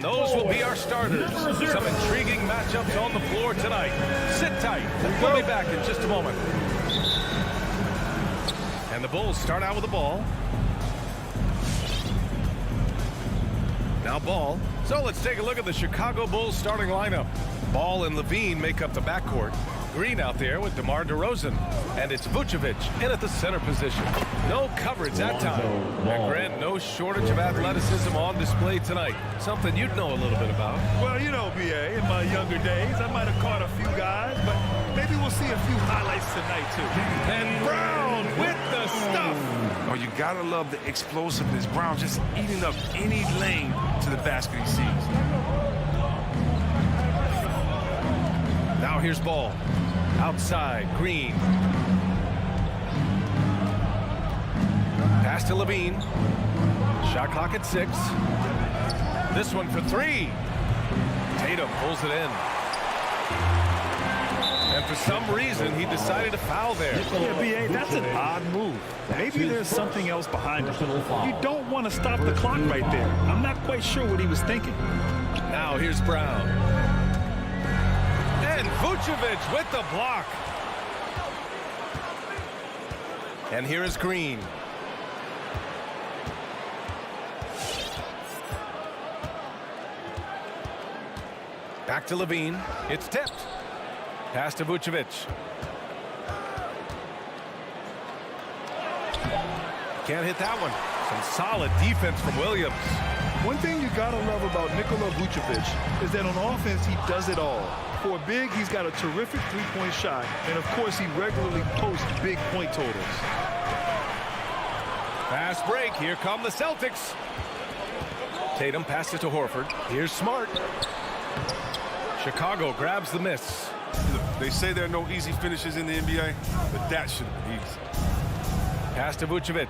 And those will be our starters. Some intriguing matchups on the floor tonight. Sit tight. We'll be back in just a moment. And the Bulls start out with the ball. Now Ball. So let's take a look at the Chicago Bulls starting lineup. Ball and Levine make up the backcourt. Green out there with DeMar DeRozan. And it's Vucevic in at the center position. No coverage that time. And Grant, no shortage of athleticism on display tonight. Something you'd know a little bit about. Well, you know, B.A., in my younger days, I might have caught a few guys, but maybe we'll see a few highlights tonight, too. And Brown with the stuff. Oh, you gotta love the explosiveness. Brown just eating up any lane to the basket he sees. Now here's Ball. Outside, Green. Pass to Levine. Shot clock at 6. This one for 3. Tatum pulls it in. And for some reason, he decided to foul there. Yeah, B.A., that's an odd move. Maybe there's something else behind it. You don't want to stop the clock right there. I'm not quite sure what he was thinking. Now here's Brown. And Vucevic with the block. And here is Green. Back to Levine. It's tipped. Pass to Vucevic. Can't hit that one. Some solid defense from Williams. One thing you gotta love about Nikola Vucevic is that on offense he does it all. For a big, he's got a terrific three-point shot, and of course he regularly posts big point totals. Fast break. Here come the Celtics. Tatum passes to Horford. Here's Smart. Chicago grabs the miss. Look, they say there are no easy finishes in the NBA, but that should have been easy. Pass to Vucevic.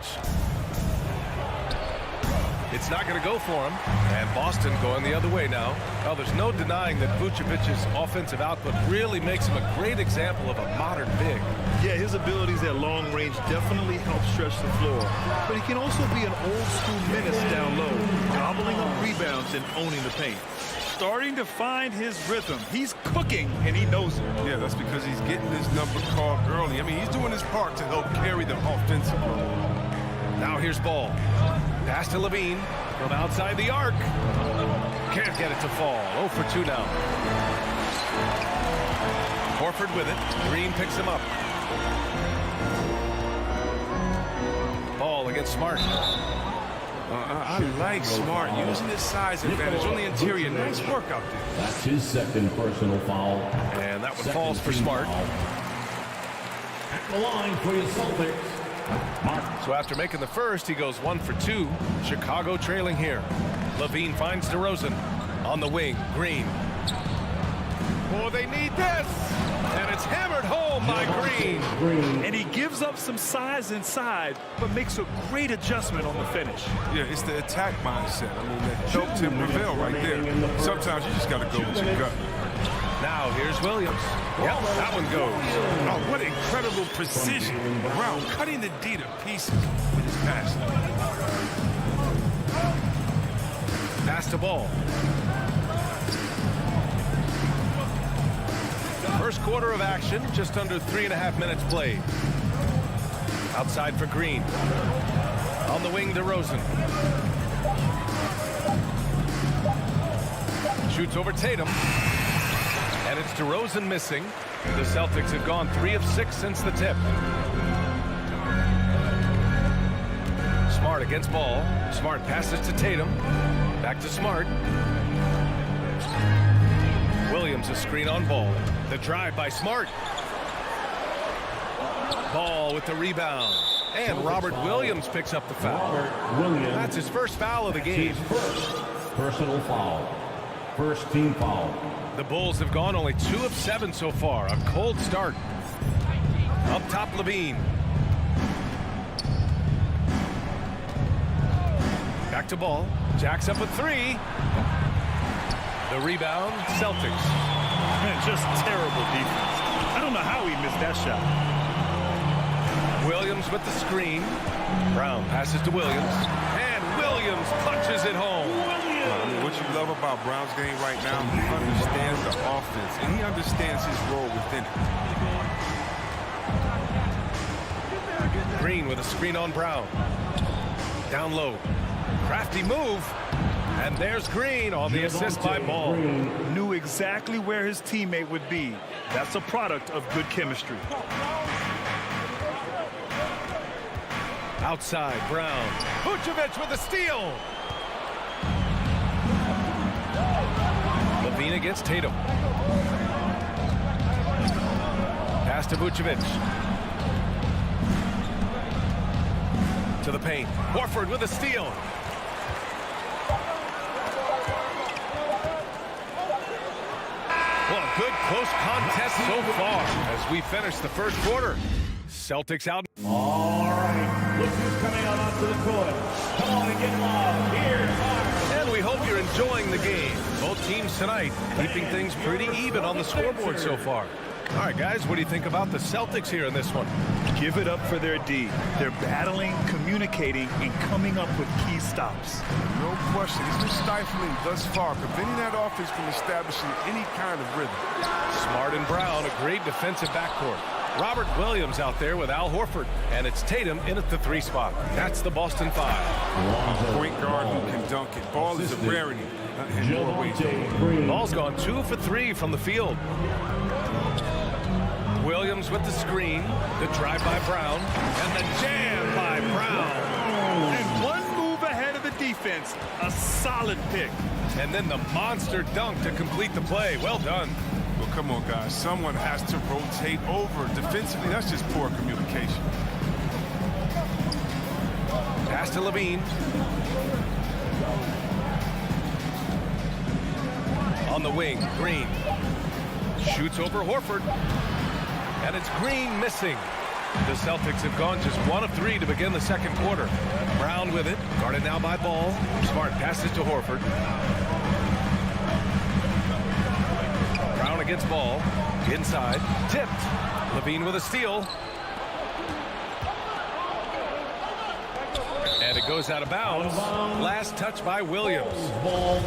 It's not going to go for him. And Boston going the other way now. Well, there's no denying that Vucevic's offensive output really makes him a great example of a modern big. Yeah, his abilities at long range definitely help stretch the floor. But he can also be an old-school menace down low, gobbling up rebounds and owning the paint. Starting to find his rhythm. He's cooking, and he knows it. Yeah, that's because he's getting his number called early. I mean, he's doing his part to help carry the offensive load. Now here's Ball. Pass to Levine from outside the arc. Can't get it to fall. 0 for 2 now. Horford with it. Green picks him up. Ball against Smart. I like Smart using his size advantage on the interior. Nice work out there. That's his second personal foul. And that one falls for Smart. At the line for your Celtics. So after making the first, he goes 1 for 2. Chicago trailing here. Levine finds DeRozan. On the wing, Green. Oh, they need this! And it's hammered home by Green. And he gives up some size inside, but makes a great adjustment on the finish. Yeah, it's the attack mindset. I mean, that helped him prevail right there. Sometimes you just got to go with your gut. Now here's Williams. Yep, that one goes. Oh, what incredible precision. Brown cutting the D to pieces with his pass. Pass to Ball. First quarter of action, just under 3.5 minutes played. Outside for Green. On the wing, DeRozan. Shoots over Tatum. And it's DeRozan missing. The Celtics have gone 3 of 6 since the tip. Smart against Ball. Smart passes to Tatum. Back to Smart. Williams a screen on Ball. The drive by Smart. Ball with the rebound. And Robert Williams picks up the foul. That's his first foul of the game. First personal foul. First team foul. The Bulls have gone only 2 of 7 so far. A cold start. Up top, Levine. Back to Ball. Jacks up a 3. The rebound, Celtics. Man, just terrible defense. I don't know how he missed that shot. Williams with the screen. Brown passes to Williams. And Williams punches it home. I mean, what you love about Brown's game right now, he understands the offense, and he understands his role within it. Green with a screen on Brown. Down low. Crafty move. And there's Green on the assist by Ball. Knew exactly where his teammate would be. That's a product of good chemistry. Outside, Brown. Vucevic with a steal. Levine against Tatum. Pass to Vucevic. To the paint. Horford with a steal. Well, good close contest so far as we finish the first quarter. Celtics out. All right, look who's coming out onto the court. Come on and get loud. Here's our... And we hope you're enjoying the game. Both teams tonight keeping things pretty even on the scoreboard so far. All right, guys, what do you think about the Celtics here in this one? Give it up for their D. They're battling, communicating, and coming up with key stops. No question. He's been stifling thus far, preventing that offense from establishing any kind of rhythm. Smart and Brown, a great defensive backcourt. Robert Williams out there with Al Horford, and it's Tatum in at the 3 spot. That's the Boston 5. A point guard who can dunk it. Ball is a rarity in more ways. Ball's gone 2 for 3 from the field. Williams with the screen, the drive by Brown, and the jam by Brown. And one move ahead of the defense, a solid pick. And then the monster dunk to complete the play. Well done. Well, come on, guys. Someone has to rotate over. Defensively, that's just poor communication. Pass to Levine. On the wing, Green. Shoots over Horford. And it's Green missing. The Celtics have gone just 1 of 3 to begin the second quarter. Brown with it. Guarded now by Ball. Smart passes to Horford. Brown against Ball. Inside. Tipped. Levine with a steal. And it goes out of bounds. Last touch by Williams. Ball.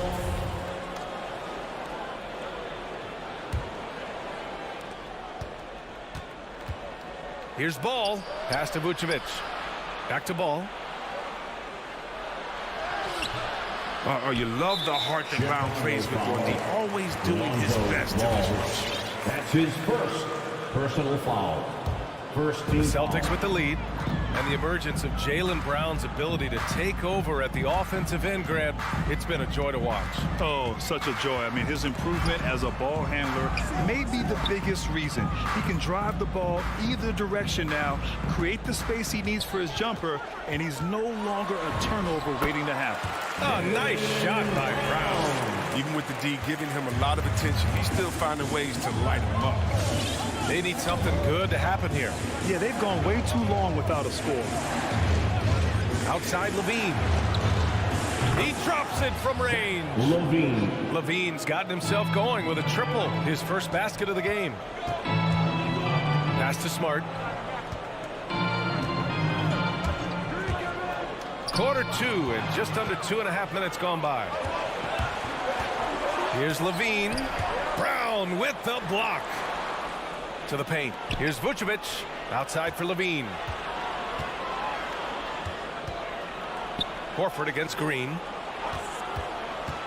Here's Ball. Pass to Vucevic. Back to Ball. Oh, you love the heart that Brown plays with on D. Always doing his best in this rush. That's his first personal foul. First team The Celtics foul. with the lead. And the emergence of Jaylen Brown's ability to take over at the offensive end, Grant, it's been a joy to watch. Oh, such a joy. I mean, his improvement as a ball handler may be the biggest reason. He can drive the ball either direction now, create the space he needs for his jumper, and he's no longer a turnover waiting to happen. Oh, nice shot by Brown. Even with the D giving him a lot of attention, he's still finding ways to light him up. They need something good to happen here. Yeah, they've gone way too long without a score. Outside Levine. He drops it from range. Levine. Levine's gotten himself going with a triple, his first basket of the game. Pass to Smart. Quarter 2 and just under 2.5 minutes gone by. Here's Levine. Brown with the block. To the paint. Here's Vucevic. Outside for Levine. Horford against Green.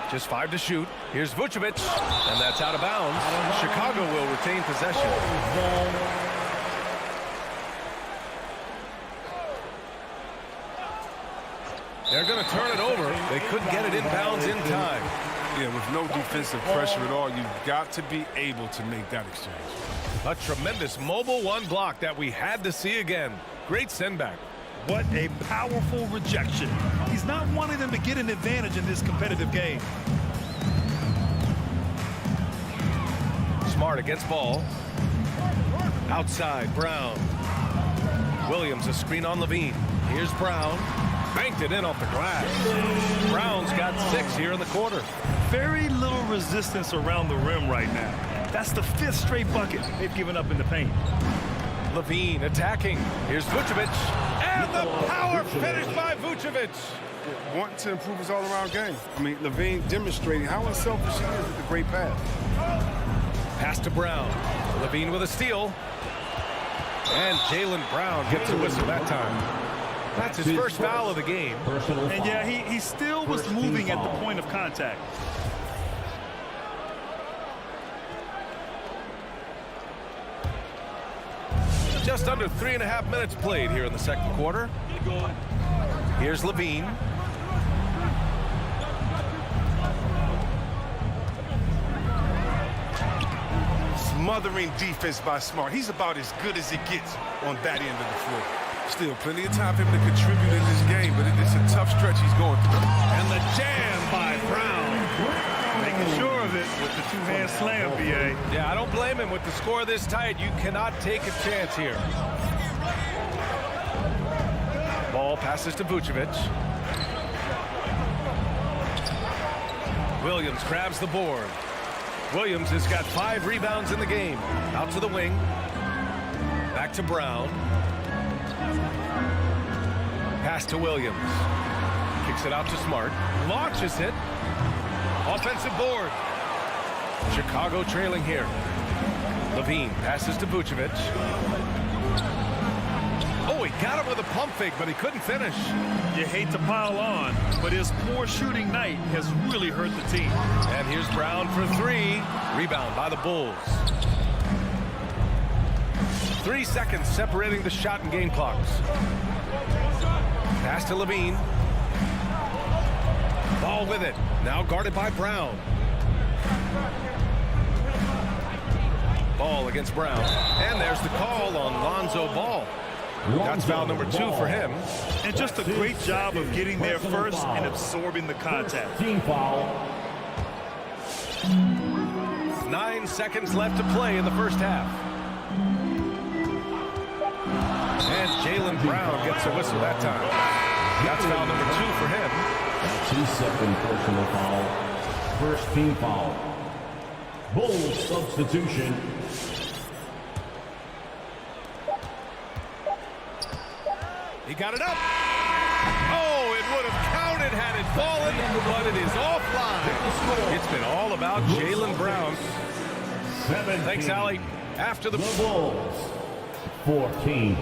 Just 5 to shoot. Here's Vucevic. And that's out of bounds. Chicago will retain possession. They're going to turn it over. They couldn't get it inbounds in time. Yeah, with no defensive pressure at all, you've got to be able to make that exchange. A tremendous mobile 1 block that we had to see again. Great send back. What a powerful rejection. He's not wanting them to get an advantage in this competitive game. Smart against Ball. Outside, Brown. Williams, a screen on Levine. Here's Brown. Banked it in off the glass. Brown's got 6 here in the quarter. Very little resistance around the rim right now. That's the 5th straight bucket they've given up in the paint. Levine attacking. Here's Vucevic. And the power finish by Vucevic. Wanting to improve his all-around game. I mean, Levine demonstrating how unselfish he is with the great pass. Pass to Brown. Levine with a steal. And Jaylen Brown gets a whistle that time. That's his first foul of the game. And yeah, he still was moving at the point of contact. Just under 3.5 minutes played here in the second quarter. Here's Levine. Smothering defense by Smart. He's about as good as it gets on that end of the floor. Still plenty of time for him to contribute in this game, but it's a tough stretch he's going through. And the jam by Brown. Making sure of it with the two-hand slam, BA. Yeah, I don't blame him. With the score this tight, you cannot take a chance here. Ball passes to Vucevic. Williams grabs the board. Williams has got 5 rebounds in the game. Out to the wing. Back to Brown. Pass to Williams. Kicks it out to Smart. Launches it. Offensive board. Chicago trailing here. Levine passes to Vucevic. Oh, he got him with a pump fake, but he couldn't finish. You hate to pile on, but his poor shooting night has really hurt the team. And here's Brown for 3. Rebound by the Bulls. 3 seconds separating the shot and game clocks. Pass to Levine. Ball with it. Now guarded by Brown. Ball against Brown. And there's the call on Lonzo Ball. That's foul number 2 for him. And just a great job of getting there first and absorbing the contact. Team foul. 9 seconds left to play in the first half. And Jaylen Brown gets a whistle that time. That's foul number 2 for him. That's his second personal foul. First team foul. Bulls substitution. He got it up. Oh, it would have counted had it fallen, but it is offline. It's been all about Jaylen Brown. Thanks, Allie. After the Bulls, 14.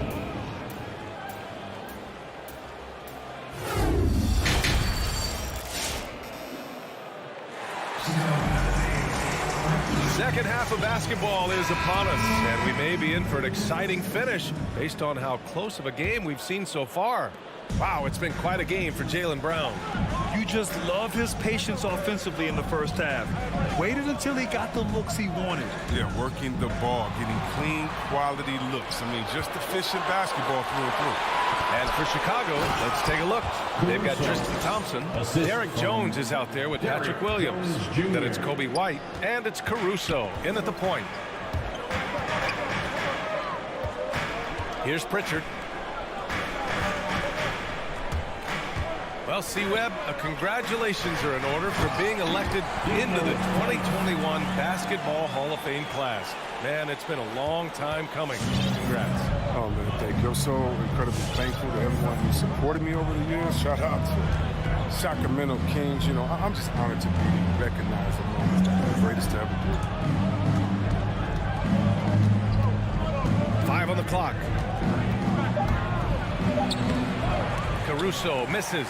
second half of basketball is upon us, and we may be in for an exciting finish based on how close of a game we've seen so far. Wow, it's been quite a game for Jaylen Brown. You just love his patience offensively in the first half. Waited until he got the looks he wanted. Yeah, working the ball, getting clean, quality looks. I mean, just efficient basketball through and through. And for Chicago, let's take a look. They've got Tristan Thompson. Derek Jones is out there with Patrick Williams. Then it's Kobe White, and it's Caruso in at the point. Here's Pritchard. Well, C-Webb, congratulations are in order for being elected into the 2021 Basketball Hall of Fame class. Man, it's been a long time coming. Congrats. Oh, man, thank you. I'm so incredibly thankful to everyone who supported me over the years. Shout out to Sacramento Kings. You know, I'm just honored to be recognized among the greatest to ever do it. 5 on the clock. Caruso misses.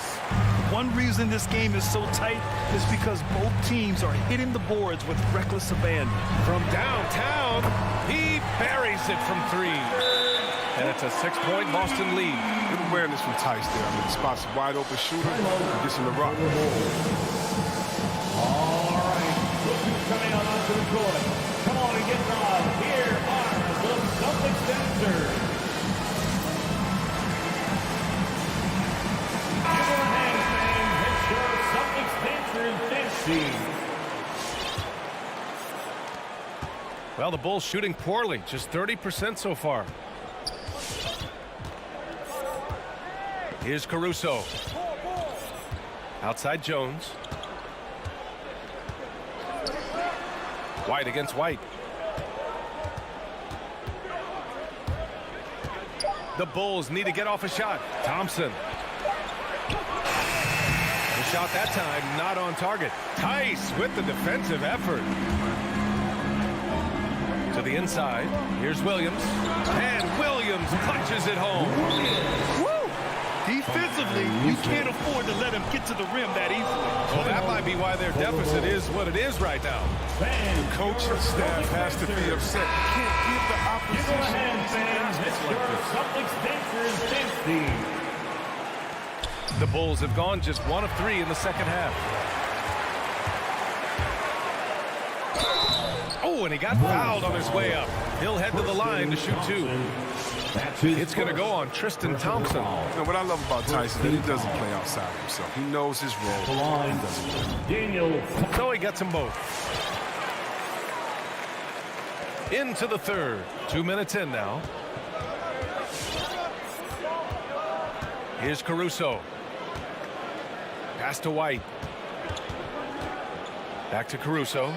One reason this game is so tight is because both teams are hitting the boards with reckless abandon. From downtown, he buries it from 3. And it's a 6-point Boston lead. They've been wearing this from Tice there. I mean, the spot's a wide open shooter. He gets him the rock. All right, look who's coming out onto the court. Come on and get loud. Here are the Celtics dancers. Well, the Bulls shooting poorly, just 30% so far. Here's Caruso. Outside Jones. White against White. The Bulls need to get off a shot. Thompson. The shot that time not on target. Tice with the defensive effort. To the inside. Here's Williams. And Williams punches it home. Woo! Defensively, you can't afford to let him get to the rim that easily. Well, that might be why their deficit is what it is right now. The coach and staff has to be upset. You can't give the opposition these Celtics Dancers dance team. The Bulls have gone just 1 of 3 in the second half. Oh, and he got fouled on his way up. He'll head to the line to shoot 2. It's going to go on Tristan Thompson. You know, what I love about Tyson is that he doesn't play outside himself. He knows his role. He doesn't play. So he gets them both. Into the third. 2 minutes in now. Here's Caruso. Pass to White. Back to Caruso.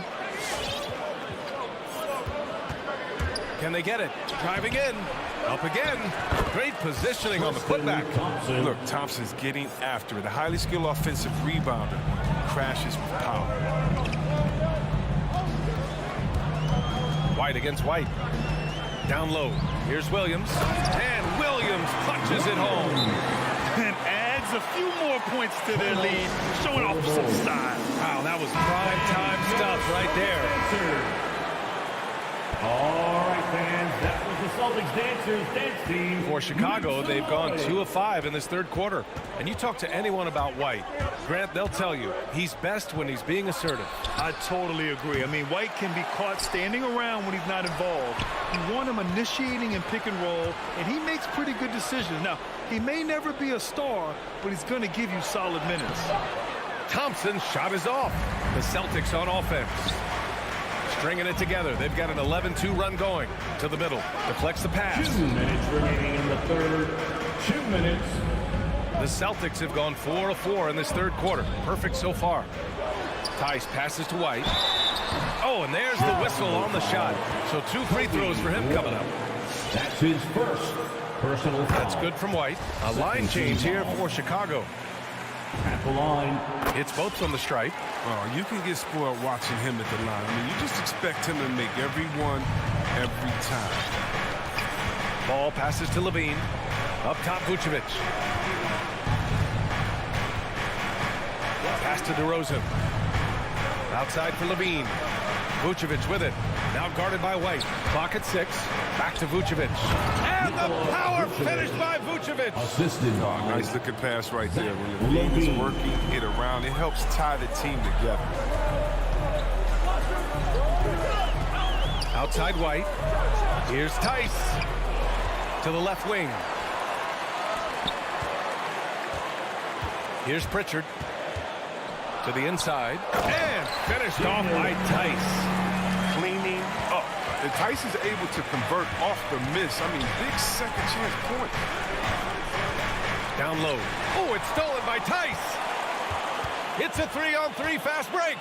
Can they get it? Driving in. Up again. Great positioning on the putback. Look, Thompson's getting after it. A highly skilled offensive rebounder. Crashes with power. White against White. Down low. Here's Williams. And Williams punches it home. And adds a few more points to their lead, showing off some style. Wow, that was prime time stuff right there. All right, fans, that was the Celtics Dancers dance team. For Chicago, they've gone 2 of 5 in this third quarter. And you talk to anyone about White, Grant, they'll tell you he's best when he's being assertive. I totally agree. I mean, White can be caught standing around when he's not involved. You want him initiating and pick and roll, and he makes pretty good decisions. Now, he may never be a star, but he's going to give you solid minutes. Thompson's shot is off. The Celtics on offense. Stringing it together. They've got an 11-2 run going. To the middle. Deflects the pass. 2 minutes remaining in the third. 2 minutes. The Celtics have gone 4 of 4 in this third quarter. Perfect so far. Tice passes to White. Oh, and there's the whistle on the shot. So 2 free throws for him coming up. That's his first personal foul. That's good from White. A line change here for Chicago. At the line. It's both from the stripe. Oh, you can get spoiled watching him at the line. I mean, you just expect him to make every one, every time. Ball passes to Levine. Up top, Vucevic. Pass to DeRozan. Outside for Levine. Vucevic with it. Now guarded by White. Clock at 6. Back to Vucevic. And the power finish by Vucevic. Assisted by Nice looking pass right there. When Levine is working it around, it helps tie the team together. Outside White. Here's Tice. To the left wing. Here's Pritchard. To the inside. And finished off by Tice. Cleaning up. And Tice is able to convert off the miss. I mean, big second chance point. Down low. Oh, it's stolen by Tice. It's a 3-on-3 fast break.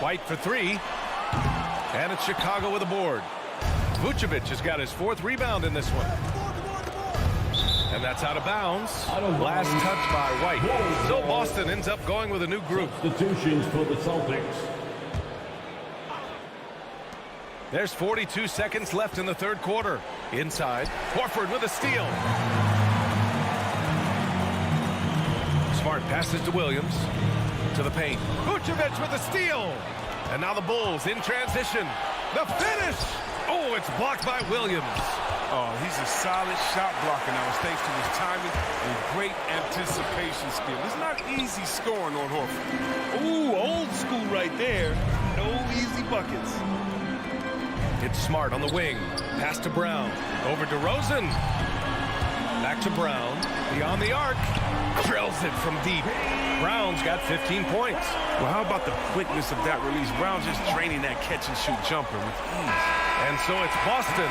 White for 3. And it's Chicago with a board. Vucevic has got his 4th rebound in this one. And that's out of bounds. Last touch by White. So Boston ends up going with a new group. Substitutions for the Celtics. There's 42 seconds left in the third quarter. Inside, Horford with a steal. Smart passes to Williams. To the paint. Vucevic with a steal. And now the Bulls in transition. The finish! Oh, it's blocked by Williams. Oh, he's a solid shot blocker now. It's thanks to his timing and great anticipation skill. It's not easy scoring on Horford. Ooh, old school right there. No easy buckets. It's Smart on the wing. Pass to Brown. Over to Rosen. Back to Brown. Beyond the arc. Drills it from deep. Brown's got 15 points. Well, how about the quickness of that release? Brown just draining that catch-and-shoot jumper with ease. And so it's Boston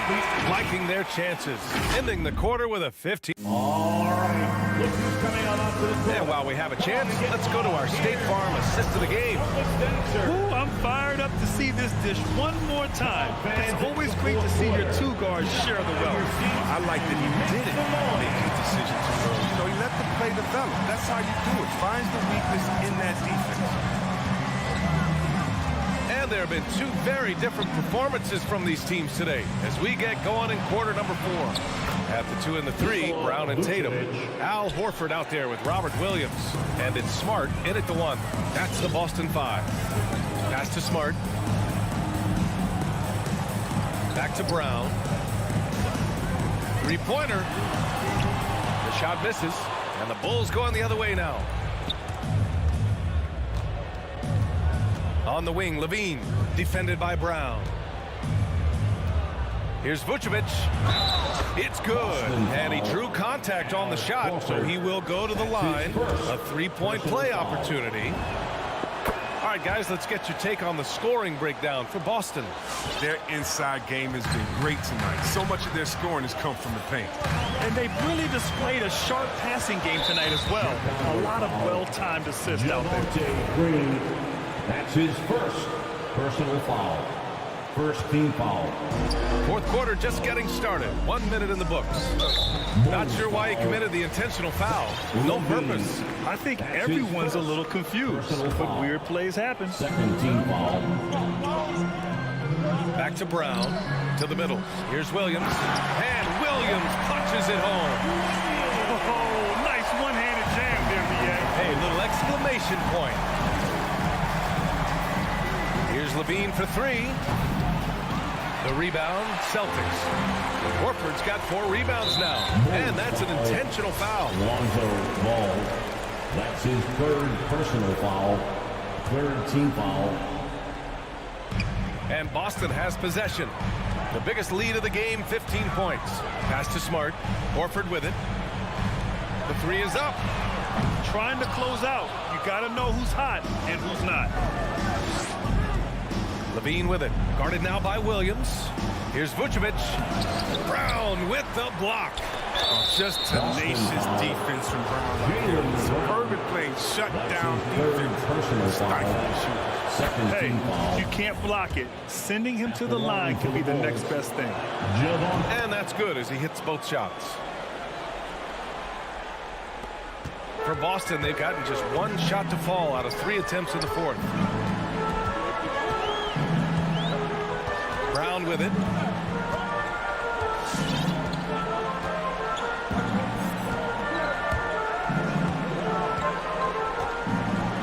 liking their chances, ending the quarter with a 15. All right, look who's coming on onto the court. And while we have a chance, let's go to our State Farm assist of the game. Ooh, I'm fired up to see this dish one more time. It's always great to see your two guards share the wealth. I like that he didn't make his decision too early. You know, he let the play develop. That's how you do it. Finds the weakness in that defense. And there have been two very different performances from these teams today as we get going in quarter number 4. At the 2 and the 3, Brown and Tatum. Al Horford out there with Robert Williams. And it's Smart in at the 1. That's the Boston 5. Pass to Smart. Back to Brown. Three-pointer. The shot misses. And the Bulls going the other way now. On the wing, Levine, defended by Brown. Here's Vucevic. It's good. And he drew contact on the shot, so he will go to the line. A three-point play opportunity. All right, guys, let's get your take on the scoring breakdown for Boston. Their inside game has been great tonight. So much of their scoring has come from the paint. And they've really displayed a sharp passing game tonight as well. A lot of well-timed assists out there. Green, that's his first personal foul. First team foul. Fourth quarter just getting started. 1 minute in the books. Not sure why he committed the intentional foul. No purpose. I think everyone's a little confused, but weird plays happen. Second team foul. Back to Brown. To the middle. Here's Williams. And Williams punches it home. Oh, nice one-handed jam there, BA. Hey, little exclamation point. Here's Levine for 3. The rebound, Celtics. Horford's got 4 rebounds now. And that's an intentional foul. Lonzo Ball. That's his third personal foul. Third team foul. And Boston has possession. The biggest lead of the game, 15 points. Pass to Smart. Horford with it. The 3 is up. Trying to close out. You got to know who's hot and who's not. Levine with it. Guarded now by Williams. Here's Vucevic. Brown with the block. Just tenacious defense from Brown. Superb playing shutdown defense. Stifling shooting. Hey, you can't block it. Sending him to the line can be the next best thing. And that's good as he hits both shots. For Boston, they've gotten just 1 shot to fall out of 3 attempts in the fourth. Brown with it.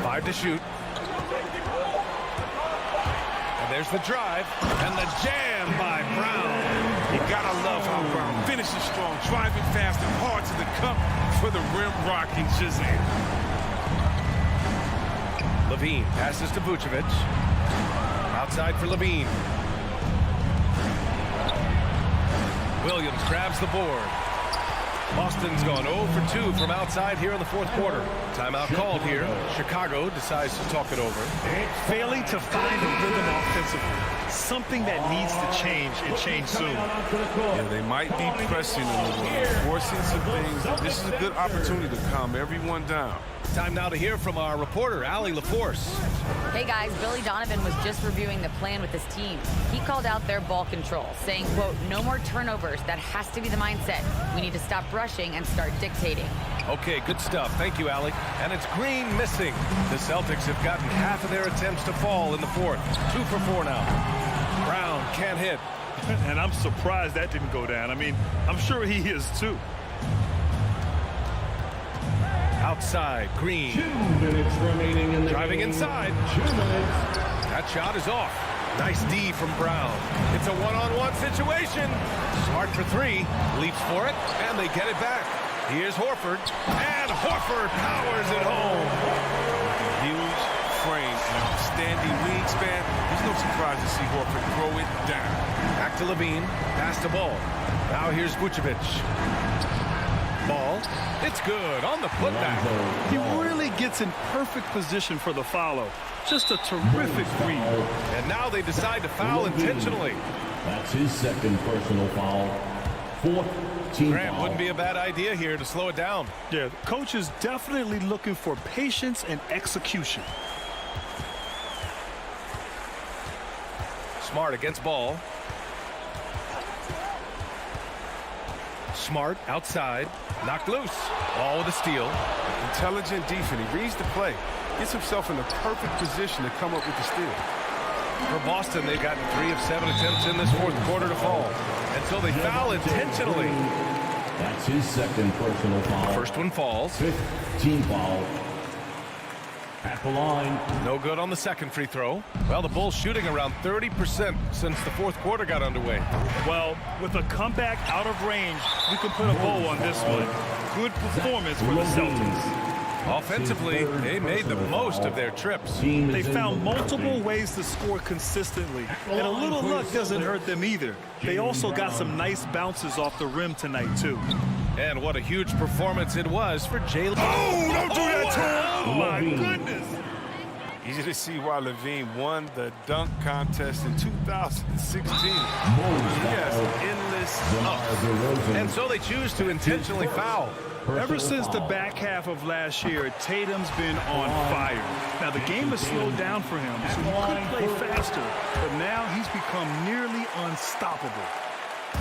Five to shoot. And there's the drive. And the jam by Brown. You gotta love how Brown finishes strong, driving fast and hard to the cup for the rim rocking Shazam. Levine passes to Vucevic. Outside for Levine. Williams grabs the board. Boston's gone 0 for 2 from outside here in the fourth quarter. Timeout called here. Chicago decides to talk it over. Failing to find a rhythm offensively. Something that needs to change and change soon. Yeah, they might be pressing a little, forcing some things. This is a good opportunity to calm everyone down. Time now to hear from our reporter, Allie LaForce. Hey guys, Billy Donovan was just reviewing the plan with his team. He called out their ball control, saying, quote, no more turnovers. That has to be the mindset. We need to stop rushing and start dictating. Okay, good stuff. Thank you, Allie. And it's Green missing. The Celtics have gotten half of their attempts to fall in the fourth. 2 for 4 now. Brown can't hit. And I'm surprised that didn't go down. I mean, I'm sure he is too. Outside, Green. 2 minutes remaining in the Driving game. inside. 2 minutes. That shot is off. Nice D from Brown. It's a one-on-one situation. Smart for 3. Leaps for it, and they get it back. Here's Horford. And Horford powers it home. Huge frame, an outstanding wingspan. There's no surprise to see Horford throw it down. Back to Levine. Pass the ball. Now here's Vucevic. Ball. It's good on the putback. He really gets in perfect position for the follow. Just a terrific read. And now they decide to foul intentionally. That's his second personal foul. Fourth team Grant foul. wouldn't be a bad idea here to slow it down. Yeah, the coach is definitely looking for patience and execution. Smart against Ball. Smart outside. Knocked loose. Ball with a steal. Intelligent defense. He reads the play. Gets himself in the perfect position to come up with the steal. For Boston, they've gotten 3 of 7 attempts in this fourth quarter to fall. Until they foul intentionally. That's his second personal foul. First one falls. Fifth team foul. At the line. No good on the second free throw. Well, the Bulls shooting around 30% since the fourth quarter got underway. Well, with a comeback out of range, we can put a bow on this one. Good performance for the Celtics. Offensively, they made the most of their trips. They found multiple ways to score consistently, and a little luck doesn't hurt them either. They also got some nice bounces off the rim tonight, too. And what a huge performance it was for Jaylen. Oh, don't do that to him! Oh, my goodness. Easy to see why Levine won the dunk contest in 2016. He has endless ups. And so they choose to intentionally foul. Ever since the back half of last year, Tatum's been on fire. Now, the game has slowed down for him, so he could play faster, but now he's become nearly unstoppable.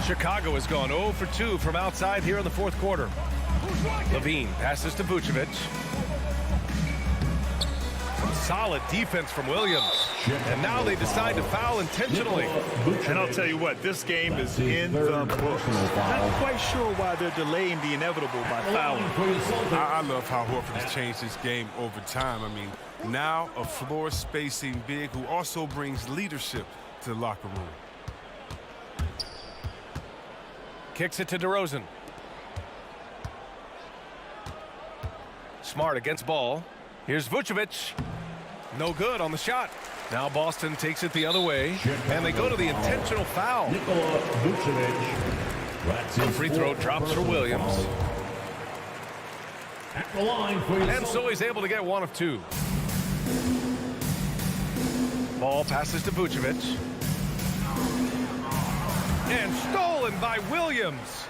Chicago has gone 0 for 2 from outside here in the fourth quarter. Levine passes to Vucevic. Some solid defense from Williams. And now they decide to foul intentionally. And I'll tell you what, this game is in the books. Not quite sure why they're delaying the inevitable by fouling. I love how Horford has changed his game over time. I mean, now a floor spacing big who also brings leadership to the locker room. Kicks it to DeRozan. Smart against Ball. Here's Vucevic. No good on the shot. Now Boston takes it the other way, and they go to the intentional foul. The free throw drops for Williams. And so he's able to get 1 of 2. Ball passes to Vucevic. And stolen by Williams.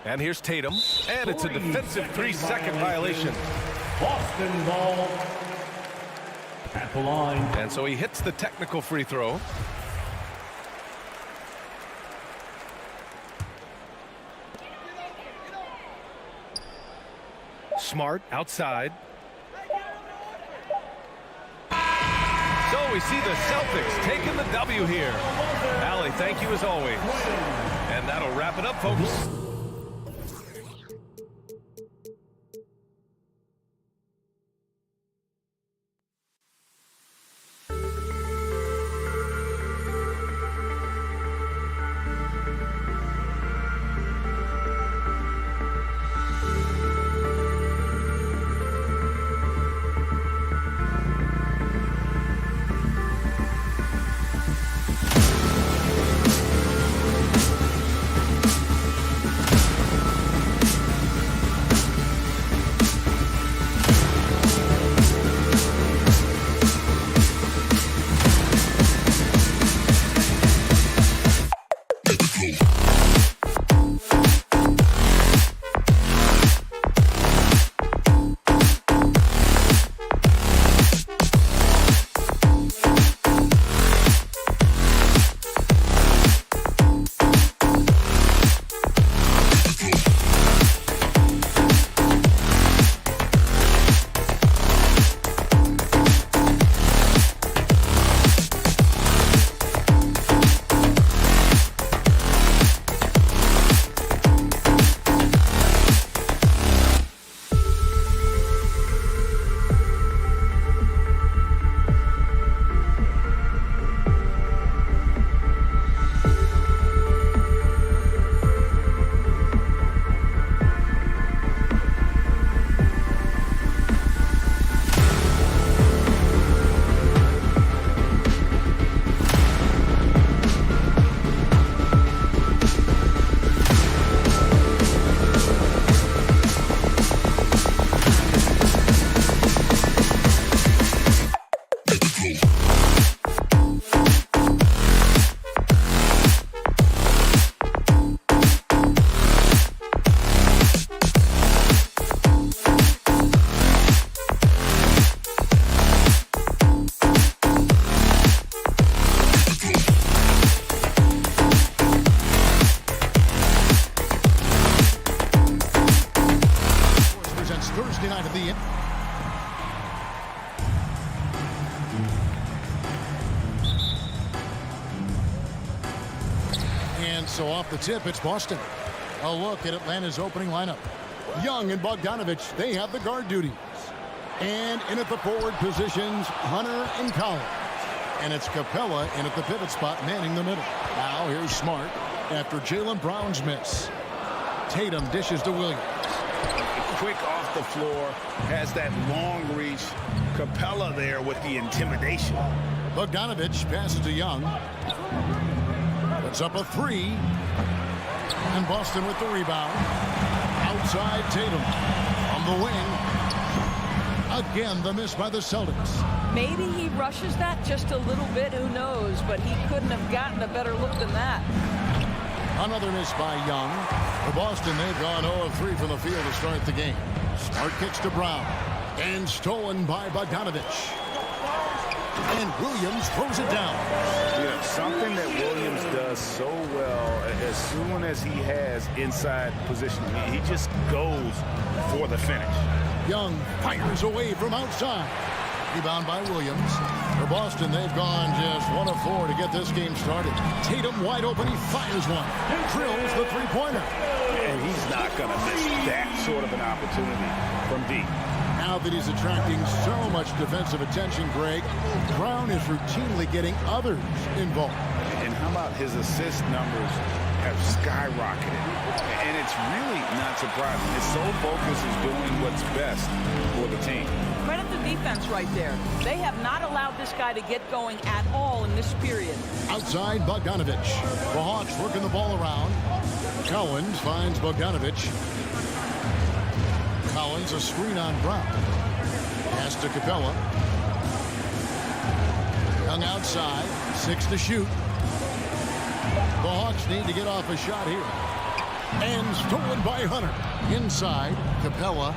And here's Tatum. And it's a defensive 3-second violation. Boston ball. At the line. And so he hits the technical free throw. Smart outside. So we see the Celtics taking the W here. Allie, thank you as always. And that'll wrap it up, folks. the tip, it's Boston. A look at Atlanta's opening lineup. Young and Bogdanovich, they have the guard duties. And in at the forward positions, Hunter and Collins. And it's Capella in at the pivot spot, manning the middle. Now here's Smart after Jaylen Brown's miss. Tatum dishes to Williams. Quick off the floor, has that long reach. Capella there with the intimidation. Bogdanovich passes to Young. Puts up a three. And Boston with the rebound. Outside Tatum. On the wing. Again, the miss by the Celtics. Maybe he rushes that just a little bit, who knows, but he couldn't have gotten a better look than that. Another miss by Young. For Boston, they've gone 0 of 3 from the field to start the game. Smart kicks to Brown. And stolen by Bogdanovich. And Williams throws it down. You know, something that Williams does so well, as soon as he has inside positioning, he just goes for the finish. Young fires away from outside. Rebound by Williams. For Boston, they've gone just 1 of 4 to get this game started. Tatum wide open. He fires one. Drills the three-pointer. And he's not going to miss that sort of an opportunity from deep. Now that he's attracting so much defensive attention, Greg, Brown is routinely getting others involved. And how about his assist numbers have skyrocketed? And it's really not surprising. His sole focus is doing what's best for the team. Credit the defense right there. They have not allowed this guy to get going at all in this period. Outside Bogdanovich. The Hawks working the ball around. Collins finds Bogdanovich. Collins a screen on Brown. Pass to Capella. Young outside. 6 to shoot. The Hawks need to get off a shot here. And stolen by Hunter. Inside, Capella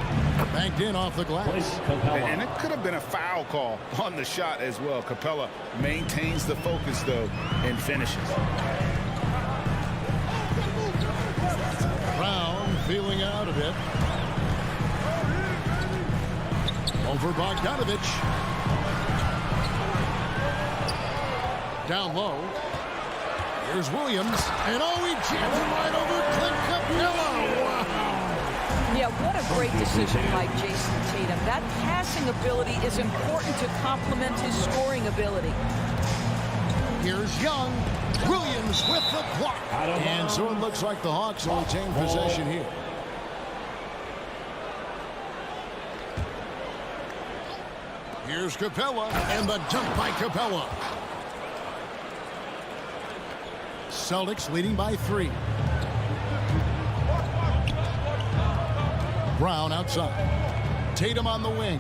banked in off the glass. And it could have been a foul call on the shot as well. Capella maintains the focus, though, and finishes. Brown feeling out a bit. Over Bogdanovich. Down low. Here's Williams. And he jams it right over Clint Capella. Wow. Yeah, what a great decision by Jason Tatum. That passing ability is important to complement his scoring ability. Here's Young. Williams with the block. And so it looks like the Hawks will retain possession here. Here's Capella, and the dunk by Capella. Celtics leading by 3. Brown outside. Tatum on the wing.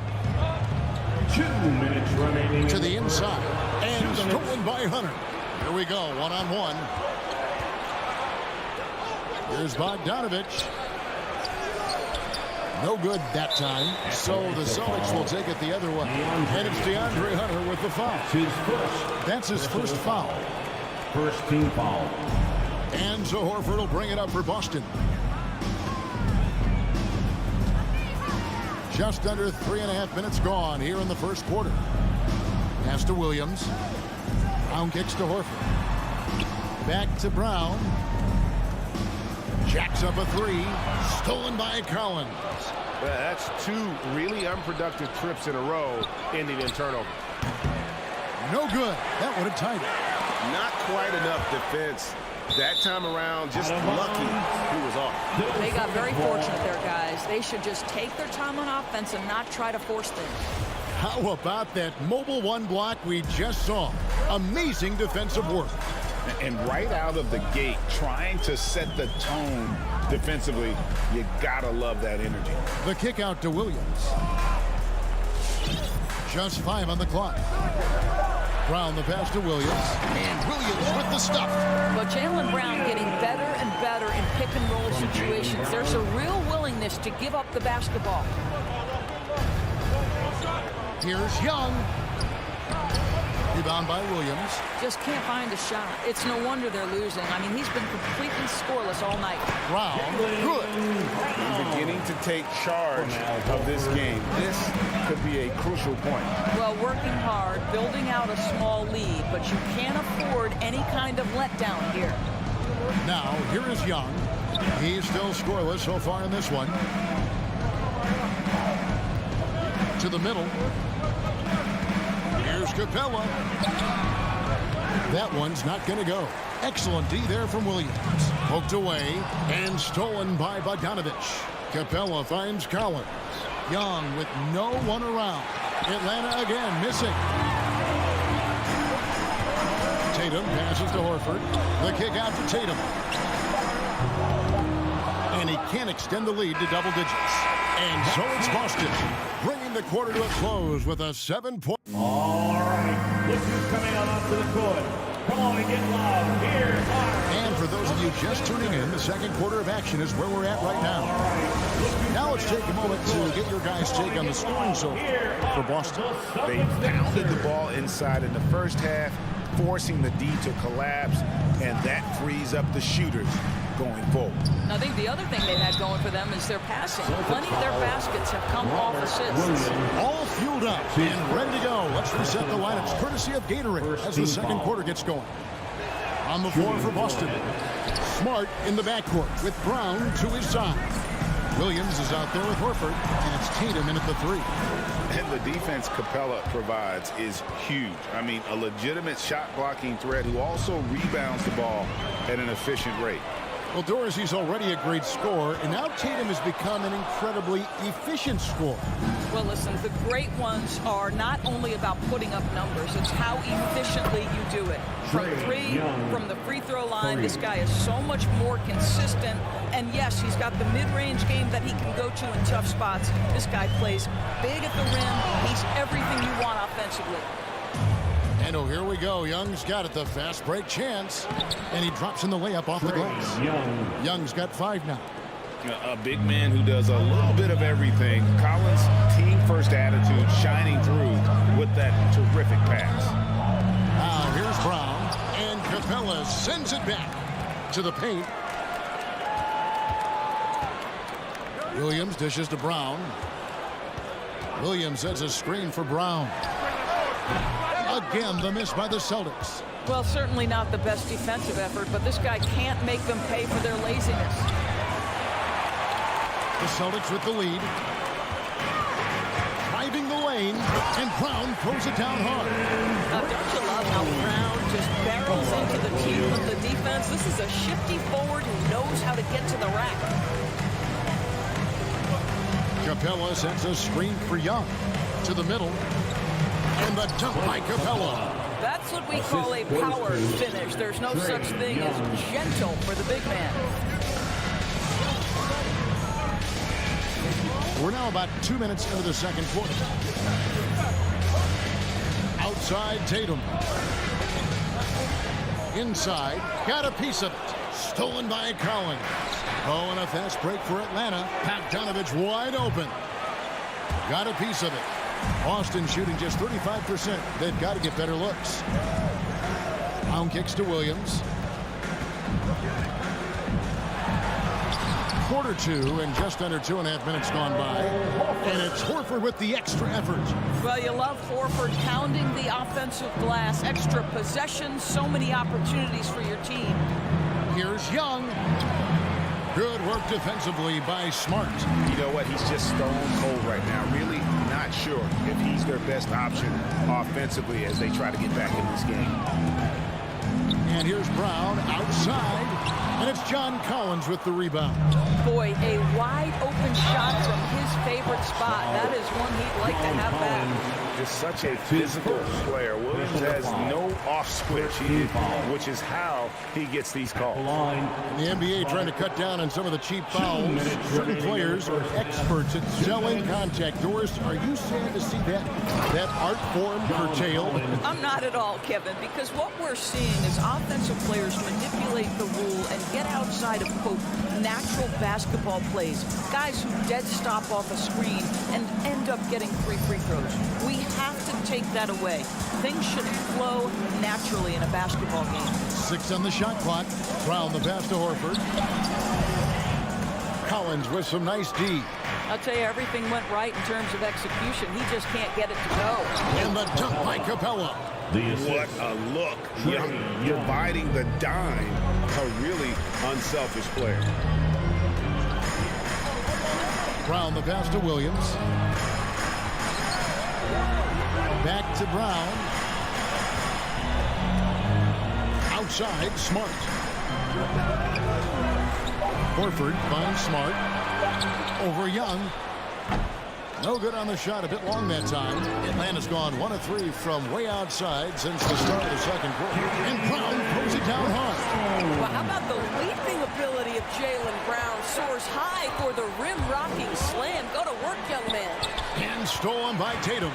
2 minutes remaining. To the inside. And stolen by Hunter. Here we go, one-on-one. Here's Bogdanovich. No good that time. So the Celtics will take it the other way. And it's DeAndre Hunter with the foul. That's his first foul. First team foul. And so Horford will bring it up for Boston. Just under 3.5 minutes gone here in the first quarter. Pass to Williams. Brown kicks to Horford. Back to Brown. Jacks up a 3. Stolen by Collins. That's 2 really unproductive trips in a row, ending in turnover. No good. That would have tied it. Not quite enough defense. That time around, just lucky he was off. They got very fortunate there, guys. They should just take their time on offense and not try to force things. How about that mobile 1 block we just saw? Amazing defensive work. And right out of the gate, trying to set the tone defensively, you gotta love that energy. The kick out to Williams. Just 5 on the clock. Brown the pass to Williams. And Williams with the stuff. But Jaylen Brown getting better and better in pick-and-roll situations. There's a real willingness to give up the basketball. Here's Young. Rebound by Williams. Just can't find a shot. It's no wonder they're losing. I mean, he's been completely scoreless all night. Brown, good. Beginning to take charge of this game. This could be a crucial point. Well, working hard, building out a small lead, but you can't afford any kind of letdown here. Now, here is Young. He's still scoreless so far in this one. To the middle. Here's Capella. That one's not going to go. Excellent D there from Williams. Poked away and stolen by Bogdanovich. Capella finds Collins. Young with no one around. Atlanta again missing. Tatum passes to Horford. The kick out to Tatum. And he can't extend the lead to double digits. And so it's Boston, bringing the quarter to a close with a 7-point. All right, look who's coming out onto the court. Come on and get loud. Here are... And for those of you just tuning in, the second quarter of action is where we're at right now. Now let's take a moment to get your guys' take on the scoring so far for Boston. They pounded the ball inside in the first half, forcing the D to collapse, and that frees up the shooters going forward. I think the other thing they've had going for them is their passing. Plenty of their baskets have come off assists. All fueled up and ready to go. Let's reset the lineups courtesy of Gatorade as the second quarter gets going. On the floor for Boston. Smart in the backcourt with Brown to his side. Williams is out there with Horford, and it's Tatum in at the 3. And the defense Capella provides is huge. I mean, a legitimate shot-blocking threat who also rebounds the ball at an efficient rate. Well, Dorsey's already a great scorer, and now Tatum has become an incredibly efficient scorer. Well, listen, the great ones are not only about putting up numbers, it's how efficiently you do it. From three, from the free throw line, this guy is so much more consistent. And yes, he's got the mid-range game that he can go to in tough spots. This guy plays big at the rim. He's everything you want offensively. And oh, here we go. Young's got it, the fast break chance. And he drops in the layup off the glass. Young's got 5 now. A big man who does a little bit of everything. Collins' team-first attitude shining through with that terrific pass. Now here's Brown. And Capella sends it back to the paint. Williams dishes to Brown. Williams sets a screen for Brown. Again, the miss by the Celtics. Well, certainly not the best defensive effort, but this guy can't make them pay for their laziness. The Celtics with the lead. Driving the lane, and Brown throws it down hard. Now, don't you love how Brown just barrels into the teeth of the defense? This is a shifty forward who knows how to get to the rack. Capella sets a screen for Young. To the middle. And the dunk by Capella. That's what we call a power finish. There's no such thing as gentle for the big man. We're now about 2 minutes into the second quarter. Outside Tatum. Inside, got a piece of it. Stolen by Collins. Oh, and a fast break for Atlanta. Bogdanovich wide open. Got a piece of it. Boston shooting just 35%. They've got to get better looks. Brown kicks to Williams. Quarter 2 and just under 2.5 minutes gone by. And it's Horford with the extra effort. Well, you love Horford pounding the offensive glass. Extra possessions, so many opportunities for your team. Here's Young. Good work defensively by Smart. You know what? He's just stone cold right now. Really not sure if he's their best option offensively as they try to get back in this game. And here's Brown outside. And it's John Collins with the rebound. Boy, a wide open shot from his favorite spot. That is one he'd like to have back. Just such a physical player. Williams has no off switch, which is how he gets these calls. The NBA trying to cut down on some of the cheap fouls. Certain players are experts at selling contact. Doris, are you sad to see that art form curtailed? I'm not at all, Kevin, because what we're seeing is offensive players manipulate the rule and get outside of, quote, natural basketball plays. Guys who dead stop off a screen and end up getting 3 free throws. We have to take that away. Things should flow naturally in a basketball game. 6 on the shot clock. Brown the pass to Horford. Collins Collins with some nice D. I'll tell you, everything went right in terms of execution. He just can't get it to go. And the dunk by Capella. What a look. Young providing the dime. A really unselfish player. Brown the pass to Williams. Back to Brown. Outside, Smart. Horford finds Smart. Over Young. No good on the shot. A bit long that time. Atlanta's gone 1 of 3 from way outside since the start of the second quarter. And Brown throws it down hard. Well, how about the leaping ability of Jaylen Brown? Soars high for the rim-rocking slam. Go to work, young man. And stolen by Tatum.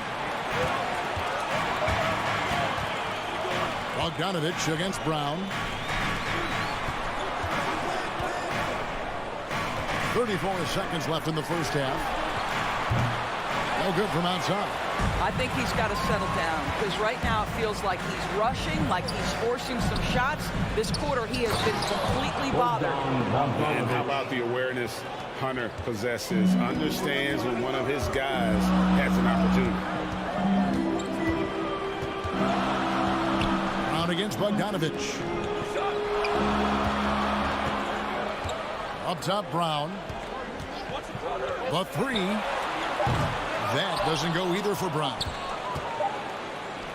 Bogdanovich against Brown. 34 seconds left in the first half. No good from outside. I think he's got to settle down because right now it feels like he's rushing, like he's forcing some shots. This quarter he has been completely bothered. And how about the awareness Hunter possesses? Understands when one of his guys has an opportunity. Brown against Bogdanovich. Up top, Brown. The three. That doesn't go either for Brown.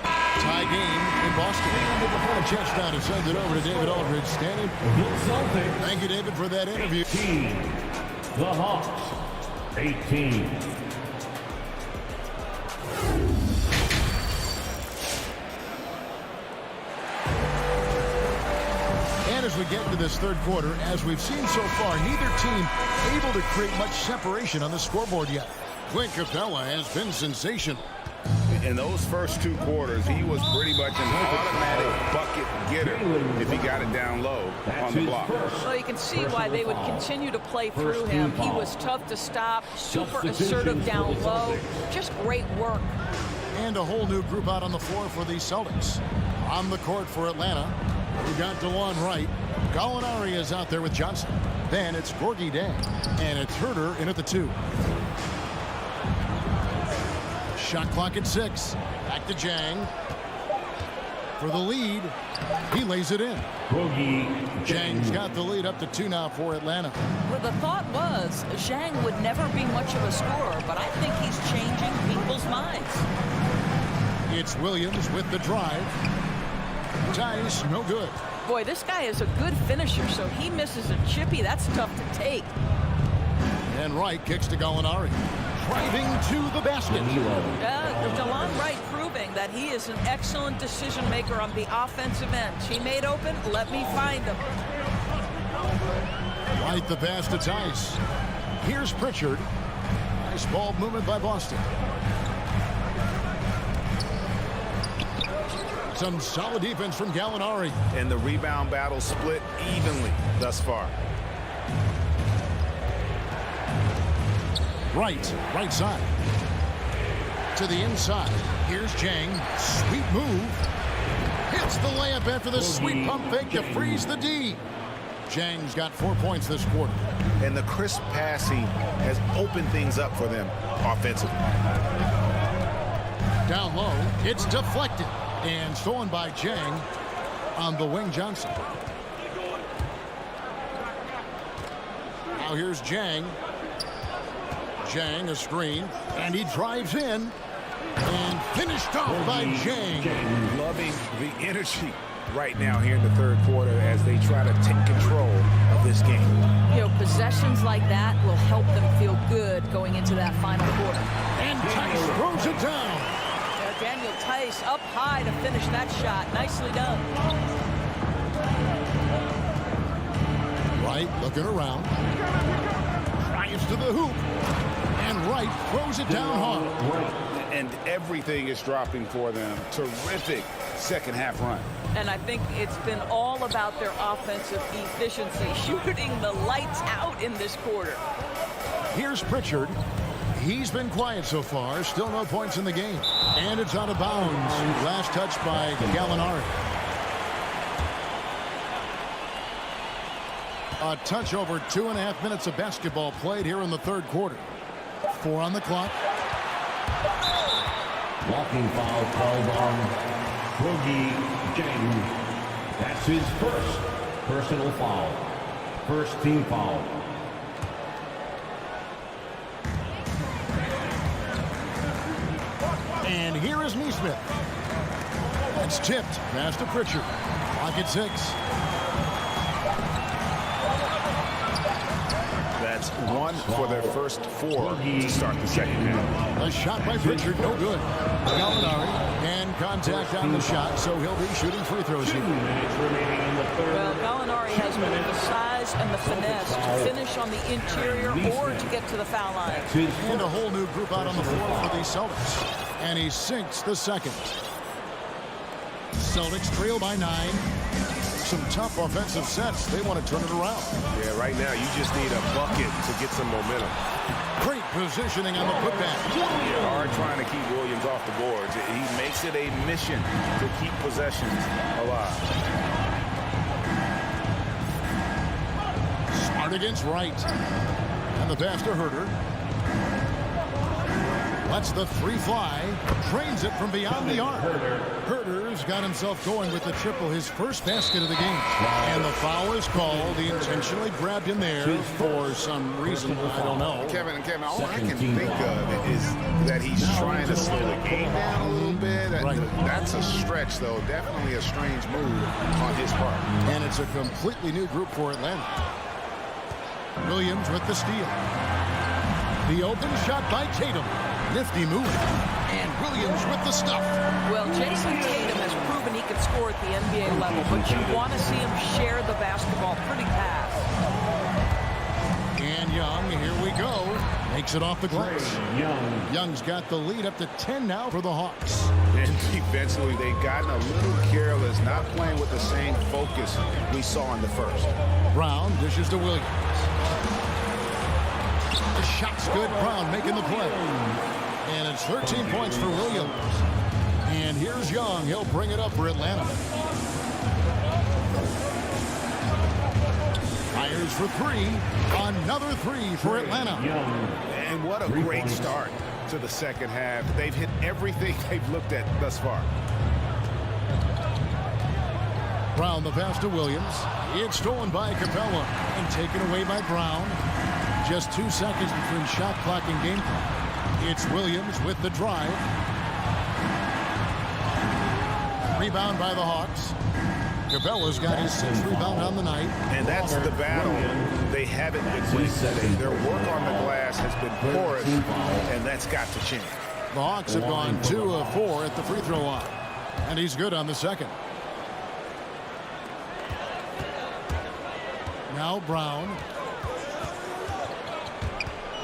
Tie game in Boston. A chance now to send it over to David Aldridge. Standing. Thank you, David, for that interview. 18. The Hawks. 18. And as we get into this third quarter, as we've seen so far, neither team able to create much separation on the scoreboard yet. Clint Capella has been sensational. In those first 2 quarters, he was pretty much an automatic bucket getter if he got it down low on the block. Well, you can see why they would continue to play through him. He was tough to stop, super assertive down low. Just great work. And a whole new group out on the floor for the Celtics. On the court for Atlanta, we got DeLon Wright. Gallinari is out there with Johnson. Then it's Gorgie Dang. And it's Herter in at the 2. Shot clock at 6. Back to Jang. For the lead. He lays it in. Jang's got the lead up to 2 now for Atlanta. Well, the thought was Zhang would never be much of a scorer, but I think he's changing people's minds. It's Williams with the drive. Tice, no good. Boy, this guy is a good finisher, so he misses a chippy. That's tough to take. And Wright kicks to Gallinari. Driving to the basket. DeLon Wright proving that he is an excellent decision maker on the offensive end. Teammate open, let me find him. Wright the pass to Tice. Here's Pritchard. Nice ball movement by Boston. Some solid defense from Gallinari. And the rebound battle split evenly thus far. Right side. To the inside. Here's Jang. Sweet move. Hits the layup after the sweet pump fake to freeze the D. Jang's got 4 points this quarter. And the crisp passing has opened things up for them offensively. Down low. It's deflected. And stolen by Jang on the wing. Johnson. Now here's Jang. Jang a screen, and he drives in, and finished off by Jang. Loving the energy right now here in the third quarter as they try to take control of this game. You know, possessions like that will help them feel good going into that final quarter. And Tice throws it down. Daniel Tice up high to finish that shot. Nicely done. Wright looking around. Drives to the hoop. And Wright throws it down hard. And everything is dropping for them. Terrific second half run. And I think it's been all about their offensive efficiency, shooting the lights out in this quarter. Here's Pritchard. He's been quiet so far. Still no points in the game. And it's out of bounds. Last touch by Gallinari. A touch over 2.5 minutes of basketball played here in the third quarter. 4 on the clock. Walking foul called on Boogie James. That's his first personal foul. First team foul. And here is Neesmith. It's tipped. Pass to Pritchard. Clock at 6. That's 1 for their first 4 to start the second half. A shot by Pritchard, no good. Gallinari, and contact on the shot, so he'll be shooting free throws here. Well, Gallinari has both the size and the finesse to finish on the interior or to get to the foul line. And a whole new group out on the floor for the Celtics. And he sinks the second. Celtics trail by 9. Some tough offensive sets. They want to turn it around. Yeah, right now you just need a bucket to get some momentum. Great positioning on the putback. Yeah, hard trying to keep Williams off the boards. He makes it a mission to keep possessions alive. Smart against Wright. And the pass to Herter. Lets the 3 fly. Trains it from beyond the arc. Herter's got himself going with the triple, his first basket of the game. And the foul is called. He intentionally grabbed him there for some reason. I don't know. Kevin, all I can think of is that he's trying to slow the game down a little bit. That's a stretch, though. Definitely a strange move on his part. And it's a completely new group for Atlanta. Williams with the steal. The open shot by Tatum. Nifty move. And Williams with the stuff. Well, Jason Tatum has proven he can score at the NBA level, but you want to see him share the basketball pretty fast. And Young, here we go. Makes it off the glass. Young's got the lead up to 10 now for the Hawks. And eventually they've gotten a little careless, not playing with the same focus we saw in the first. Brown dishes to Williams. The shot's good. Brown making the play. And it's 13 points for Williams. And here's Young. He'll bring it up for Atlanta. Fires for 3. Another 3 for Atlanta. And what a great start to the second half. They've hit everything they've looked at thus far. Brown the pass to Williams. It's stolen by Capella and taken away by Brown. Just 2 seconds between shot clock and game clock. It's Williams with the drive. Rebound by the Hawks. Capella's got his 6th rebound on the night. And that's the battle. They haven't been winning. Their work on the glass has been porous, and that's got to change. The Hawks have gone 2 of 4 at the free throw line. And he's good on the second. Now Brown.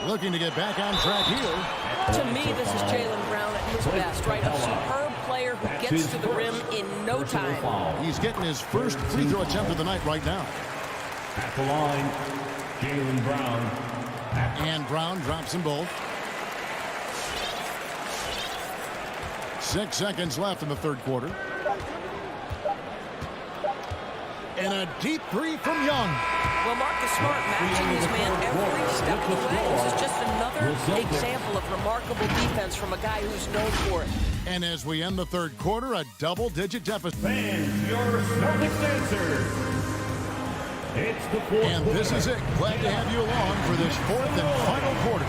Looking to get back on track here. To me, this is Jaylen Brown at his best, right? A superb player who gets to the rim in no time. He's getting his first free throw attempt of the night right now. At the line, Jaylen Brown. And Brown drops them both. 6 seconds left in the third quarter. And a deep 3 from Young. Well, Marcus Smart matching his man every step of the way. This is just another example of remarkable defense from a guy who's known for it. And as we end the third quarter, a double-digit deficit. Fans, your Celtics answer. It's the fourth And this is it. Glad to have you along for this 4th and final quarter.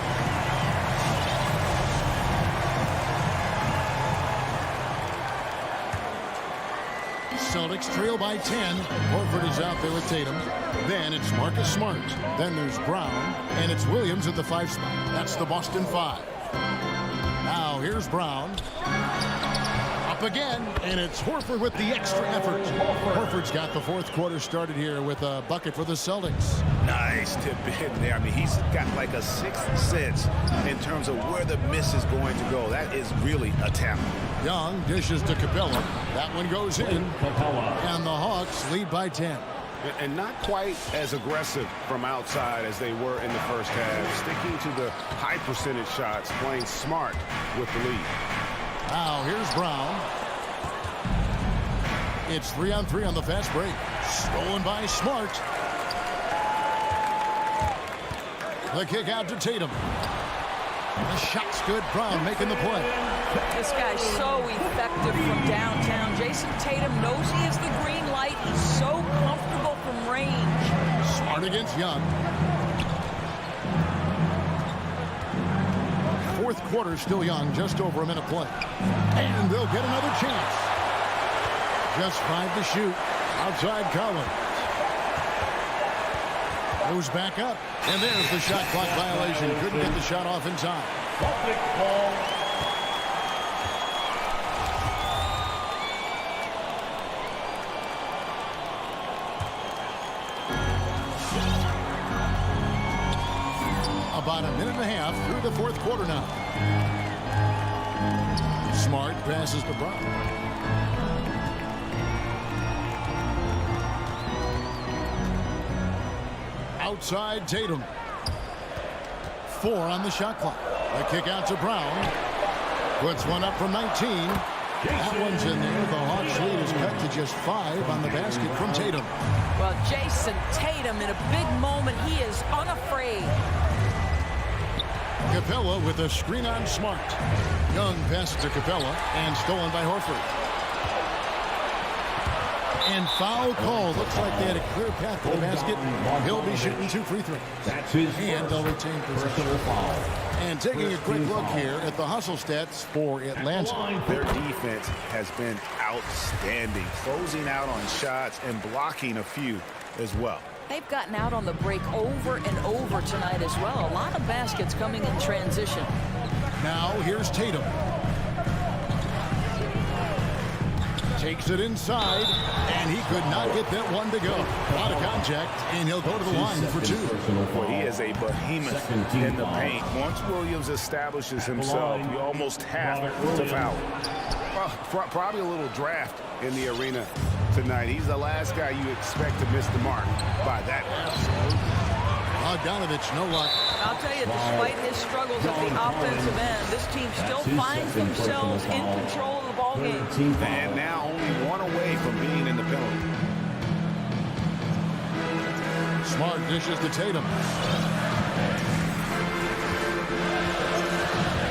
Celtics trail by 10. Horford is out there with Tatum. Then it's Marcus Smart. Then there's Brown. And it's Williams at the 5 spot. That's the Boston 5. Now here's Brown. Up again. And it's Horford with the extra effort. Horford's got the 4th quarter started here with a bucket for the Celtics. Nice tip in there. I mean, he's got like a 6th sense in terms of where the miss is going to go. That is really a talent. Young dishes to Capella. That one goes in. And the Hawks lead by 10. And not quite as aggressive from outside as they were in the first half. Sticking to the high percentage shots, playing smart with the lead. Now here's Brown. It's 3-on-3 on the fast break. Stolen by Smart. The kick out to Tatum. The shot's good. Brown making the play. This guy's so effective from downtown. Jason Tatum knows he has the green light. He's so comfortable from range. Smart against Young. Fourth quarter still young, just over a minute play. And they'll get another chance. Just 5 to shoot. Outside Collins. Goes back up. And there's the shot clock violation. Couldn't get the shot off in time. Celtics ball. About a minute and a half through the fourth quarter now. Smart passes to Brown. Outside Tatum. 4 on the shot clock. The kick out to Brown. Puts one up from 19. That one's in there. The Hawks lead is cut to just 5 on the basket from Tatum. Well, Jason Tatum in a big moment. He is unafraid. Capella with a screen on Smart. Young passes to Capella and stolen by Horford. And foul call. Looks like they had a clear path to the basket. He'll be shooting 2 free throws. That's his and they'll retain personal foul. And taking a quick look here at the hustle stats for Atlanta. Their defense has been outstanding, closing out on shots and blocking a few as well. They've gotten out on the break over and over tonight as well. A lot of baskets coming in transition. Now here's Tatum. Takes it inside, and he could not get that one to go. A lot of contact, and he'll go to the line for 2. Well, he is a behemoth in the paint. Once Williams establishes himself, you almost have to foul him. Probably a little draft in the arena tonight. He's the last guy you expect to miss the mark by that. Bogdanovich, no luck. I'll tell you, despite his struggles at the offensive end, this team still finds themselves in control of the ball game. And now only 1 away from being in the penalty. Smart dishes to Tatum.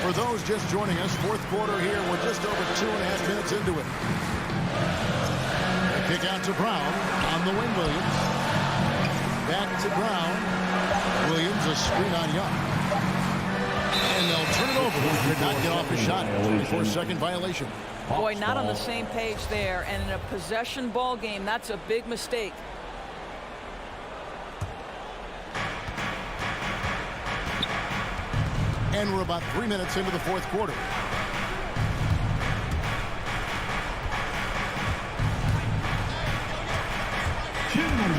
For those just joining us, fourth quarter here. We're just over 2.5 minutes into it. The kick out to Brown on the wing, Williams. Back to Brown. Williams, a screen on Young. And they'll turn it over. Did not get off the shot. 24-second violation. Boy, not on the same page there. And in a possession ball game, that's a big mistake. And we're about 3 minutes into the fourth quarter.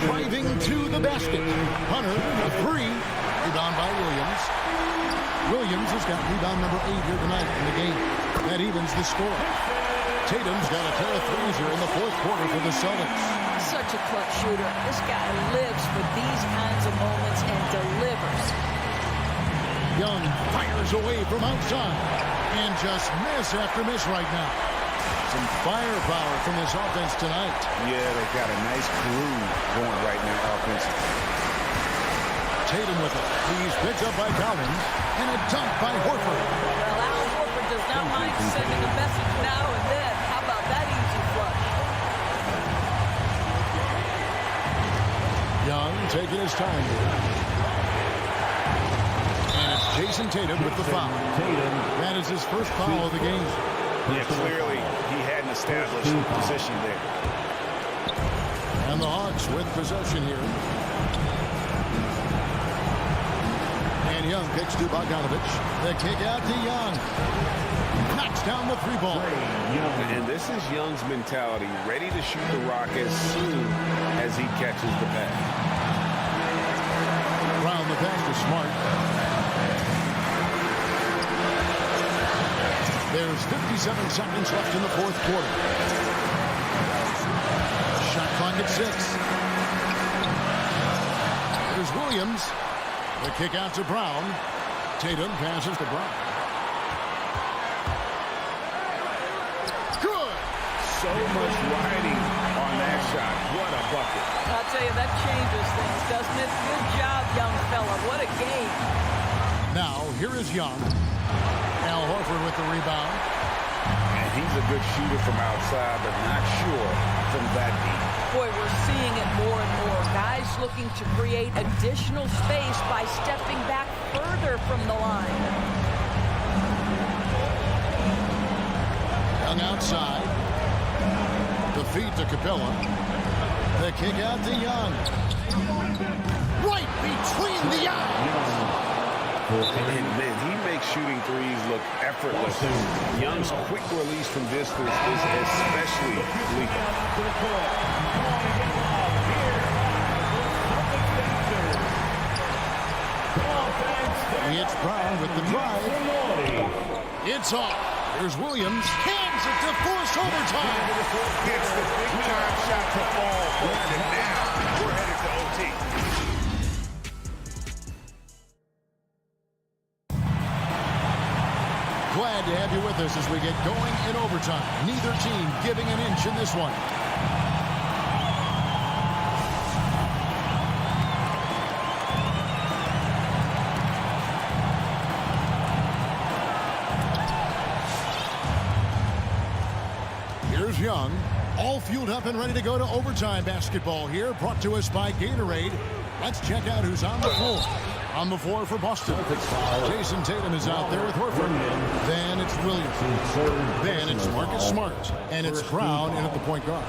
Driving to the basket. Hunter, a 3. Rebound by Williams. Williams has got rebound number 8 here tonight in the game. That evens the score. Tatum's got a pair of threes here in the fourth quarter for the Celtics. Such a clutch shooter. This guy lives for these kinds of moments and delivers. Young fires away from outside. And just miss after miss right now. Some firepower from this offense tonight. Yeah, they've got a nice groove going right now offensively. Tatum with it. He's picked up by Collins. And a dunk by Horford. Well, Al Horford does not mind sending a message now and then. How about that easy flush? Young taking his time here. And it's Jason Tatum with the foul. That is his first foul of the game. Yeah, clearly he hadn't established position there. And the Hawks with possession here. And Young kicks to Bogdanovich. The kick out to Young. Knocks down the 3-ball. And this is Young's mentality, ready to shoot the rock as soon as he catches the pass. Round the pass to Smart. There's 57 seconds left in the fourth quarter. Shot clock at 6. There's Williams. The kick out to Brown. Tatum passes to Brown. Good. So much riding on that shot. What a bucket. I'll tell you, that changes things, doesn't it? Good job, young fella. What a game. Now, here is Young. Al Horford with the rebound. And he's a good shooter from outside, but not sure from that deep. Boy, we're seeing it more and more. Guys looking to create additional space by stepping back further from the line. Young outside. The feed to Capella. The kick out to Young. Right between the eyes. And man, he makes shooting threes look effortless. Young's quick release from distance is especially lethal. It's Brown with the drive. It's off. There's Williams. Hands it to force overtime. Gets the big-time shot to fall. And now we're headed to OT. Glad to have you with us as we get going in overtime. Neither team giving an inch in this one. Here's Young, all fueled up and ready to go to overtime basketball here, brought to us by Gatorade. Let's check out who's on the floor. On the floor for Boston. Jason Tatum is out there with Horford. Then it's Williams. Then it's Marcus Smart. And it's Brown in at the point guard.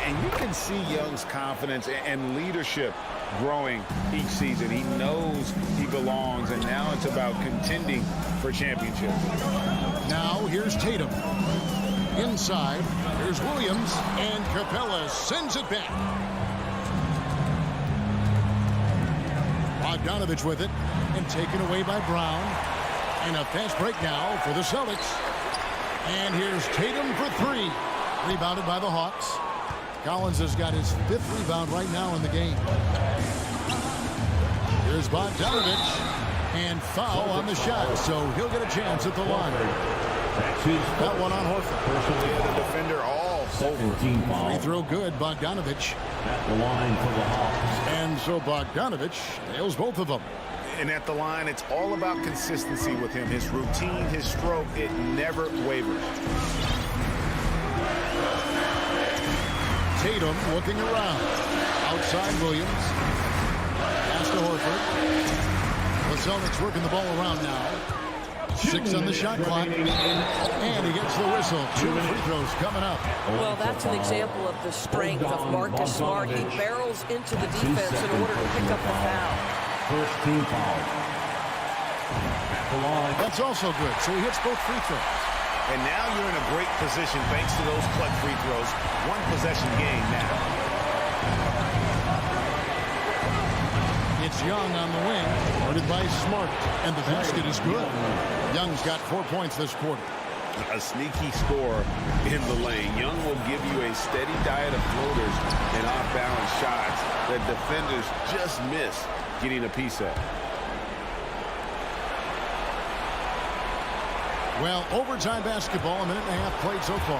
And you can see Young's confidence and leadership growing each season. He knows he belongs, and now it's about contending for championships. Now here's Tatum. Inside, here's Williams, and Capella sends it back. Bogdanovich with it, and taken away by Brown. And a fast break now for the Celtics. And here's Tatum for three. Rebounded by the Hawks. Collins has got his 5th rebound right now in the game. Here's Bogdanovich. And foul on the shot, so he'll get a chance at the line. That one on Horford. The defender all over. Free throw good, Bogdanovich. At the line for the Hawks. And so Bogdanovich nails both of them. And at the line, it's all about consistency with him. His routine, his stroke, it never wavers. Tatum looking around. Outside Williams. Pass to Horford. The Celtics working the ball around now. 6 on the shot clock. And he gets the whistle. 2 free throws coming up. Well, that's an example of the strength of Marcus Smart. He barrels into the defense in order to pick up the foul. First team foul. At the line. That's also good. So he hits both free throws. And now you're in a great position thanks to those clutch free throws. 1 possession game now. It's Young on the wing, guarded by Smart, and the basket is good. Young's got 4 points this quarter. A sneaky score in the lane. Young will give you a steady diet of floaters and off-balance shots that defenders just miss getting a piece of. Well, overtime basketball, a minute and a half played so far.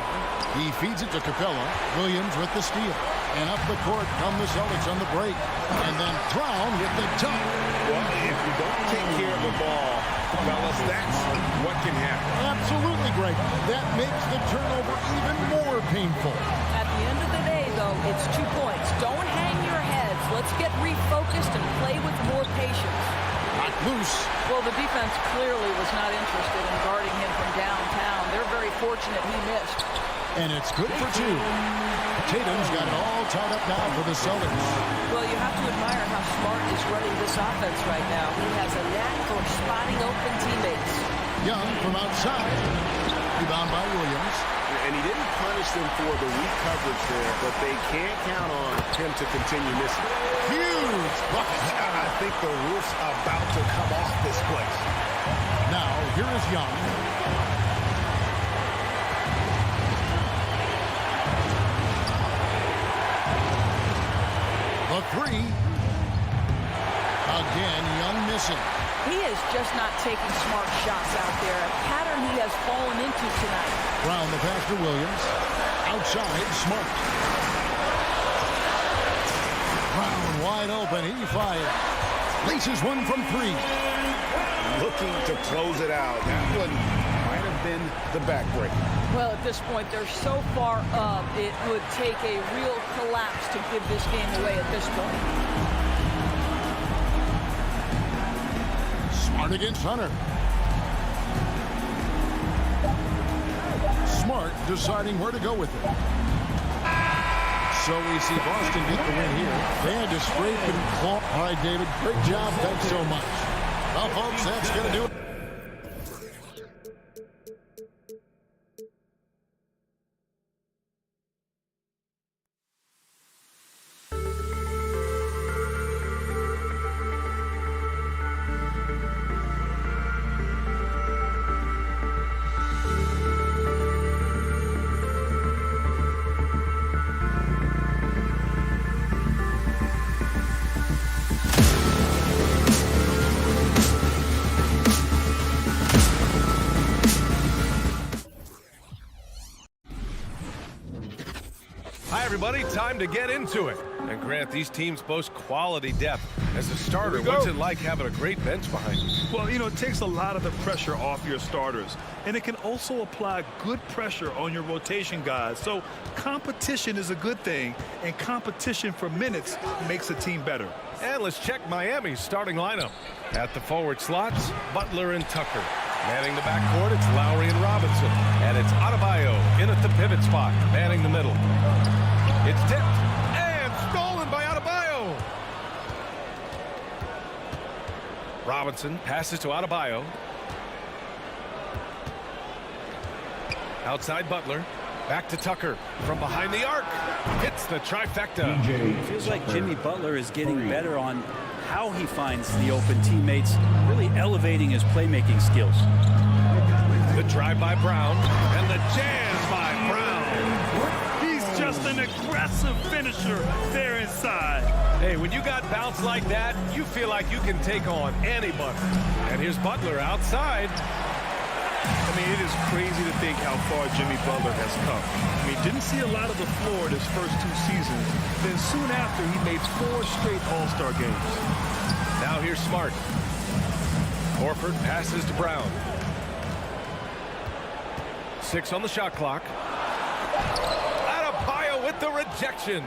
He feeds it to Capella. Williams with the steal. And up the court come the Celtics on the break. And then Brown with the dunk. Well, if you don't take care of the ball, fellas, that's what can happen. Absolutely, Greg. That makes the turnover even more painful. At the end of the day, though, it's 2 points. Don't hang your heads. Let's get refocused and play with more patience. Not loose. Well, the defense clearly was not interested in guarding him from downtown. They're very fortunate he missed. And it's good for 2. Tatum's got it all tied up now for the Celtics. Well, you have to admire how Smart is running this offense right now. He has a knack for spotting open teammates. Young from outside. Rebound by Williams. And he didn't punish them for the weak coverage there, but they can't count on him to continue missing. Huge bucket. I think the roof's about to come off this place. Now, here is Young. The 3. Again, Young missing. He is just not taking smart shots out there, a pattern he has fallen into tonight. Brown the pass to Williams. Outside, Smart. Brown wide open. He fired. Laces one from 3. looking to close it out. That one might have been the backbreaker. Well, at this point, they're so far up, it would take a real collapse to give this game away at this point. Smart against Hunter. Smart deciding where to go with it. So we see Boston get the win here. They had to scrape and claw. All right, David, great job. Thanks so much. Well, folks, that's going to do it. Hi, everybody. Time to get into it. And Grant, these teams boast quality depth. As a starter, what's it like having a great bench behind you? Well, you know, it takes a lot of the pressure off your starters. And it can also apply good pressure on your rotation guys. So competition is a good thing. And competition for minutes makes a team better. And let's check Miami's starting lineup. At the forward slots, Butler and Tucker. Manning the backcourt, it's Lowry and Robinson. And it's Adebayo in at the pivot spot, manning the middle. It's tipped and stolen by Adebayo. Robinson passes to Adebayo. Outside Butler. Back to Tucker from behind the arc. Hits the trifecta. It feels like Jimmy Butler is getting better on how he finds the open teammates, really elevating his playmaking skills. The drive by Brown and the jam by Brown. He's just an aggressive finisher there inside. Hey, when you got bounce like that, you feel like you can take on anybody. And here's Butler outside. I mean, it is crazy to think how far Jimmy Butler has come. I mean, didn't see a lot of the floor in his first 2 seasons. Then soon after, he made 4 straight All-Star games. Now here's Smart. Horford passes to Brown. 6 on the shot clock. Adebayo with the rejection.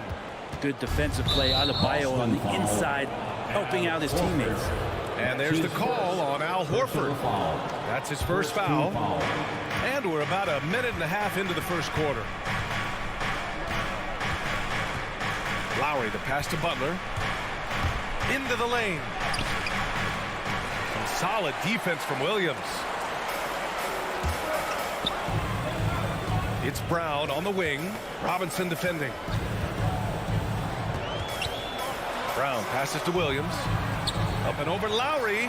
Good defensive play. Adebayo on the inside, helping out his teammates. And there's the call on Al Horford. That's his first foul. And we're about a minute and a half into the first quarter. Lowry, the pass to Butler. Into the lane. Some solid defense from Williams. It's Brown on the wing. Robinson defending. Brown passes to Williams. Up and over Lowry.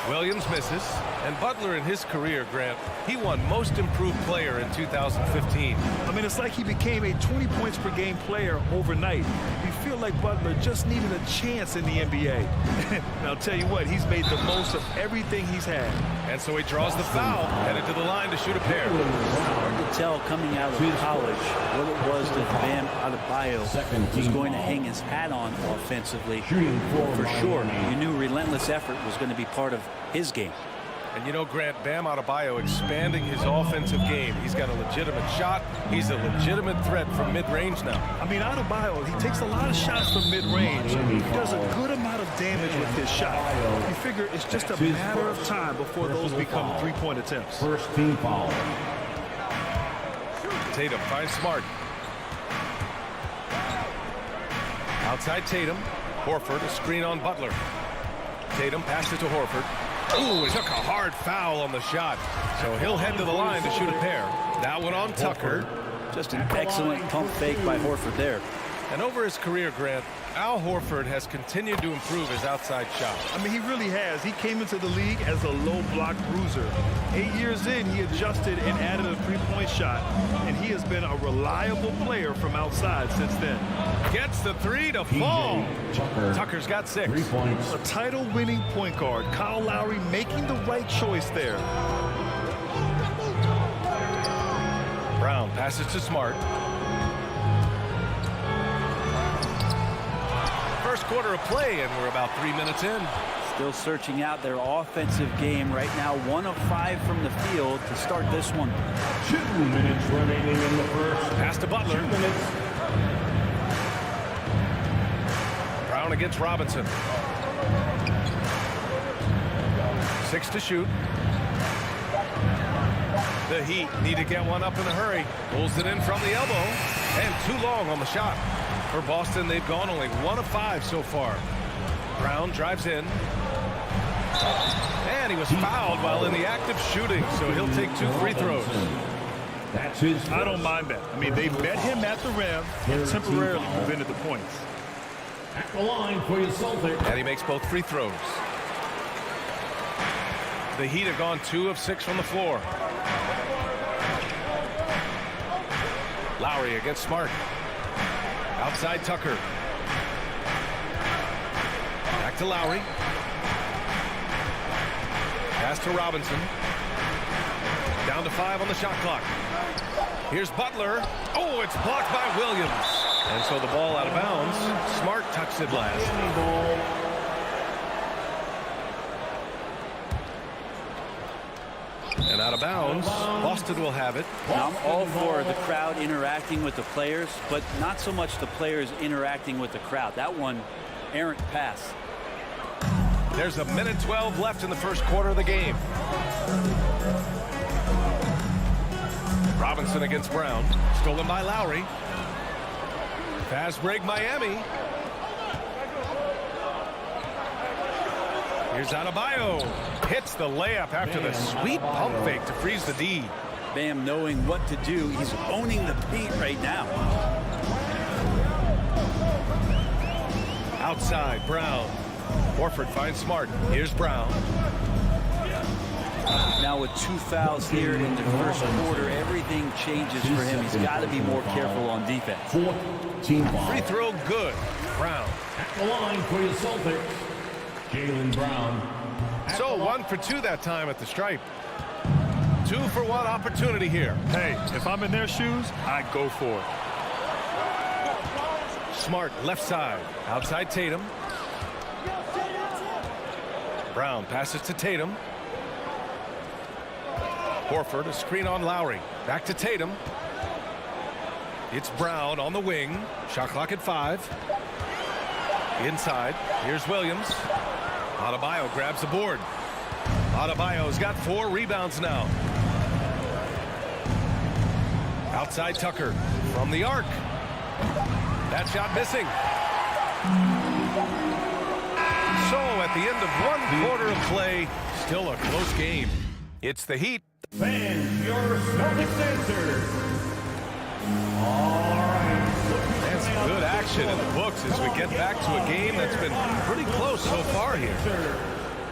Williams misses. And Butler in his career, Grant, he won Most Improved Player in 2015. I mean, it's like he became a 20 points per game player overnight. You feel like Butler just needed a chance in the NBA. And I'll tell you what, he's made the most of everything he's had. And so he draws the foul, headed to the line to shoot a pair. Hard to tell coming out of college what it was that Bam Adebayo was going to hang his hat on offensively. For sure, you knew relentless effort was going to be part of his game. And you know, Grant, Bam Adebayo expanding his offensive game. He's got a legitimate shot. He's a legitimate threat from mid-range now. I mean, Adebayo, he takes a lot of shots from mid-range. He does a good amount of damage with his shot. You figure it's just a matter of time before those become three-point attempts. First team foul. Tatum finds Smart. Outside Tatum. Horford, a screen on Butler. Tatum passes to Horford. Ooh, he took a hard foul on the shot. So he'll head to the line to shoot a pair. That one on Tucker. Just an excellent pump fake by Horford there. And over his career, Grant, Al Horford has continued to improve his outside shot. I mean, he really has. He came into the league as a low block bruiser. 8 years in, he adjusted and added a three-point shot. And he has been a reliable player from outside since then. Gets the three to fall. Tucker's got 6. 3 points. A title-winning point guard, Kyle Lowry, making the right choice there. Brown passes to Smart. First quarter of play, and we're about 3 minutes in. Still searching out their offensive game right now. 1 of 5 from the field to start this one. 2 minutes remaining in the first. Pass to Butler. 2 minutes. Brown against Robinson. 6 to shoot. The Heat need to get one up in a hurry. Pulls it in from the elbow. And too long on the shot. For Boston, they've gone only 1 of 5 so far. Brown drives in. And he was fouled while in the act of shooting, so he'll take 2 free throws. That's his first. I don't mind that. I mean, they met him at the rim and temporarily prevented the points. At the line for your Celtics. And he makes both free throws. The Heat have gone 2 of 6 from the floor. Lowry against Smart. Outside Tucker. Back to Lowry. Pass to Robinson. Down to 5 on the shot clock. Here's Butler. Oh, it's blocked by Williams. And so the ball out of bounds. Smart tucks it last. And out of bounds. Boston will have it. Now, I'm all for the crowd interacting with the players, but not so much the players interacting with the crowd. That one, errant pass. There's a minute 12 left in the first quarter of the game. Robinson against Brown. Stolen by Lowry. Fast break Miami. Here's Adebayo. Hits the layup after the sweet pump fake to freeze the D. Bam knowing what to do. He's owning the paint right now. Outside, Brown. Horford finds Smart. Here's Brown. Now with 2 fouls here in the first quarter, everything changes for him. He's got to be more careful on defense. Team Free throw good. Brown. At the line for your Celtics. Jaylen Brown. So 1 for 2 that time at the stripe. 2 for 1 opportunity here. Hey, if I'm in their shoes, I go for it. Smart left side. Outside Tatum. Brown passes to Tatum. Horford, a screen on Lowry. Back to Tatum. It's Brown on the wing. Shot clock at 5. Inside. Here's Williams. Adebayo grabs the board. Adebayo's got 4 rebounds now. Outside Tucker from the arc. That shot missing. So at the end of 1 quarter of play, still a close game. It's the Heat. Fans, your Celtics answer. All right. And some good action in the books as we get back to a game that's been pretty close so far here.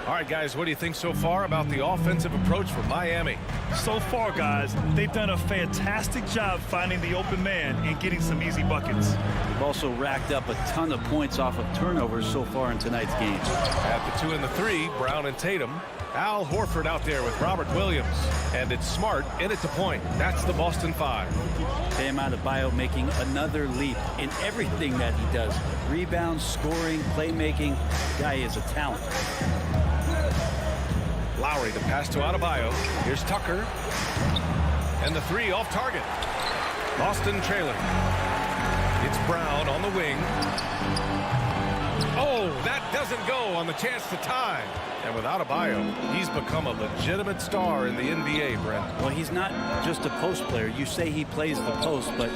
All right, guys, what do you think so far about the offensive approach for Miami? So far, guys, they've done a fantastic job finding the open man and getting some easy buckets. They've also racked up a ton of points off of turnovers so far in tonight's game. At the 2 and the 3, Brown and Tatum. Al Horford out there with Robert Williams. And it's Smart in at the point. That's the Boston 5. Bam Adebayo making another leap in everything that he does. Rebounds, scoring, playmaking. The guy is a talent. Lowry to pass to Adebayo. Here's Tucker. And the 3 off target. Boston trailing. It's Brown on the wing. Oh, that doesn't go on the chance to tie. And with Adebayo, he's become a legitimate star in the NBA, Brent. Well, he's not just a post player. You say he plays the post, but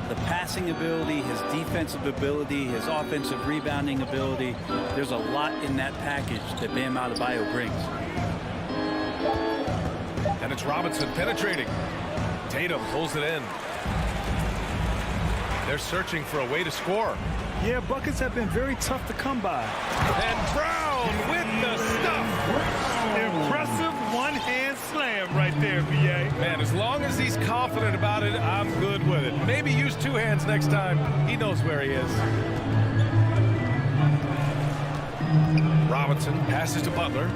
the passing ability, his defensive ability, his offensive rebounding ability, there's a lot in that package that Bam Adebayo brings. And it's Robinson penetrating. Tatum pulls it in. They're searching for a way to score. Yeah, buckets have been very tough to come by. And Brown with the stuff. Impressive one-hand slam right there, B.A. Man, as long as he's confident about it, I'm good with it. Maybe use 2 hands next time. He knows where he is. Robinson passes to Butler.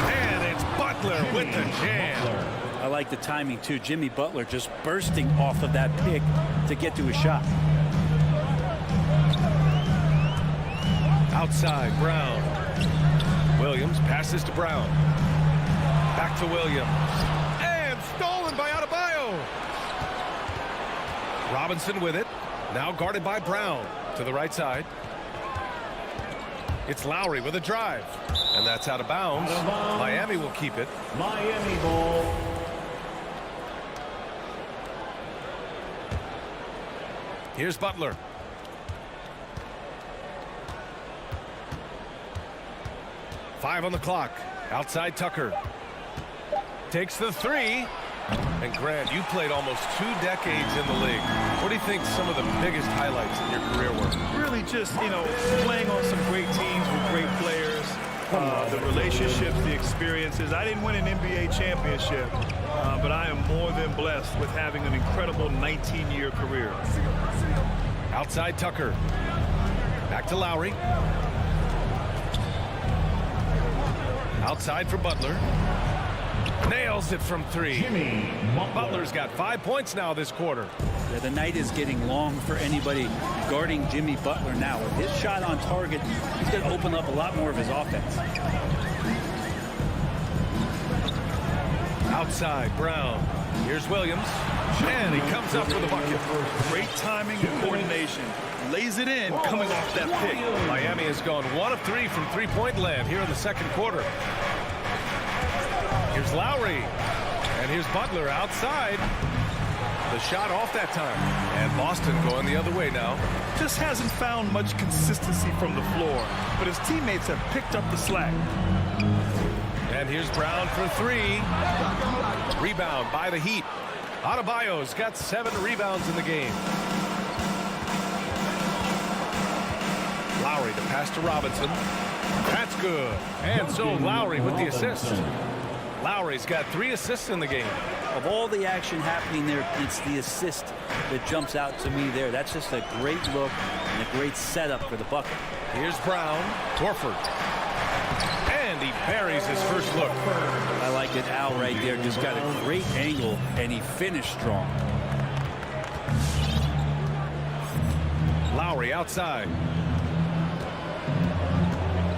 And it's Butler with the jam. I like the timing, too. Jimmy Butler just bursting off of that pick to get to a shot. Outside, Brown. Williams passes to Brown. Back to Williams. And stolen by Adebayo. Robinson with it. Now guarded by Brown. To the right side. It's Lowry with a drive. And that's out of bounds. Miami will keep it. Miami ball. Here's Butler. Five on the clock. Outside Tucker. Takes the three. And Grant, you played almost 2 decades in the league. What do you think some of the biggest highlights in your career were? Really just, playing on some great teams with great players, the relationships, the experiences. I didn't win an NBA championship, but I am more than blessed with having an incredible 19-year career. Outside Tucker. Back to Lowry. Outside for Butler. Nails it from 3. Butler's got 5 points now this quarter. Yeah, the night is getting long for anybody guarding Jimmy Butler now. With his shot on target, he's going to open up a lot more of his offense. Outside, Brown. Here's Williams. And he comes up with a bucket. Great timing and coordination. Lays it in coming off that pick. Miami has gone 1 of 3 from three-point land here in the second quarter. Here's Lowry. And here's Butler outside. The shot off that time. And Boston going the other way now. Just hasn't found much consistency from the floor, but his teammates have picked up the slack. And here's Brown for 3. Rebound by the Heat. Adebayo's got 7 rebounds in the game. Lowry to pass to Robinson. That's good. And so Lowry with the assist. Lowry's got 3 assists in the game. Of all the action happening there, it's the assist that jumps out to me there. That's just a great look and a great setup for the bucket. Here's Brown. Horford. And he buries his first look. I like it. Al right there just got a great angle, and he finished strong. Lowry outside.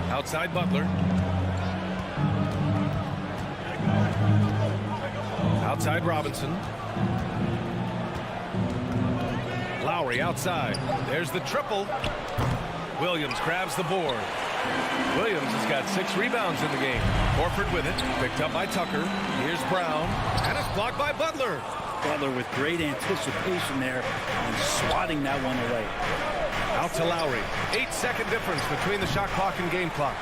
Outside Butler. Outside Robinson. Lowry outside. There's the triple. Williams grabs the board. Williams has got 6 rebounds in the game. Horford with it. Picked up by Tucker. Here's Brown. And it's blocked by Butler. Butler with great anticipation there and swatting that one away. Out to Lowry. 8-second difference between the shot clock and game clock.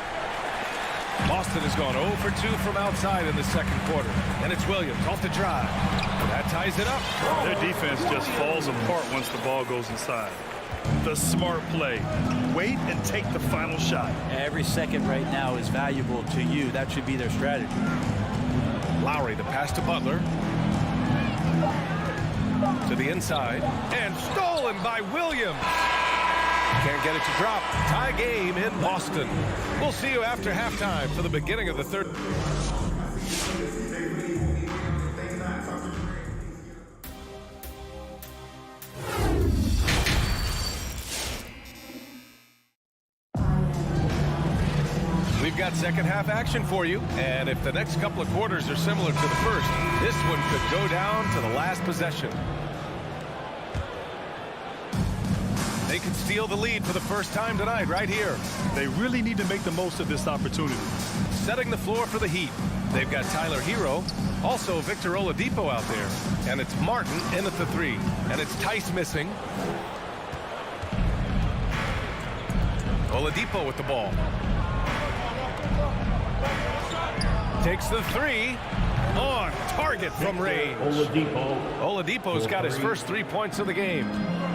Boston has gone 0 for 2 from outside in the second quarter. And it's Williams off the drive. That ties it up. Their defense just falls apart once the ball goes inside. The smart play. Wait and take the final shot. Every second right now is valuable to you. That should be their strategy. Lowry the pass to Butler. To the inside. And stolen by Williams. Can't get it to drop. Tie game in Boston. We'll see you after halftime for the beginning of the third. We've got second half action for you, and if the next couple of quarters are similar to the first, this one could go down to the last possession. They can steal the lead for the first time tonight right here. They really need to make the most of this opportunity. Setting the floor for the Heat. They've got Tyler Hero, also Victor Oladipo out there. And it's Martin in at the 3. And it's Tice missing. Oladipo with the ball. Takes the 3. On target from range. Oladipo's got his first 3 points of the game.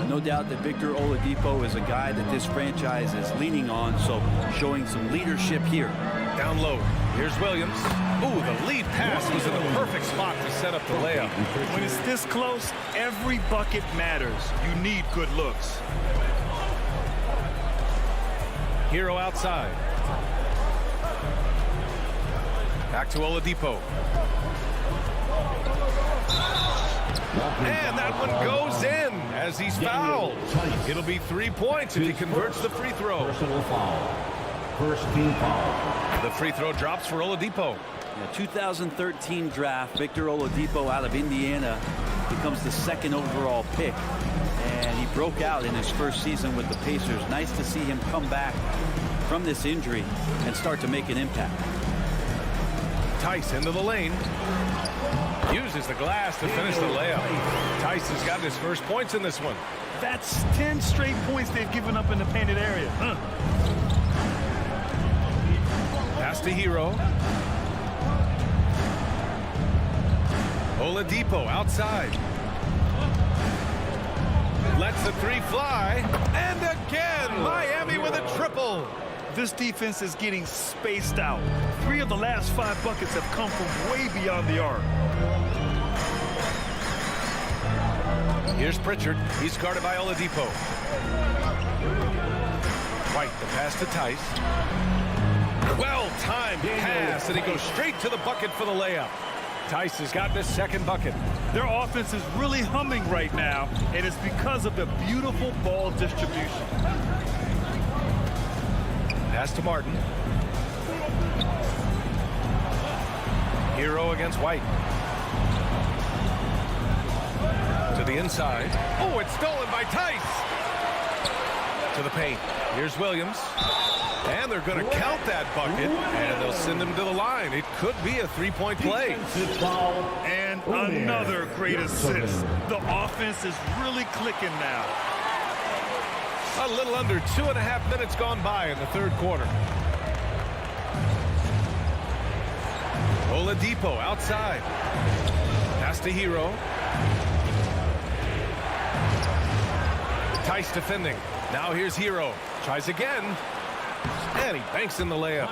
No doubt that Victor Oladipo is a guy that this franchise is leaning on, so showing some leadership here. Down low. Here's Williams. Ooh, the lead pass was in the perfect spot to set up the layup. When it's this close, every bucket matters. You need good looks. Hero outside. Back to Oladipo. And that one goes in as he's fouled. It'll be 3 points if he converts the free throw. Personal foul. First team foul. The free throw drops for Oladipo. The 2013 draft, Victor Oladipo out of Indiana becomes the second overall pick. And he broke out in his first season with the Pacers. Nice to see him come back from this injury and start to make an impact. Tice into the lane. Uses the glass to finish the layup. Tice has gotten his first points in this one. That's 10 straight points they've given up in the painted area. Pass to Hero. Oladipo outside. Lets the three fly. And again, Miami with a triple. This defense is getting spaced out. 3 of the last 5 buckets have come from way beyond the arc. Here's Pritchard. He's guarded by Oladipo. White, the pass to Tice. Well-timed pass, and he goes straight to the bucket for the layup. Tice has gotten his second bucket. Their offense is really humming right now, and it's because of the beautiful ball distribution. Pass to Martin. Hero against White. To the inside. Oh, it's stolen by Tice. To the paint. Here's Williams. And they're going to count that bucket, and they'll send him to the line. It could be a three-point play. And another great assist. The offense is really clicking now. A little under 2.5 minutes gone by in the third quarter. Oladipo outside. Pass to Hero. Tice defending. Now here's Hero. Tries again. And he banks in the layup.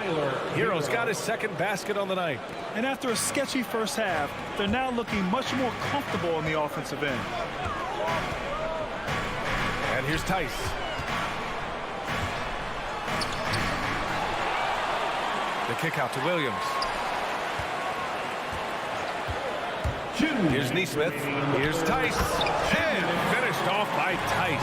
Hero's got his second basket on the night. And after a sketchy first half, they're now looking much more comfortable on the offensive end. And here's Tice. The kick out to Williams. Here's Neesmith. Here's Tice. And finished off by Tice.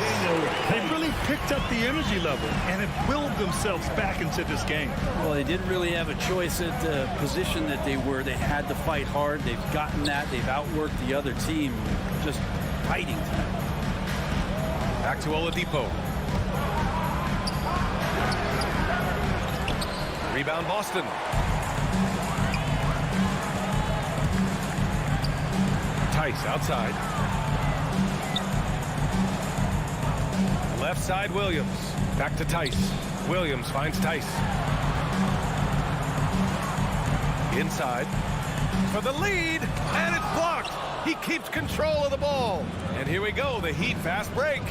They really picked up the energy level and have willed themselves back into this game. Well, they didn't really have a choice at the position that they were. They had to fight hard. They've gotten that. They've outworked the other team. Just fighting tonight. Back to Oladipo. Rebound Boston. Tice outside. Left side Williams. Back to Tice. Williams finds Tice. Inside. For the lead. And it's blocked. He keeps control of the ball. And here we go. The Heat fast break.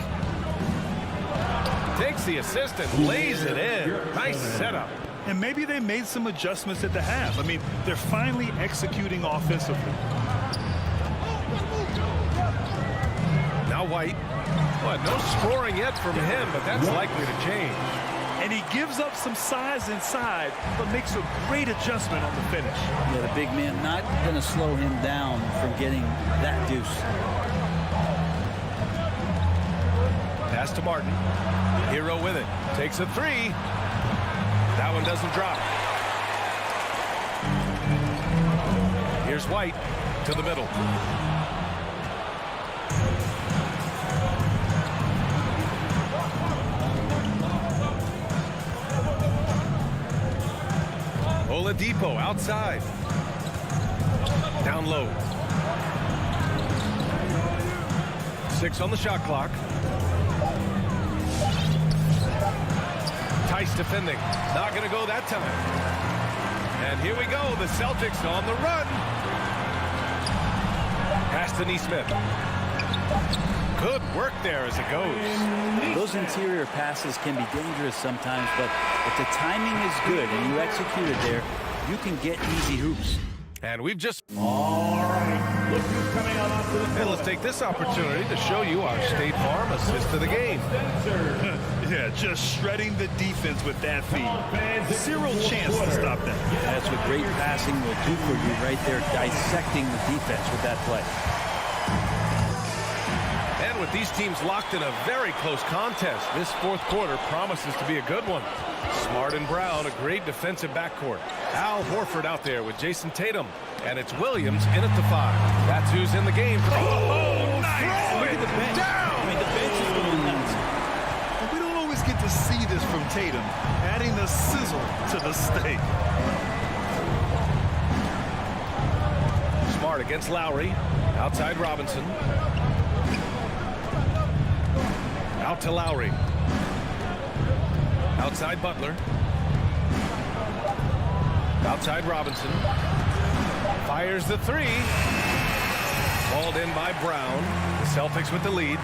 Takes the assist and lays it in. Nice setup. And maybe they made some adjustments at the half. I mean, they're finally executing offensively. Now White. Well, no scoring yet from him, but that's likely to change. And he gives up some size inside, but makes a great adjustment on the finish. Yeah, the big man not going to slow him down from getting that deuce. Pass to Martin. Hero with it. Takes a three. That one doesn't drop. Here's White to the middle. Oladipo outside. Down low. 6 on the shot clock. Tice defending. Not going to go that time. And here we go. The Celtics on the run. Pass to Neesmith. Good work there as it goes. Those interior passes can be dangerous sometimes, but if the timing is good and you execute it there, you can get easy hoops. And we've just... All right. Look who's coming out onto the And let's take this opportunity to show you our State Farm assist to the game. Yeah, just shredding the defense with that feed. Zero chance to stop that. That's what great passing will do for you right there, dissecting the defense with that play. And with these teams locked in a very close contest, this fourth quarter promises to be a good one. Smart and Brown, a great defensive backcourt. Al Horford out there with Jason Tatum. And it's Williams in at the 5. That's who's in the game. Oh, nice! Look at the bench. Down! I mean, the bench is going nuts. We don't always get to see this from Tatum, adding the sizzle to the steak. Smart against Lowry. Outside Robinson. Out to Lowry. Outside Butler. Outside Robinson. Fires the 3. Balled in by Brown. The Celtics with the lead.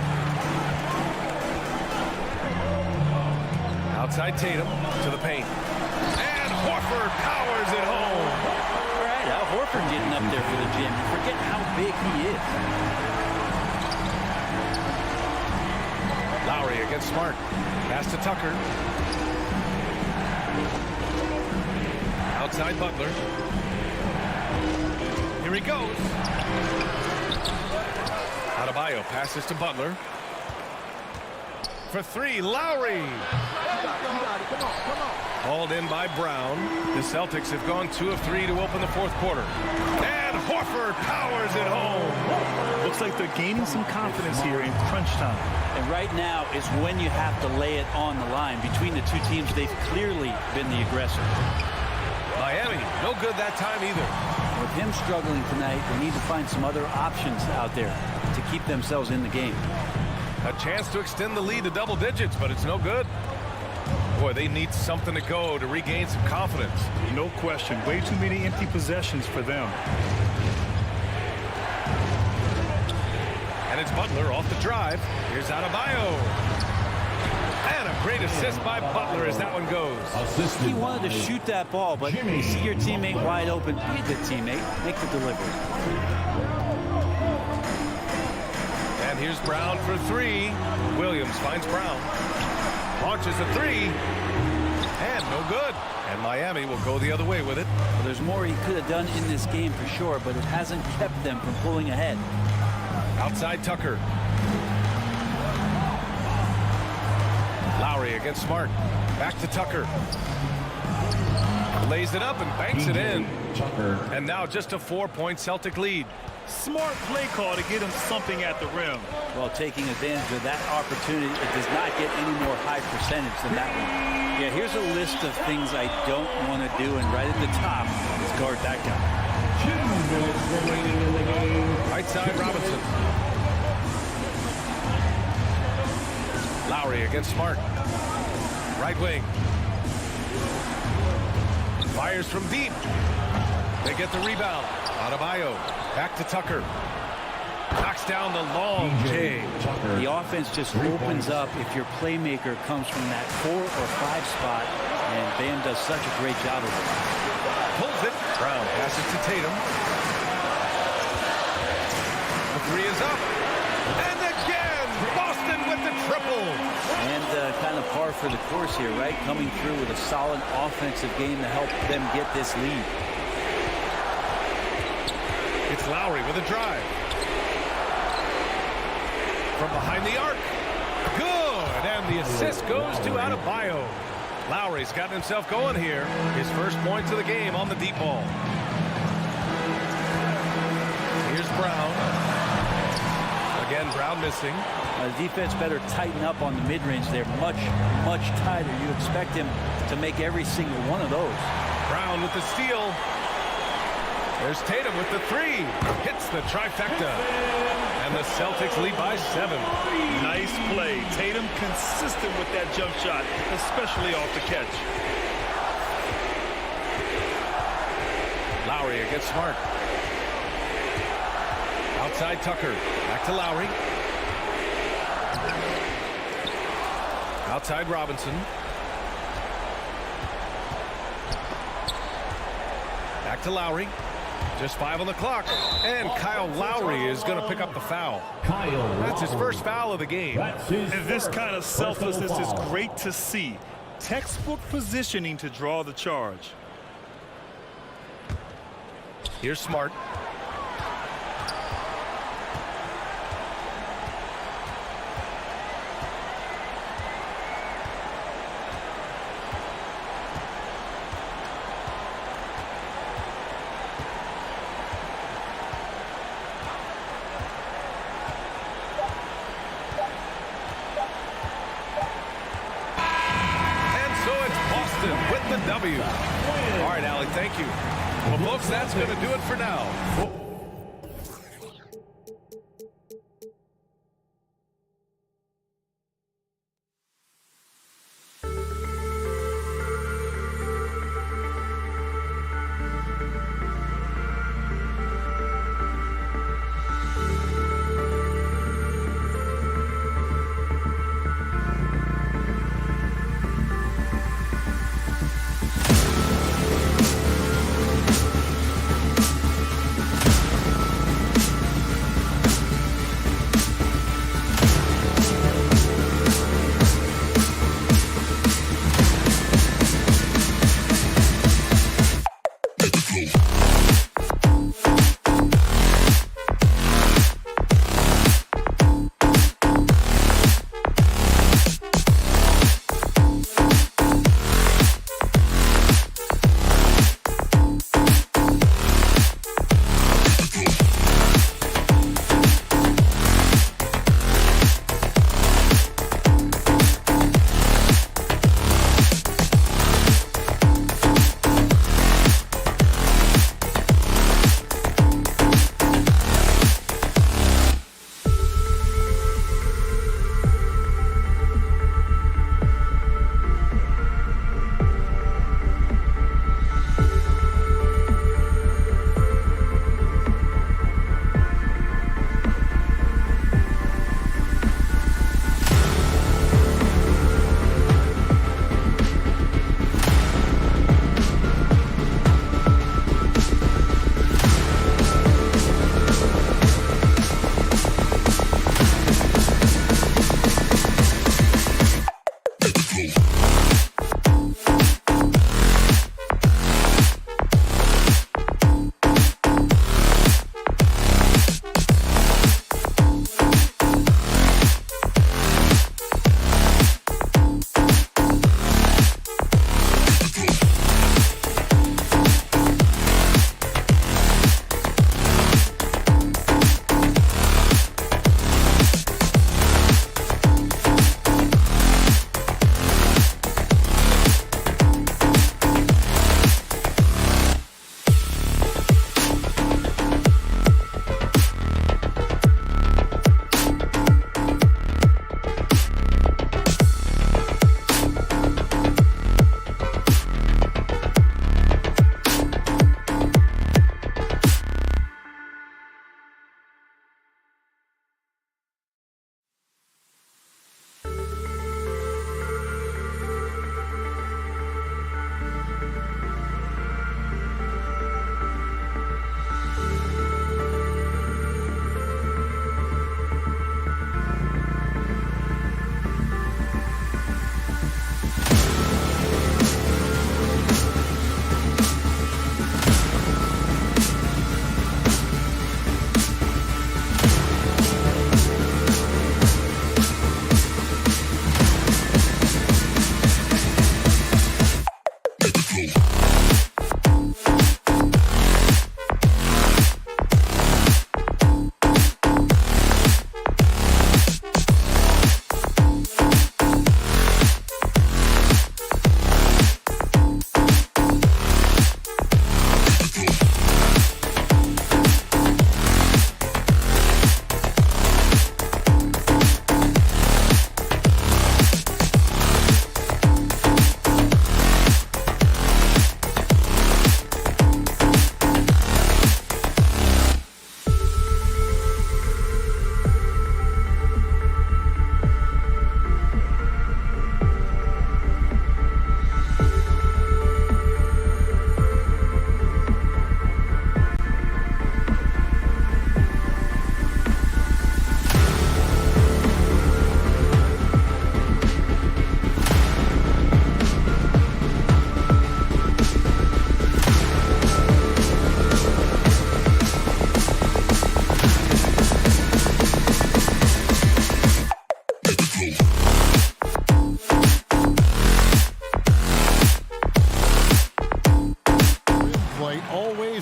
Outside Tatum to the paint. And Horford powers it home. All right, Al Horford getting up there for the gym. Forget how big he is. Lowry against Smart. Pass to Tucker. Outside Butler. Here he goes. Adebayo passes to Butler. For 3, Lowry. Hauled in by Brown. The Celtics have gone 2 of 3 to open the 4th quarter. And Horford powers it home. Looks like they're gaining some confidence here in crunch time. And right now is when you have to lay it on the line. Between the two teams, they've clearly been the aggressor. Miami, no good that time either. With him struggling tonight, they need to find some other options out there to keep themselves in the game. A chance to extend the lead to double digits, but it's no good. Boy, they need something to go to regain some confidence. No question. Way too many empty possessions for them. And it's Butler off the drive. Here's Adebayo. And a great assist by Butler as that one goes. He wanted to shoot that ball, but you see your teammate wide open. Be a good teammate. Make the delivery. And here's Brown for 3. Williams finds Brown. Launches a 3. And no good. And Miami will go the other way with it. Well, there's more he could have done in this game for sure, but it hasn't kept them from pulling ahead. Outside Tucker. Lowry against Smart. Back to Tucker. Lays it up and banks it in. And now just a 4-point Celtic lead. Smart play call to get him something at the rim. Well, taking advantage of that opportunity, it does not get any more high percentage than that one. Yeah, here's a list of things I don't want to do, and right at the top is guard that guy. 2 minutes remaining in the game. Right side Robinson. Lowry against Smart. Right wing. Fires from deep. They get the rebound. Adebayo. Back to Tucker. Knocks down the long J. The offense just opens up if your playmaker comes from that 4 or 5 spot, and Bam does such a great job of it. Pulls it. Brown passes to Tatum. The 3 is up. And again, Boston with the triple. And kind of par for the course here, right? Coming through with a solid offensive game to help them get this lead. It's Lowry with a drive. From behind the arc. Good. And the assist goes to Adebayo. Lowry's gotten himself going here. His first points of the game on the deep ball. Here's Brown. Again, Brown missing. The defense better tighten up on the mid-range there. Much, much tighter. You expect him to make every single one of those. Brown with the steal. There's Tatum with the 3. Hits the trifecta. And the Celtics lead by 7. Nice play. Tatum consistent with that jump shot, especially off the catch. Lowry against Smart. Outside Tucker. Back to Lowry. Outside Robinson. Back to Lowry. Just 5 on the clock. And Kyle Lowry is going to pick up the foul. That's his first foul of the game. And this kind of selflessness is great to see. Textbook positioning to draw the charge. Here's Smart. the W. All right, Allie, thank you. Well, folks, that's going to do it for now.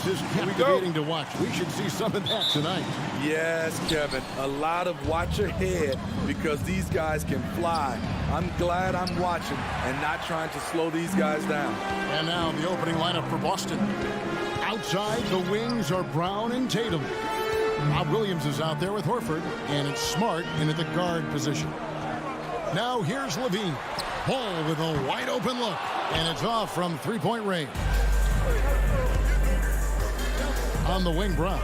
is captivating to watch. We should see some of that tonight. Yes, Kevin. A lot of watch ahead because these guys can fly. I'm glad I'm watching and not trying to slow these guys down. And now the opening lineup for Boston. Outside, the wings are Brown and Tatum. Rob Williams is out there with Horford, and it's Smart into the guard position. Now here's Levine. Ball with a wide open look, and it's off from three-point range. On the wing, Brown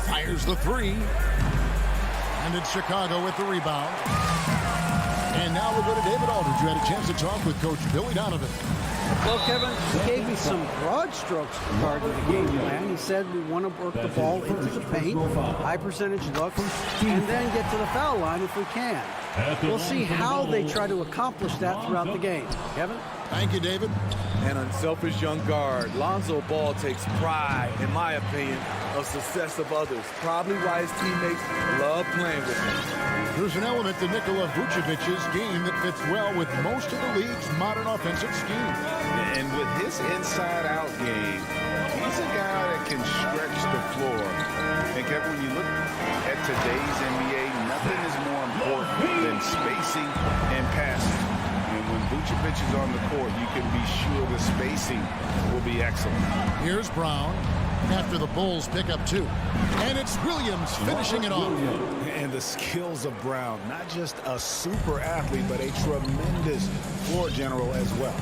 fires the three, and it's Chicago with the rebound. And now we'll go to David Aldridge, who had a chance to talk with Coach Billy Donovan. Well, Kevin, he gave me some broad strokes regarding the game plan. He said we want to work the ball into the paint, high percentage looks, and then get to the foul line if we can. We'll see how they try to accomplish that throughout the game. Kevin? Thank you, David. An unselfish young guard. Lonzo Ball takes pride, in my opinion, of success of others. Probably why his teammates love playing with him. There's an element to Nikola Vucevic's game that fits well with most of the league's modern offensive scheme. And with his inside-out game, he's a guy that can stretch the floor. And Kevin, when you look at today's NBA, nothing is more important than spacing and passing. And when Vucevic is on the court, you can be sure the spacing will be excellent. Here's Brown after the Bulls pick up two. And it's Williams finishing it off. And the skills of Brown, not just a super athlete, but a tremendous floor general as well.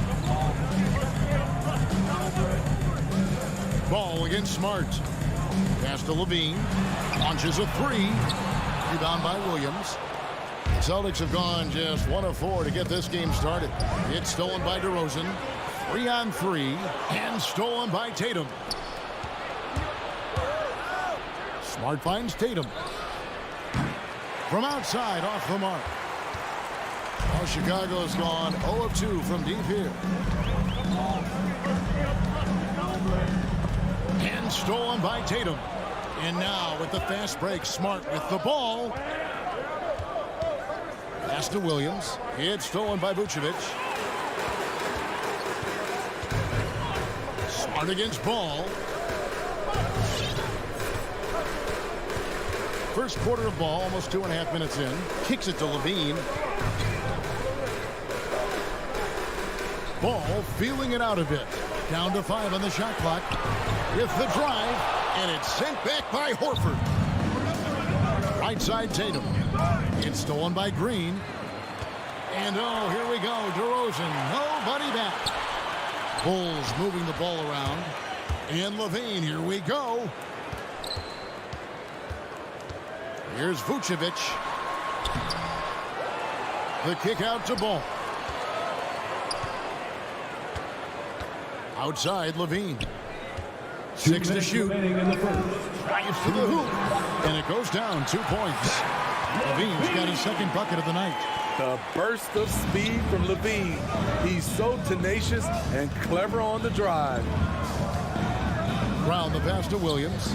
Ball against Smart. Pass to Levine. Launches a three. Rebound by Williams. The Celtics have gone just 1 of 4 to get this game started. It's stolen by DeRozan. 3-on-3. And stolen by Tatum. Smart finds Tatum. From outside, off the mark. Well, Chicago's gone 0 of 2 from deep here. And stolen by Tatum. And now with the fast break, Smart with the ball. Pass to Williams. It's stolen by Vucevic. Smart against Ball. First quarter of ball, almost 2.5 minutes in. Kicks it to Levine. Ball feeling it out a bit. Down to 5 on the shot clock. With the drive, and it's sent back by Horford. Right side Tatum. It's stolen by Green. And oh, here we go. DeRozan, nobody back. Bulls moving the ball around. And Levine, here we go. Here's Vucevic. The kick out to Ball. Outside, Levine. 6 to shoot. Drives to the hoop. And it goes down 2 points. Levine's got his second bucket of the night. The burst of speed from Levine. He's so tenacious and clever on the drive. Brown the pass to Williams.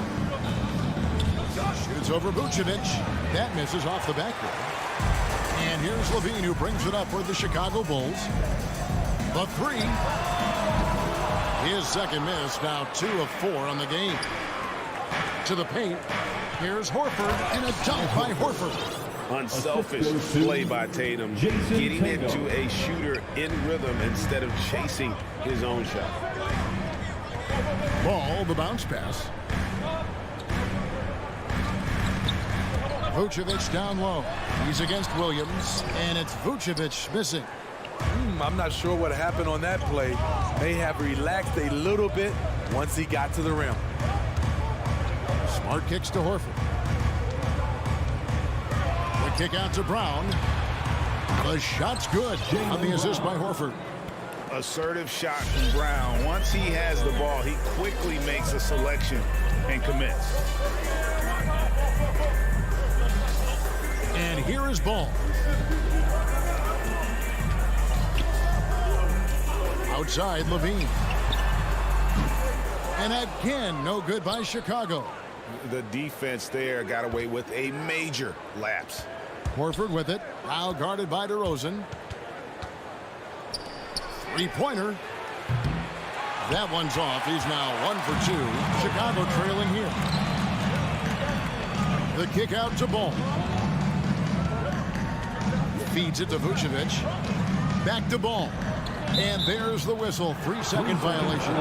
Shoots over Vucevic. That misses off the backboard. And here's Levine, who brings it up for the Chicago Bulls. The three. His second miss, now 2 of 4 on the game. To the paint. Here's Horford, and a dunk by Horford. Unselfish play by Tatum, getting it to a shooter in rhythm instead of chasing his own shot. Ball, the bounce pass. Vucevic down low. He's against Williams, and it's Vucevic missing. I'm not sure what happened on that play. May have relaxed a little bit once he got to the rim. Smart kicks to Horford. The kick out to Brown. The shot's good on the assist by Horford. Assertive shot from Brown. Once he has the ball, he quickly makes a selection and commits. And here is Ball. Outside, Levine. And again, no good by Chicago. The defense there got away with a major lapse. Horford with it. Now guarded by DeRozan. Three-pointer. That one's off. He's now 1 for 2. Chicago trailing here. The kick out to Ball. Feeds it to Vucevic. Back to Ball. And there's the whistle. 3-second violation.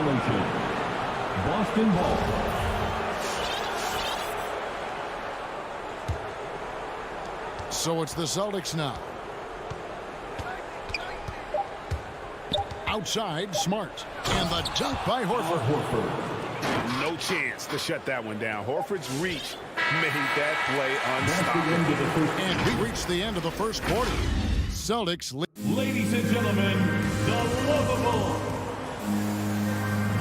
Boston ball. So it's the Celtics now. Outside, Smart. And the dunk by Horford. No chance to shut that one down. Horford's reach made that play unstoppable. And we reached the end of the first quarter. Celtics lead. Ladies and gentlemen, the lovable.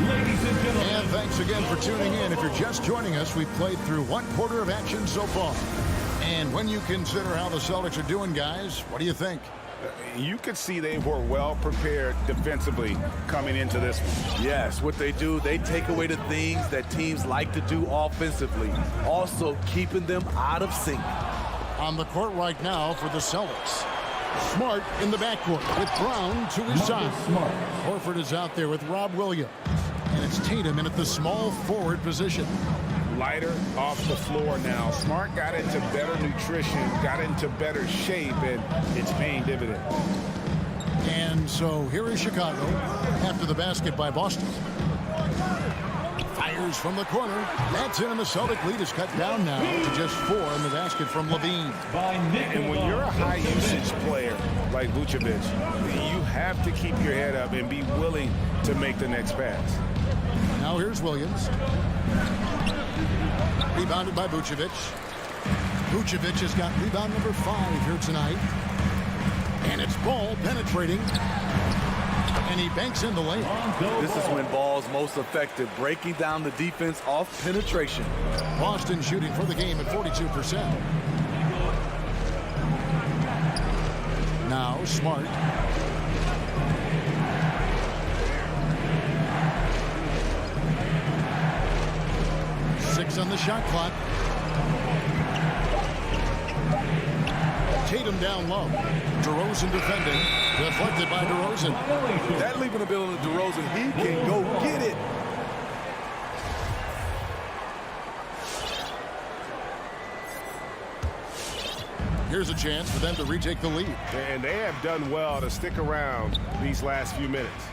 Ladies and gentlemen. And thanks again for tuning in. If you're just joining us, we've played through 1 quarter of action so far. And when you consider how the Celtics are doing, guys, what do you think? You could see they were well prepared defensively coming into this one. Yes, what they do, they take away the things that teams like to do offensively, also keeping them out of sync. On the court right now for the Celtics. Smart in the backcourt with Brown to his side. Smart. Horford is out there with Rob Williams. And it's Tatum in at the small forward position. Lighter off the floor now. Smart got into better nutrition, got into better shape, and it's paying dividends. And so here is Chicago after the basket by Boston. Fires from the corner. That's in, and the Celtic lead is cut down now to just 4 in the basket from Levine. And when you're a high-usage player like Vucevic, you have to keep your head up and be willing to make the next pass. Now here's Williams. Rebounded by Vucevic. Vucevic has got rebound number 5 here tonight. And it's Ball penetrating. And he banks in the lane. This is when Ball's most effective, breaking down the defense off penetration. Boston shooting for the game at 42%. Now Smart. On the shot clock. Tatum down low. DeRozan defending. Deflected by DeRozan. That leaping ability of DeRozan, he can go get it. Here's a chance for them to retake the lead. And they have done well to stick around these last few minutes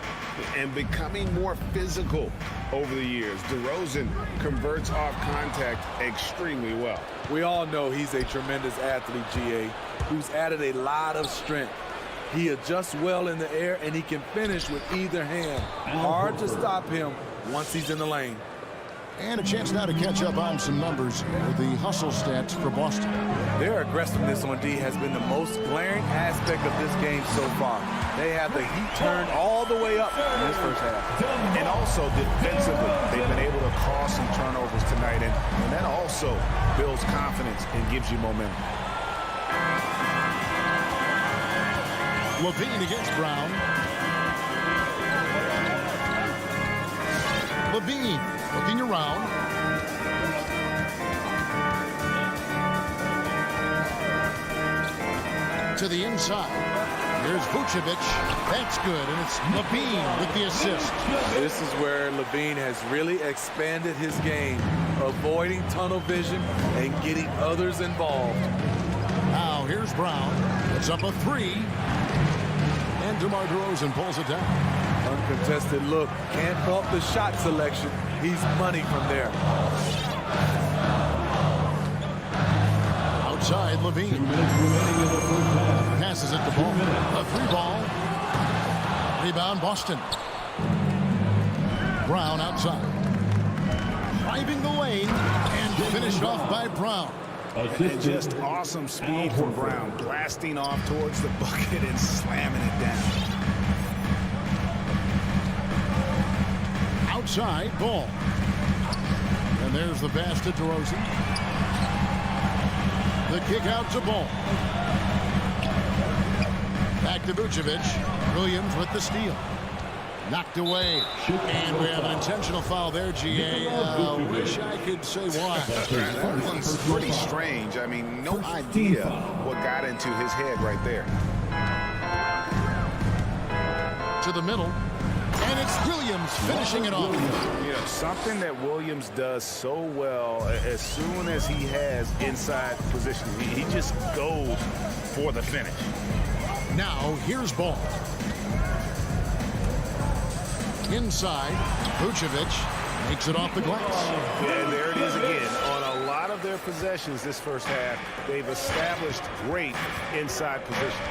and becoming more physical over the years. DeRozan converts off contact extremely well. We all know he's a tremendous athlete, GA, who's added a lot of strength. He adjusts well in the air, and he can finish with either hand. Hard to stop him once he's in the lane. And a chance now to catch up on some numbers with the hustle stats for Boston. Their aggressiveness on D has been the most glaring aspect of this game so far. They have the heat turned all the way up in this first half. And also defensively, they've been able to cause some turnovers tonight, and that also builds confidence and gives you momentum. Levine against Brown. Levine looking around. To the inside. Here's Vucevic. That's good, and it's Levine with the assist. This is where Levine has really expanded his game, avoiding tunnel vision and getting others involved. Now here's Brown. It's up a 3. And DeMar DeRozan pulls it down. Uncontested look. Can't fault the shot selection. He's money from there. Outside, Levine. Passes it to Ball. A 3-ball. Rebound, Boston. Brown outside. Driving the lane and finished off by Brown. And just awesome speed from Brown. Blasting off towards the bucket and slamming it down. Outside, Ball. And there's the pass to DeRozan. The kick out to Ball. Back to Vucevic. Williams with the steal. Knocked away. And we have an intentional foul there, GA. Wish I could say why. That one's pretty strange. I mean, no idea what got into his head right there. To the middle. And it's Williams finishing it off. You know, something that Williams does so well, as soon as he has inside position, he just goes for the finish. Now, here's Ball. Inside, Vucevic makes it off the glass. And there it is again. On a lot of their possessions this first half, they've established great inside position.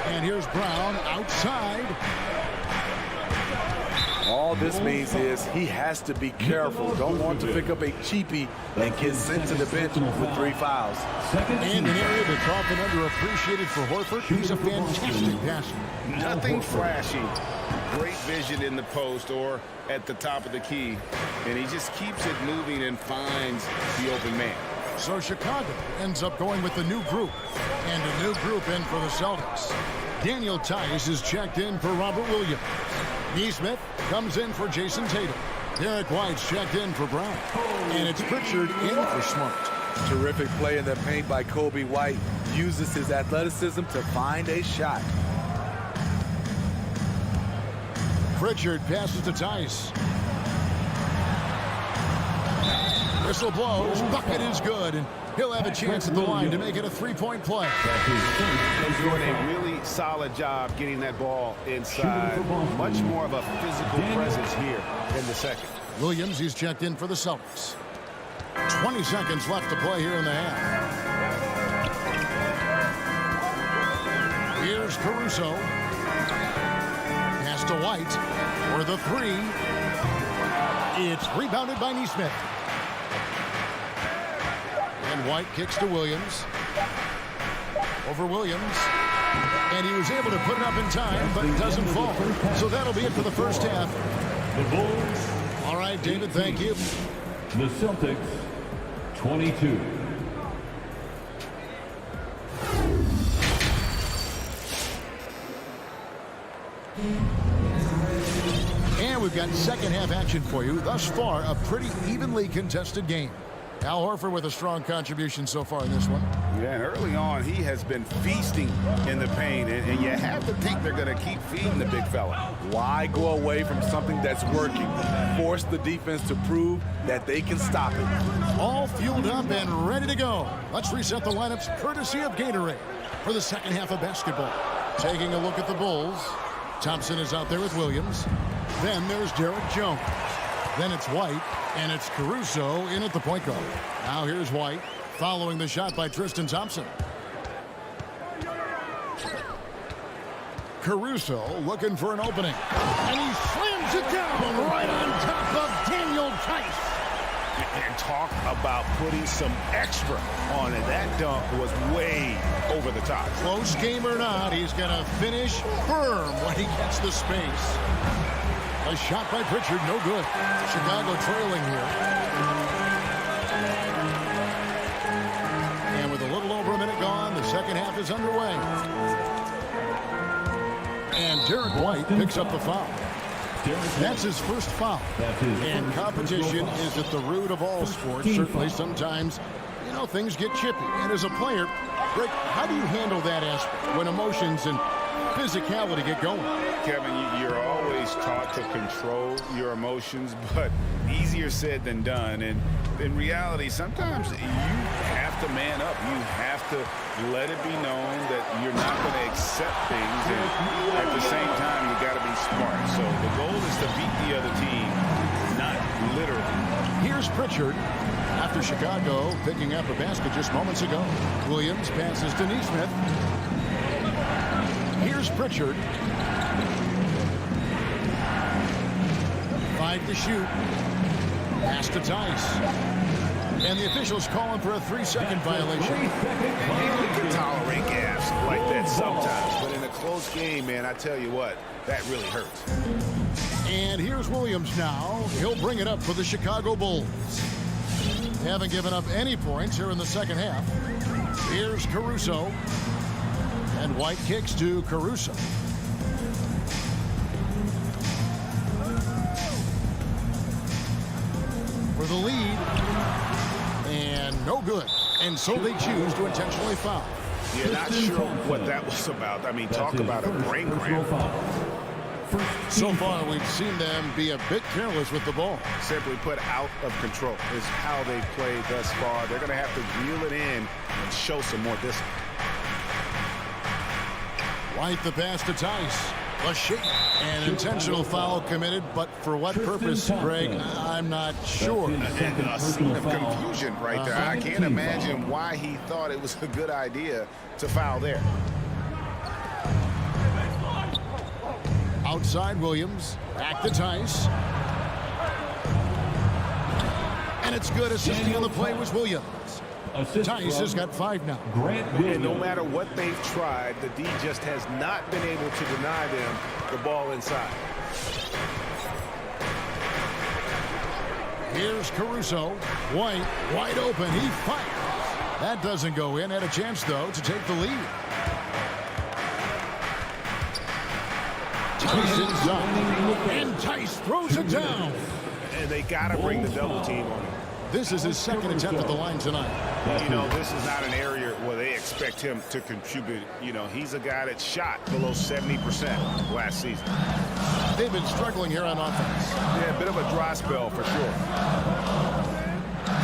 And here's Brown outside. All this means is he has to be careful. Don't want to pick up a cheapie and get sent to the bench with 3 fouls. And an area that's often underappreciated for Horford. He's a fantastic passer. Nothing flashy. Great vision in the post or at the top of the key. And he just keeps it moving and finds the open man. So Chicago ends up going with the new group. And a new group in for the Celtics. Daniel Tice is checked in for Robert Williams. Neesmith comes in for Jason Tatum. Derek White's checked in for Brown. And it's Pritchard in for Smart. Terrific play in the paint by Kobe White. Uses his athleticism to find a shot. Pritchard passes to Tice. Whistle blows. Bucket is good. And he'll have a chance at the line to make it a 3-point play. He's doing a really solid job getting that ball inside. Much more of a physical presence here in the second. Williams, he's checked in for the Celtics. 20 seconds left to play here in the half. Here's Caruso. Pass to White for the 3. It's rebounded by Neesmith. And White kicks to Williams. Over Williams. And he was able to put it up in time, but it doesn't fall. So that'll be it for the first half. The Bulls. All right, David, thank you. The Celtics, 22. And we've got second half action for you. Thus far, a pretty evenly contested game. Al Horford with a strong contribution so far in this one. Yeah, and early on, he has been feasting in the paint, and you have to think they're going to keep feeding the big fella. Why go away from something that's working? Force the defense to prove that they can stop it. All fueled up and ready to go. Let's reset the lineups courtesy of Gatorade for the second half of basketball. Taking a look at the Bulls. Thompson is out there with Williams. Then there's Derek Jones. Then it's White, and it's Caruso in at the point guard. Now here's White, following the shot by Tristan Thompson. Caruso looking for an opening. And he slams it down right on top of Daniel Tice. And talk about putting some extra on it. That dunk was way over the top. Close game or not, he's going to finish firm when he gets the space. A shot by Pritchard, no good. Chicago trailing here. And with a little over a minute gone, the second half is underway. And Derek White picks up the foul. That's his first foul. And competition is at the root of all sports. Certainly sometimes, you know, things get chippy. And as a player, Rick, how do you handle that aspect when emotions and physicality get going? Kevin, you're always taught to control your emotions, but easier said than done. And in reality, sometimes you have to man up. You have to let it be known that you're not going to accept things. And at the same time, you got to be smart. So the goal is to beat the other team, not literally. Here's Pritchard after Chicago picking up a basket just moments ago. Williams passes to Neesmith. Here's Pritchard. 5 to shoot. Pass to Tice. And the officials calling for a 3-second violation. You can tolerate gaps like that sometimes, but in a close game, man, I tell you what, that really hurts. And here's Williams now. He'll bring it up for the Chicago Bulls. They haven't given up any points here in the second half. Here's Caruso. And White kicks to Caruso. For the lead. And no good. And so they choose to intentionally foul. Yeah, not sure what that was about. I mean, talk about a brain cramp. So far, we've seen them be a bit careless with the ball. Simply put, out of control is how they played thus far. They're going to have to reel it in and show some more discipline. White the pass to Tice. A shake. An intentional foul committed, but for what purpose, Greg? I'm not sure. A scene of confusion right there. I can't imagine why he thought it was a good idea to foul there. Outside Williams. Back to Tice. And it's good. Assisting on the play was Williams. Tice has got 5 now. And no matter what they've tried, the D just has not been able to deny them the ball inside. Here's Caruso. White wide open. He fires. That doesn't go in. Had a chance, though, to take the lead. Tice inside. And Tice throws it down. And they got to bring the double team on him. This is his second attempt at the line tonight. You know, this is not an area where they expect him to contribute. You know, he's a guy that shot below 70% last season. They've been struggling here on offense. Yeah, a bit of a dry spell for sure.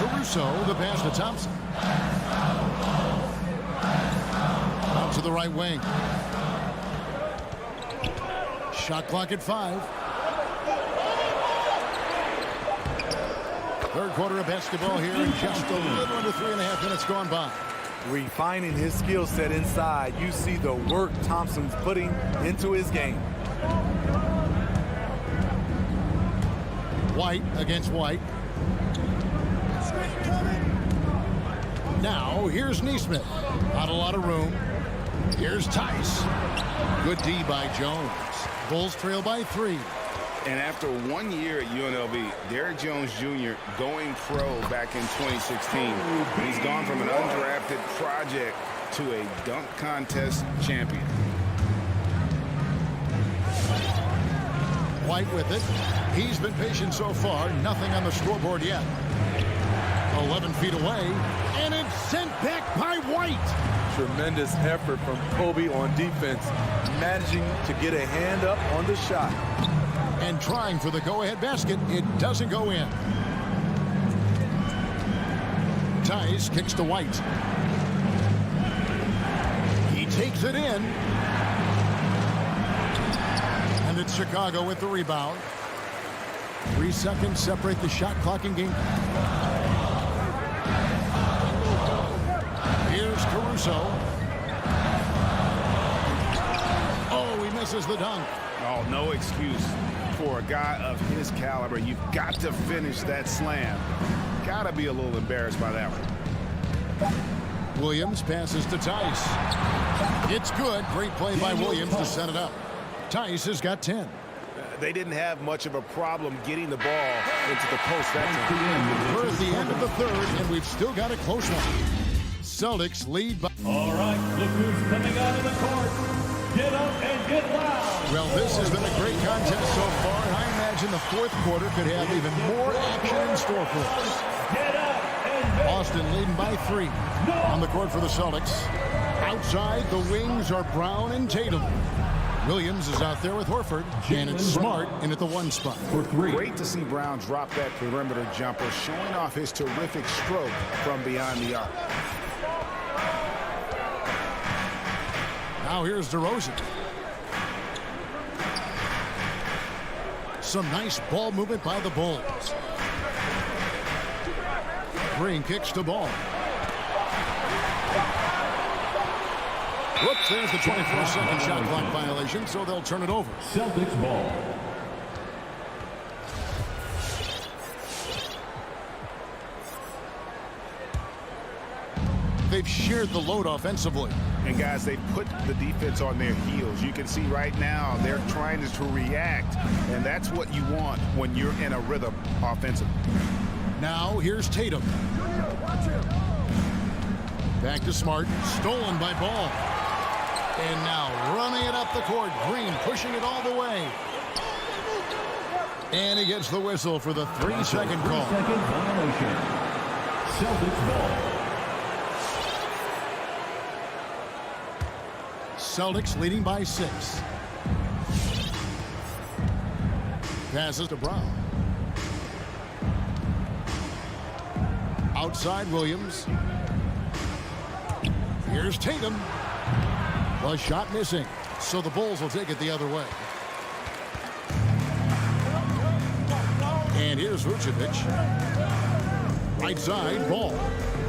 Caruso, the pass to Thompson. Out to the right wing. Shot clock at 5. Third quarter of basketball here, and just a little under 3.5 minutes gone by. Refining his skill set inside. You see the work Thompson's putting into his game. White against White. Now, here's Neesmith. Not a lot of room. Here's Tice. Good D by Jones. Bulls trail by 3. And after 1 year at UNLV, Derrick Jones Jr. going pro back in 2016. He's gone from an undrafted project to a dunk contest champion. White with it. He's been patient so far. Nothing on the scoreboard yet. 11 feet away. And it's sent back by White. Tremendous effort from Kobe on defense, managing to get a hand up on the shot. And trying for the go-ahead basket. It doesn't go in. Tice kicks to White. He takes it in. And it's Chicago with the rebound. 3 seconds separate the shot clock and game. Here's Caruso. Oh, he misses the dunk. Oh, no excuse for a guy of his caliber. You've got to finish that slam. Got to be a little embarrassed by that one. Williams passes to Tice. It's good. Great play by Williams to set it up. Tice has got 10. They didn't have much of a problem getting the ball into the post that time. We're at the end of the third, and we've still got a close one. Celtics lead by... All right, look who's coming out of the court. Get up and get loud. Well, this has been a great contest so far, and I imagine the fourth quarter could have even more action in store for us. Get up and Boston leading by 3. On the court for the Celtics. Outside, the wings are Brown and Tatum. Williams is out there with Horford, and it's Smart in at the 1 spot. for 3. Great to see Brown drop that perimeter jumper, showing off his terrific stroke from beyond the arc. Now here's DeRozan. Some nice ball movement by the Bulls. Green kicks to ball. Whoops, there's the 24-second shot clock violation, so they'll turn it over. Celtics ball. They've shared the load offensively. And guys, they put the defense on their heels. You can see right now they're trying to react, and that's what you want when you're in a rhythm offensively. Now here's Tatum. Back to Smart. Stolen by Ball. And now running it up the court. Green pushing it all the way. And he gets the whistle for the 3-second call. 3-second violation. Celtics ball. Celtics leading by 6. Passes to Brown. Outside Williams. Here's Tatum. The shot missing. So the Bulls will take it the other way. And here's Vucevic. Right side, ball.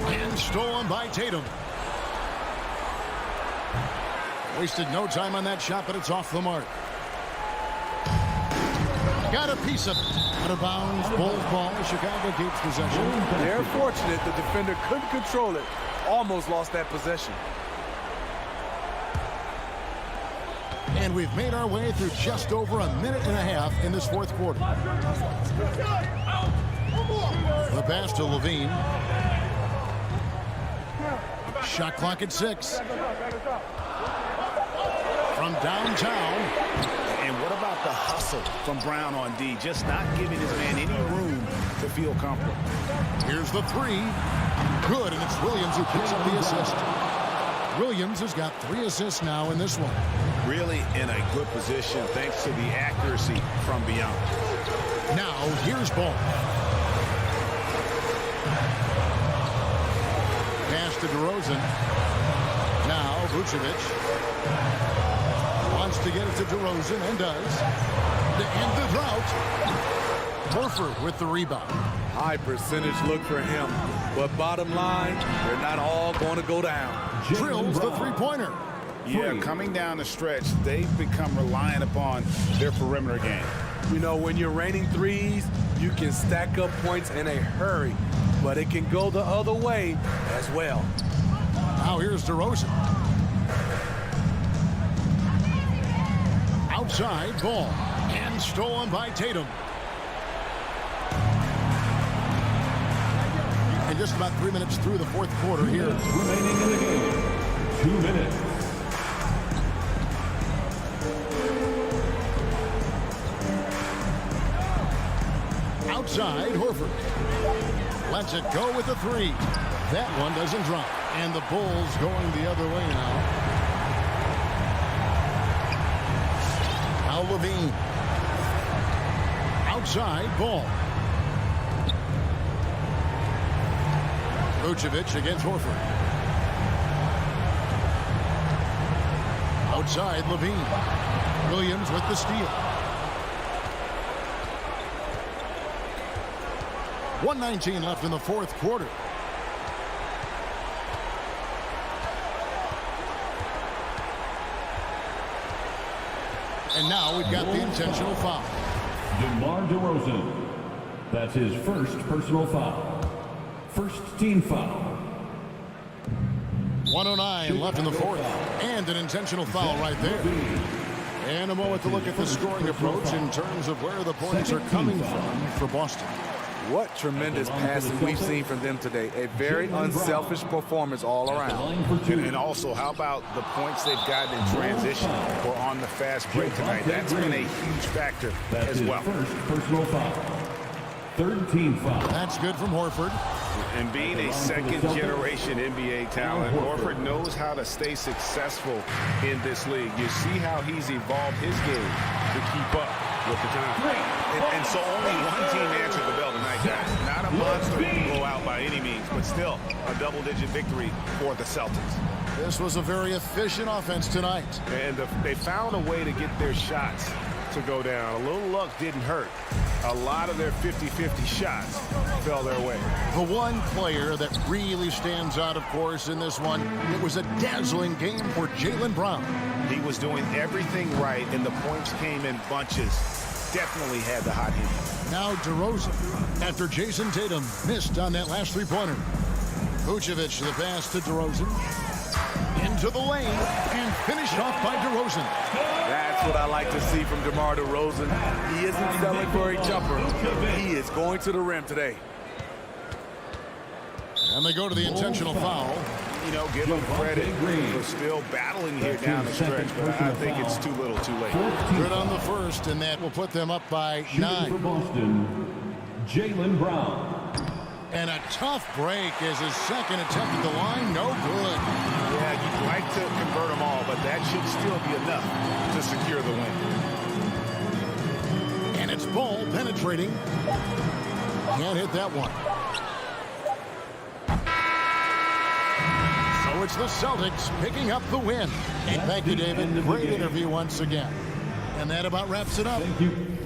And stolen by Tatum. Wasted no time on that shot, but it's off the mark. Got a piece of it. Out of bounds, Bulls ball. Chicago keeps possession. They're fortunate the defender couldn't control it. Almost lost that possession. And we've made our way through just over a minute and a half in this fourth quarter. The pass to Levine. Shot clock at 6. From downtown. And what about the hustle from Brown on D? Just not giving his man any room to feel comfortable. Here's the 3. Good, and it's Williams who picks up the assist. Williams has got 3 assists now in this one. Really in a good position thanks to the accuracy from beyond. Now, here's Ball. Pass to DeRozan. Now, Vucevic. Wants to get it to DeRozan and does. To end the drought. Horford with the rebound. High percentage look for him. But bottom line, they're not all going to go down. Drills the three-pointer. Yeah, coming down the stretch, they've become reliant upon their perimeter game. You know, when you're raining threes, you can stack up points in a hurry. But it can go the other way as well. Now here's DeRozan. Outside ball. And stolen by Tatum. And just about 3 minutes through the fourth quarter here. Remaining in the game. 2 minutes. Outside, Horford. Lets it go with the 3. That one doesn't drop. And the Bulls going the other way now. Now Levine. Outside, ball. Vucevic against Horford. Outside, Levine. Williams with the steal. 1:19 left in the fourth quarter. And now we've got the intentional foul. DeMar DeRozan. That's his first personal foul. First team foul. 1:09 left in the fourth. And an intentional foul right there. And a moment to look at the scoring approach in terms of where the points are coming from for Boston. What tremendous passing we've seen from them today. A very unselfish performance all around. And also, how about the points they've gotten in transition or on the fast break tonight? That's been a huge factor as well. First personal foul. Third team foul. That's good from Horford. And being a second-generation NBA talent, Horford knows how to stay successful in this league. You see how he's evolved his game to keep up with the time. And so only one team answered the bell tonight, guys. Not a monster blowout by any means, but still a double-digit victory for the Celtics. This was a very efficient offense tonight. And they found a way to get their shots to go down. A little luck didn't hurt. A lot of their 50-50 shots fell their way. The one player that really stands out, of course, in this one, it was a dazzling game for Jaylen Brown. He was doing everything right, and the points came in bunches. Definitely had the hot hand. Now DeRozan, after Jason Tatum missed on that last three-pointer. Vucevic, the pass to DeRozan. Into the lane, and finished off by DeRozan. That's what I like to see from DeMar DeRozan. He isn't settling for a jumper. He is going to the rim today. And they go to the intentional foul. You know, give him credit for still battling here down the stretch, but I think it's too little too late. Good on the first, and that will put them up by 9. For Boston, Jaylen Brown. And a tough break as his second attempt at the line, no good. Yeah, you'd like to convert them all, but that should still be enough to secure the win. And it's Ball penetrating. Can't hit that one. So it's the Celtics picking up the win. Thank you, David. Great interview once again. And that about wraps it up. Thank you.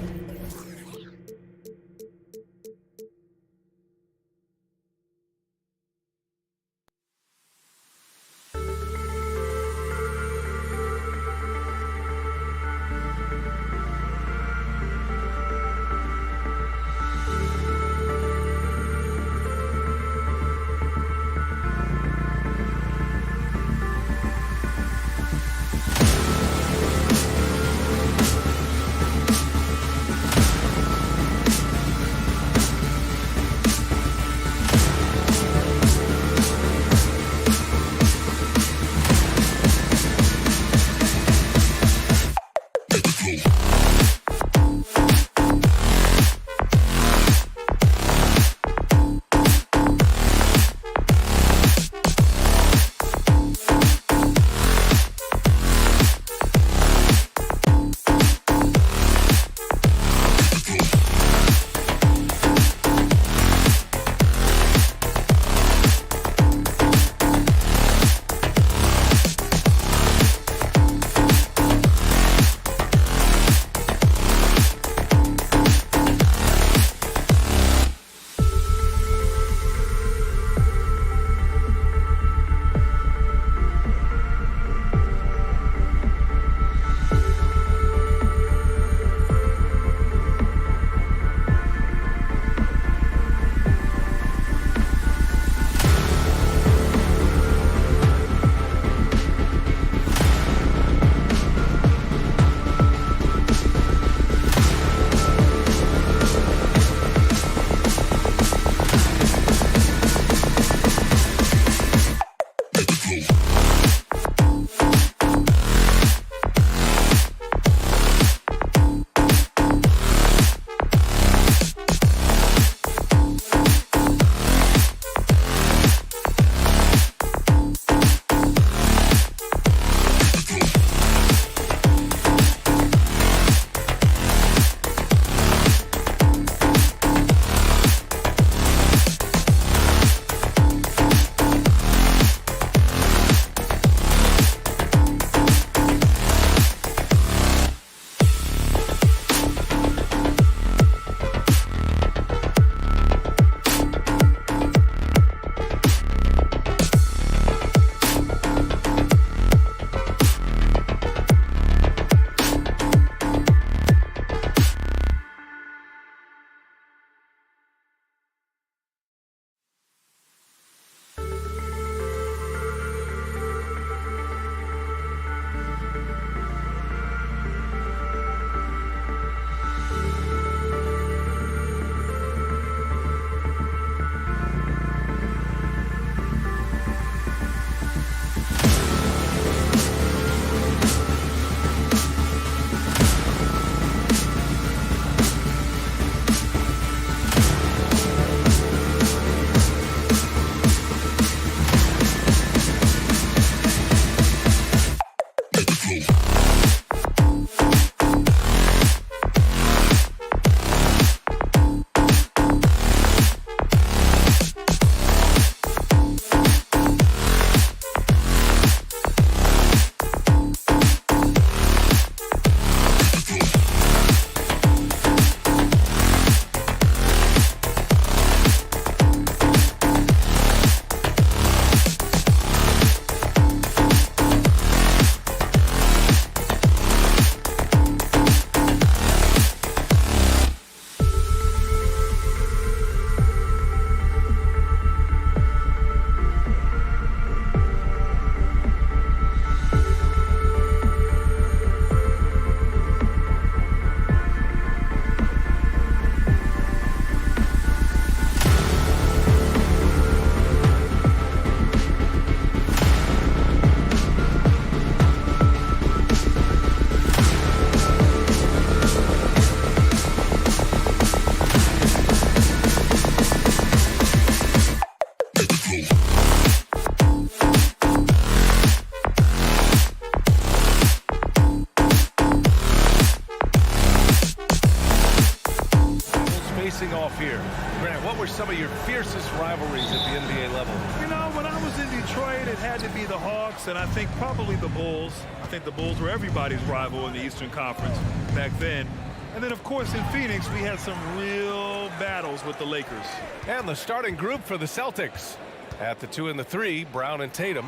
off here. Grant, what were some of your fiercest rivalries at the NBA level? You know, when I was in Detroit, it had to be the Hawks, and I think probably the Bulls. I think the Bulls were everybody's rival in the Eastern Conference back then. And then, of course, in Phoenix, we had some real battles with the Lakers. And the starting group for the Celtics. At the 2 and the 3, Brown and Tatum.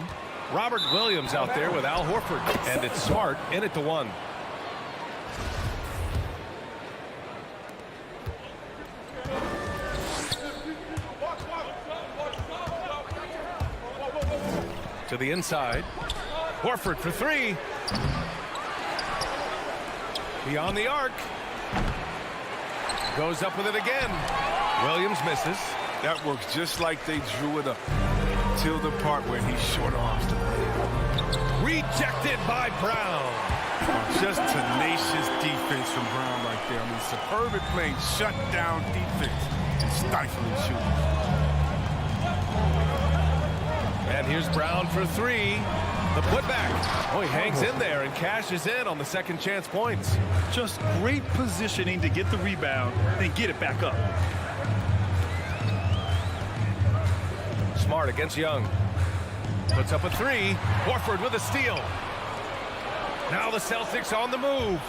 Robert Williams out there with Al Horford. And it's Smart in at the 1. To the inside. Horford for 3. Beyond the arc. Goes up with it again. Williams misses. That works just like they drew it up till the part where he short arms the play. Rejected by Brown. Just tenacious defense from Brown right there. I mean, superb at playing shut down defense and stifling shooters. And here's Brown for 3. The putback. Oh, he hangs in there and cashes in on the second chance points. Just great positioning to get the rebound, then get it back up. Smart against Young. Puts up a 3. Horford with a steal. Now the Celtics on the move.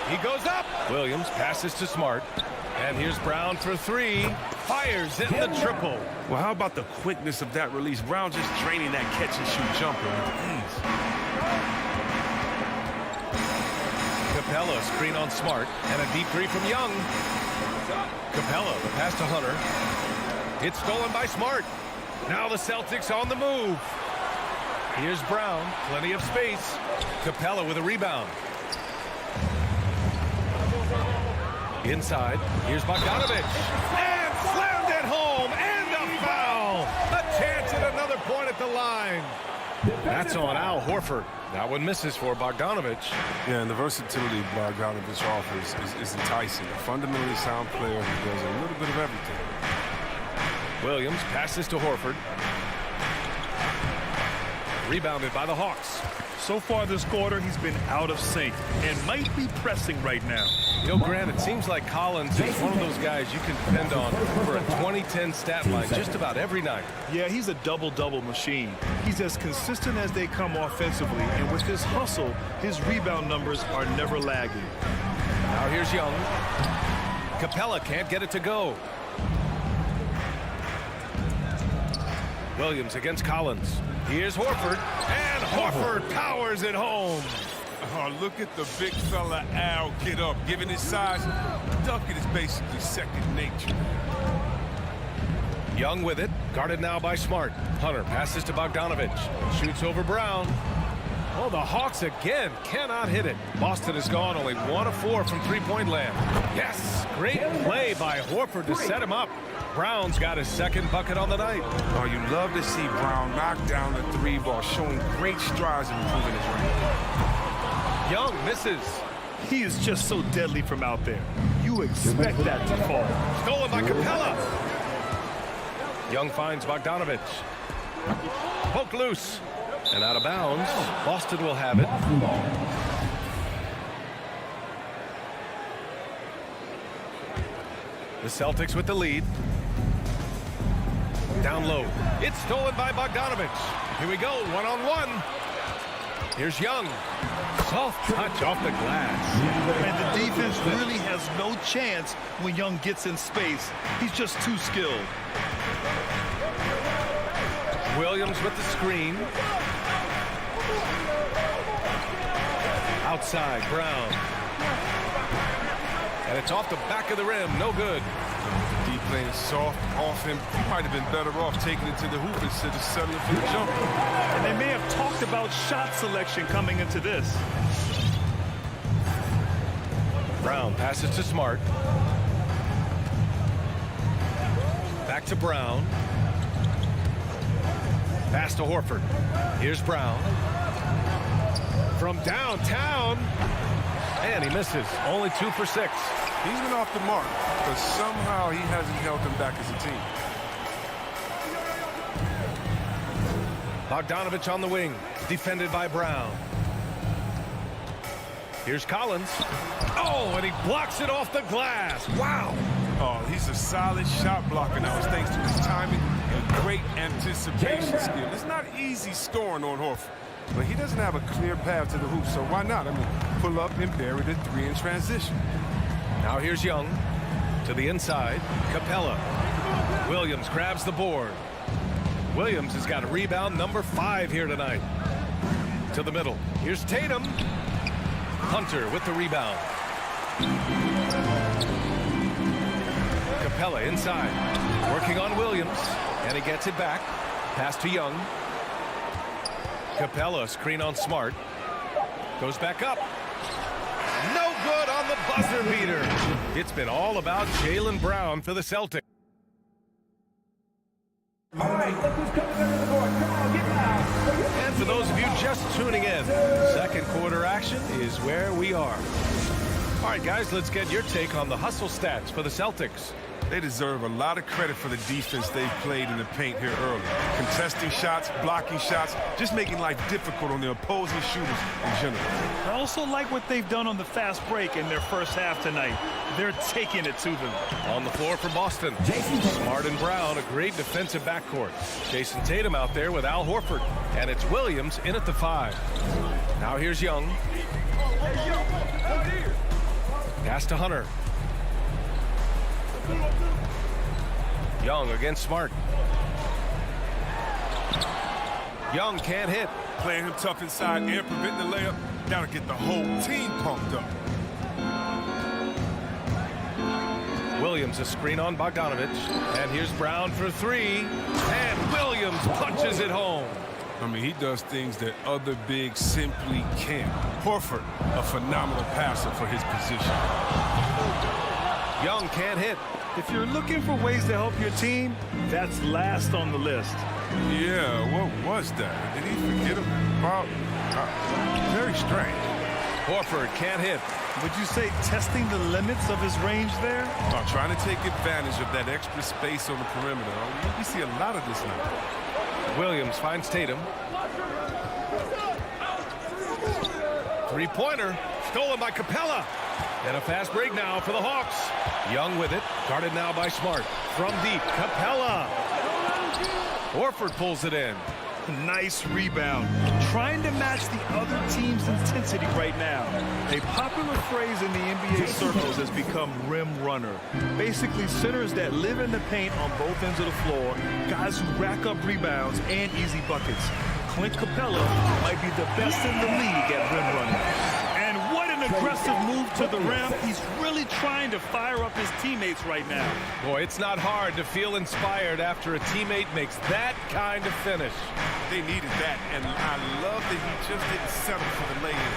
He goes up. Williams passes to Smart. And here's Brown for 3. Fires in the triple. Well, how about the quickness of that release? Brown just draining that catch-and-shoot jumper with ease. Capella screen on Smart. And a deep 3 from Young. Capella, the pass to Hunter. It's stolen by Smart. Now the Celtics on the move. Here's Brown. Plenty of space. Capella with a rebound. Inside. Here's Bogdanovich. And slammed it home. And a foul. A chance at another point at the line. That's on Al Horford. That one misses for Bogdanovich. Yeah, and the versatility Bogdanovich offers is enticing. A fundamentally sound player who does a little bit of everything. Williams passes to Horford. Rebounded by the Hawks. So far this quarter, he's been out of sync and might be pressing right now. You know, Grant, it seems like Collins is one of those guys you can depend on for a 2010 stat line just about every night. Yeah, he's a double-double machine. He's as consistent as they come offensively, and with his hustle, his rebound numbers are never lagging. Now here's Young. Capella can't get it to go. Williams against Collins. Here's Horford, and Horford powers it home. Oh, look at the big fella Al get up. Given his size, dunking is basically second nature. Young with it, guarded now by Smart. Hunter passes to Bogdanovich. Shoots over Brown. Oh, the Hawks again cannot hit it. Boston has gone only 1 of 4 from three-point land. Yes, great play by Horford to set him up. Brown's got his second bucket on the night. Oh, you love to see Brown knock down the 3 ball, showing great strides in improving his range. Young misses. He is just so deadly from out there. You expect that to fall. Stolen by Capella. Young finds Bogdanovich. Poked loose. And out of bounds. Boston will have it. The Celtics with the lead. Down low. It's stolen by Bogdanovich. Here we go, one-on-one. Here's Young. Soft touch off the glass. And the defense really has no chance when Young gets in space. He's just too skilled. Williams with the screen. Outside, Brown. And it's off the back of the rim, no good. Deep playing soft off him. He might have been better off taking it to the hoop instead of settling for the jumper. And they may have talked about shot selection coming into this. Brown passes to Smart. Back to Brown. Pass to Horford. Here's Brown. From downtown. And he misses. Only 2 for 6. He's been off the mark, but somehow he hasn't held them back as a team. Bogdanovich on the wing. Defended by Brown. Here's Collins. Oh, and he blocks it off the glass. Wow. Oh, he's a solid shot blocker now. It's thanks to his timing and great anticipation skill. It's not easy scoring on Horford, but he doesn't have a clear path to the hoop, so why not? I mean, pull up and bury the three in transition. Now here's Young to the inside. Capella. Williams grabs the board. Williams has got rebound number 5 here tonight. To the middle. Here's Tatum. Hunter with the rebound. Capella inside. Working on Williams. And he gets it back. Pass to Young. Capella screen on Smart. Goes back up. No good on the buzzer beater. It's been all about Jaylen Brown for the Celtics. All right, look who's coming into the court. Come on, get down. And for those of you just tuning in, second quarter action is where we are. All right, guys, let's get your take on the hustle stats for the Celtics. They deserve a lot of credit for the defense they've played in the paint here early. Contesting shots, blocking shots, just making life difficult on the opposing shooters in general. I also like what they've done on the fast break in their first half tonight. They're taking it to them. On the floor for Boston, Smart and Brown, a great defensive backcourt. Jason Tatum out there with Al Horford. And it's Williams in at the 5. Now here's Young. Pass to Hunter. Young against Smart. Young can't hit. Playing him tough inside and preventing the layup. Gotta get the whole team pumped up. Williams a screen on Bogdanovich. And here's Brown for 3. And Williams punches it home. I mean, he does things that other bigs simply can't. Horford, a phenomenal passer for his position. Young can't hit. If you're looking for ways to help your team, that's last on the list. Yeah, what was that? Did he forget about? Very strange. Horford can't hit. Would you say testing the limits of his range there? Trying to take advantage of that extra space on the perimeter. We see a lot of this now. Williams finds Tatum. Three-pointer stolen by Capella. And a fast break now for the Hawks. Young with it. Guarded now by Smart. From deep, Capella. Horford pulls it in. Nice rebound. Trying to match the other team's intensity right now. A popular phrase in the NBA circles has become rim runner. Basically, centers that live in the paint on both ends of the floor. Guys who rack up rebounds and easy buckets. Clint Capella might be the best in the league at rim running. Aggressive move to the rim. He's really trying to fire up his teammates right now. Boy, it's not hard to feel inspired after a teammate makes that kind of finish. They needed that, and I love that he just didn't settle for the lay-in.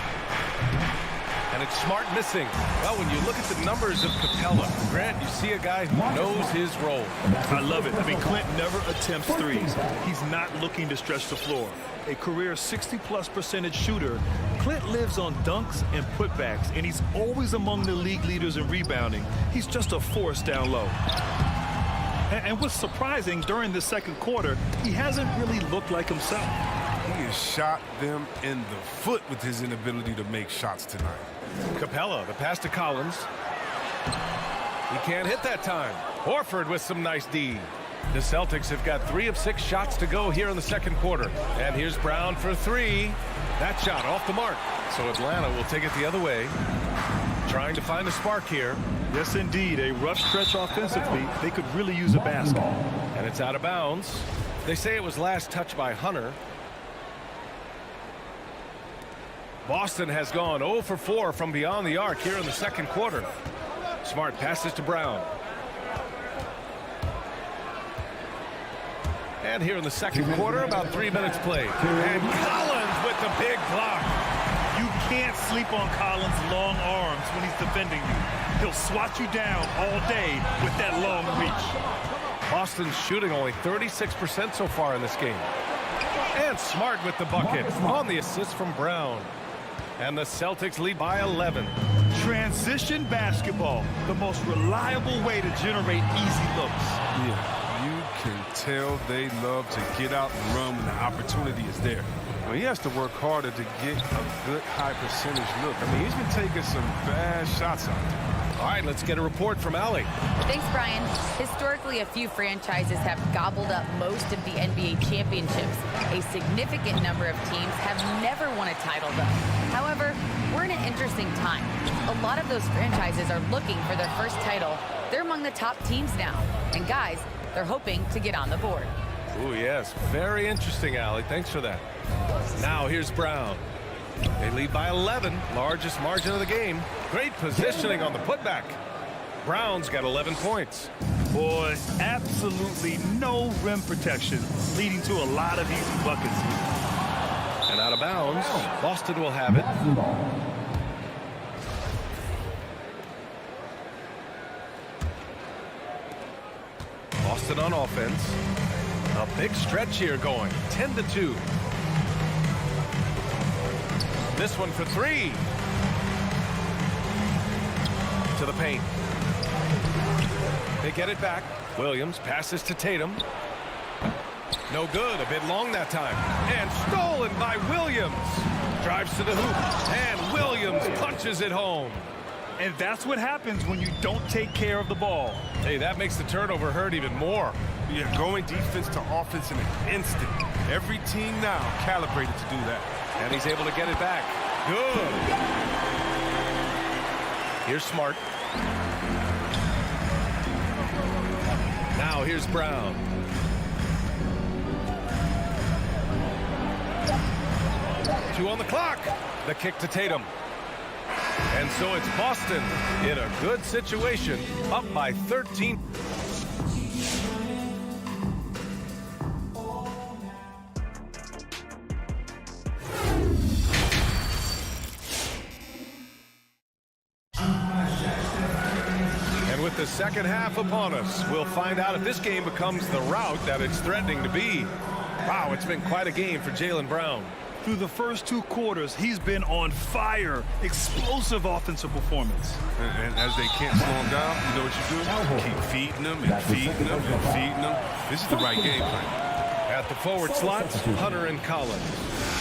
And it's Smart missing. Well, when you look at the numbers of Capella, Grant, you see a guy who knows his role. I love it. I mean, Clint never attempts threes. He's not looking to stretch the floor. A career 60+% shooter, Clint lives on dunks and putbacks, and he's always among the league leaders in rebounding. He's just a force down low. And what's surprising, during the second quarter, he hasn't really looked like himself. He has shot them in the foot with his inability to make shots tonight. Capella, the pass to Collins. He can't hit that time. Horford with some nice D. The Celtics have got 3 of 6 shots to go here in the second quarter. And here's Brown for 3. That shot off the mark. So Atlanta will take it the other way. Trying to find a spark here. Yes, indeed. A rough stretch offensively. They could really use a basket. And it's out of bounds. They say it was last touched by Hunter. Boston has gone 0 for 4 from beyond the arc here in the second quarter. Smart passes to Brown. And here in the second quarter, about 3 minutes played. And Collins with the big block. You can't sleep on Collins' long arms when he's defending you. He'll swat you down all day with that long reach. Boston's shooting only 36% so far in this game. And Smart with the bucket on the assist from Brown. And the Celtics lead by 11. Transition basketball, the most reliable way to generate easy looks. Yeah. You can tell they love to get out and run when the opportunity is there. Well, he has to work harder to get a good high percentage look. I mean, he's been taking some bad shots out there. All right, let's get a report from Allie. Thanks, Brian. Historically, a few franchises have gobbled up most of the NBA championships. A significant number of teams have never won a title, though. However, we're in an interesting time. A lot of those franchises are looking for their first title. They're among the top teams now. And guys, they're hoping to get on the board. Oh, yes. Very interesting, Allie. Thanks for that. Now, here's Brown. They lead by 11, largest margin of the game. Great positioning on the putback. Brown's got 11 points. Boy, absolutely no rim protection, leading to a lot of easy buckets. And out of bounds, Boston will have it. Boston on offense. A big stretch here going, 10-2. This one for three. To the paint. They get it back. Williams passes to Tatum. No good. A bit long that time. And stolen by Williams. Drives to the hoop. And Williams punches it home. And that's what happens when you don't take care of the ball. Hey, that makes the turnover hurt even more. Yeah, going defense to offense in an instant. Every team now calibrated to do that. And he's able to get it back. Good. Here's Smart. Now here's Brown. Two on the clock. The kick to Tatum. And so it's Boston in a good situation, up by 13. And with the second half upon us, we'll find out if this game becomes the rout that it's threatening to be. Wow, it's been quite a game for Jaylen Brown. Through the first two quarters, he's been on fire. Explosive offensive performance. And as they can't slow him down, you know what you do? Keep feeding them and feeding them and feeding them. This is the right game plan. At the forward slots, Hunter and Collins.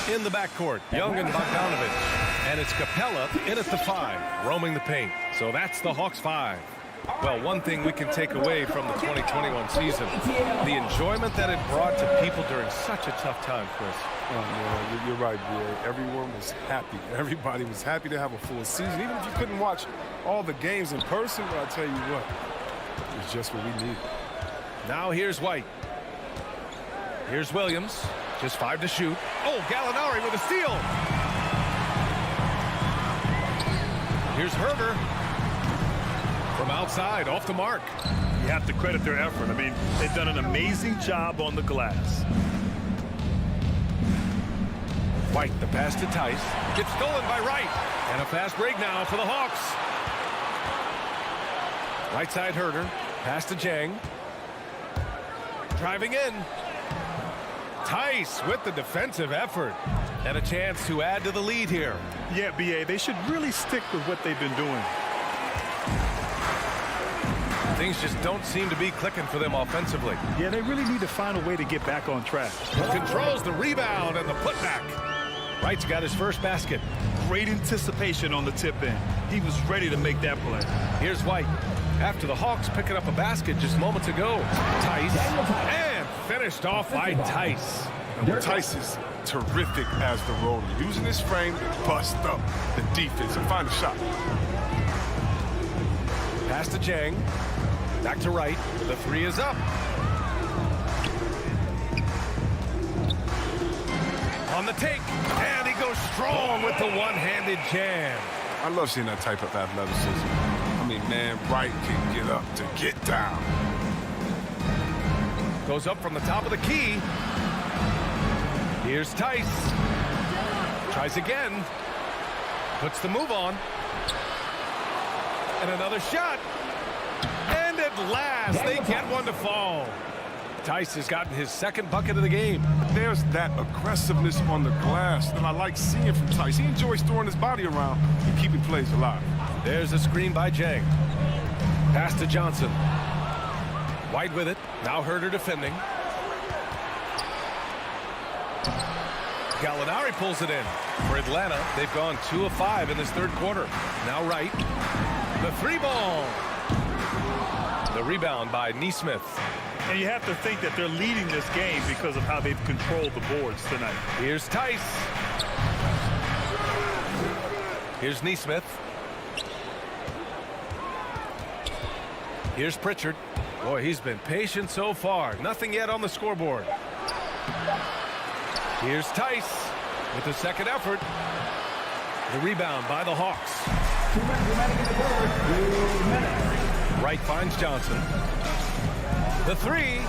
In the backcourt, Young and Bogdanovich. And it's Capella in at the 5, roaming the paint. So that's the Hawks 5. Well, one thing we can take away from the 2021 season, the enjoyment that it brought to people during such a tough time, Chris. Oh, yeah, you're right, BA. Everyone was happy. Everybody was happy to have a full season. Even if you couldn't watch all the games in person, but I'll tell you what, it was just what we needed. Now here's White. Here's Williams. Just 5 to shoot. Oh, Gallinari with a steal. Here's Herder. From outside, off the mark. You have to credit their effort. I mean, they've done an amazing job on the glass. White, the pass to Tice. Gets stolen by Wright. And a fast break now for the Hawks. Right side Herder. Pass to Jang. Driving in. Tice with the defensive effort. And a chance to add to the lead here. Yeah, BA, they should really stick with what they've been doing. Things just don't seem to be clicking for them offensively. Yeah, they really need to find a way to get back on track. Controls the rebound and the putback. Wright's got his first basket. Great anticipation on the tip in. He was ready to make that play. Here's White. After the Hawks picking up a basket just moments ago. Tice. And finished off by Tice. And Tice is terrific as the roller. Using his frame to bust up the defense and find a shot. Pass to Jang. Back to Wright. The 3 is up. On the take. And he goes strong with the one-handed jam. I love seeing that type of athleticism. I mean, man, Wright can get up to get down. Goes up from the top of the key. Here's Tice. Tries again. Puts the move on. And another shot. And at last, they get one to fall. Tice has gotten his second bucket of the game. There's that aggressiveness on the glass that I like seeing from Tice. He enjoys throwing his body around and keeping plays alive. There's a screen by Jang. Pass to Johnson. White with it. Now Herder defending. Gallinari pulls it in. For Atlanta, they've gone 2 of 5 in this third quarter. Now Wright. The three ball. The rebound by Nesmith. And you have to think that they're leading this game because of how they've controlled the boards tonight. Here's Tice. Here's Nesmith. Here's Pritchard. Boy, he's been patient so far. Nothing yet on the scoreboard. Here's Tice with the second effort. The rebound by the Hawks. Wright finds Johnson. The three.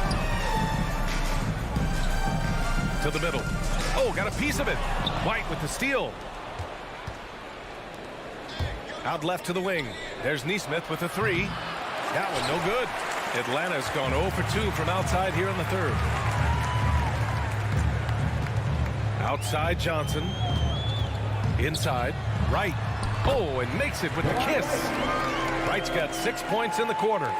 To the middle. Oh, got a piece of it. White with the steal. Out left to the wing. There's Nesmith with the three. That one no good. Atlanta's gone 0 for 2 from outside here in the third. Outside Johnson. Inside. Wright. Oh, and makes it with the kiss. Wright's got 6 points in the quarter.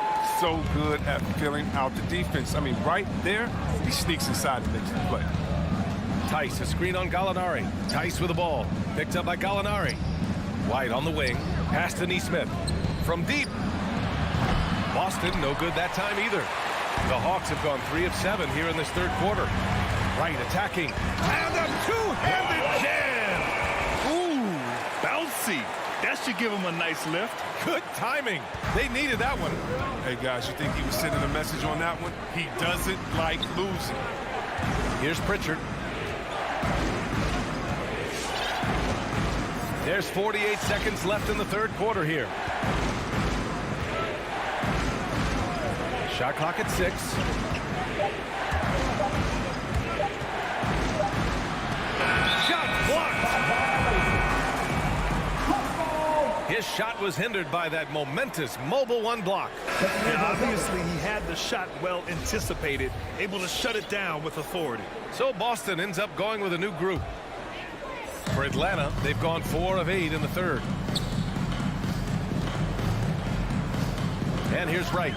So good at filling out the defense. I mean, right there, he sneaks inside and makes the play. Tice, a screen on Gallinari. Tice with the ball. Picked up by Gallinari. White on the wing. Pass to Nesmith. From deep. Boston, no good that time either. The Hawks have gone 3 of 7 here in this third quarter. Wright attacking. And a two-handed jam. Ooh, bouncy. That should give him a nice lift. Good timing. They needed that one. Hey, guys, you think he was sending a message on that one? He doesn't like losing. Here's Pritchard. There's 48 seconds left in the third quarter here. Shot clock at 6. Shot blocked. His shot was hindered by that momentous mobile one block. And obviously he had the shot well anticipated, able to shut it down with authority. So Boston ends up going with a new group. For Atlanta, they've gone 4 of 8 in the third. And here's Wright.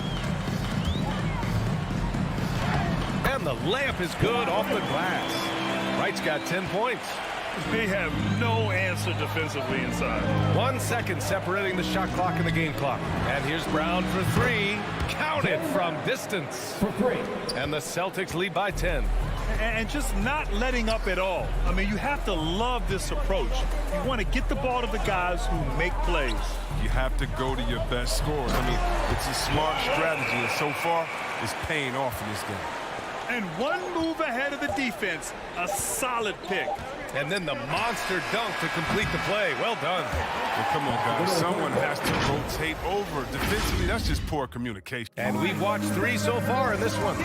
And the layup is good off the glass. Wright's got 10 points. They have no answer defensively inside. 1 second separating the shot clock and the game clock. And here's Brown for 3. Counted from distance. For 3. And the Celtics lead by 10. And just not letting up at all. I mean, you have to love this approach. You want to get the ball to the guys who make plays. You have to go to your best scorers. I mean, it's a smart strategy, and so far, it's paying off in this game. And one move ahead of the defense, a solid pick. And then the monster dunk to complete the play. Well done. Well, come on, guys. Someone has to rotate over. Defensively, that's just poor communication. And we've watched 3 so far in this one.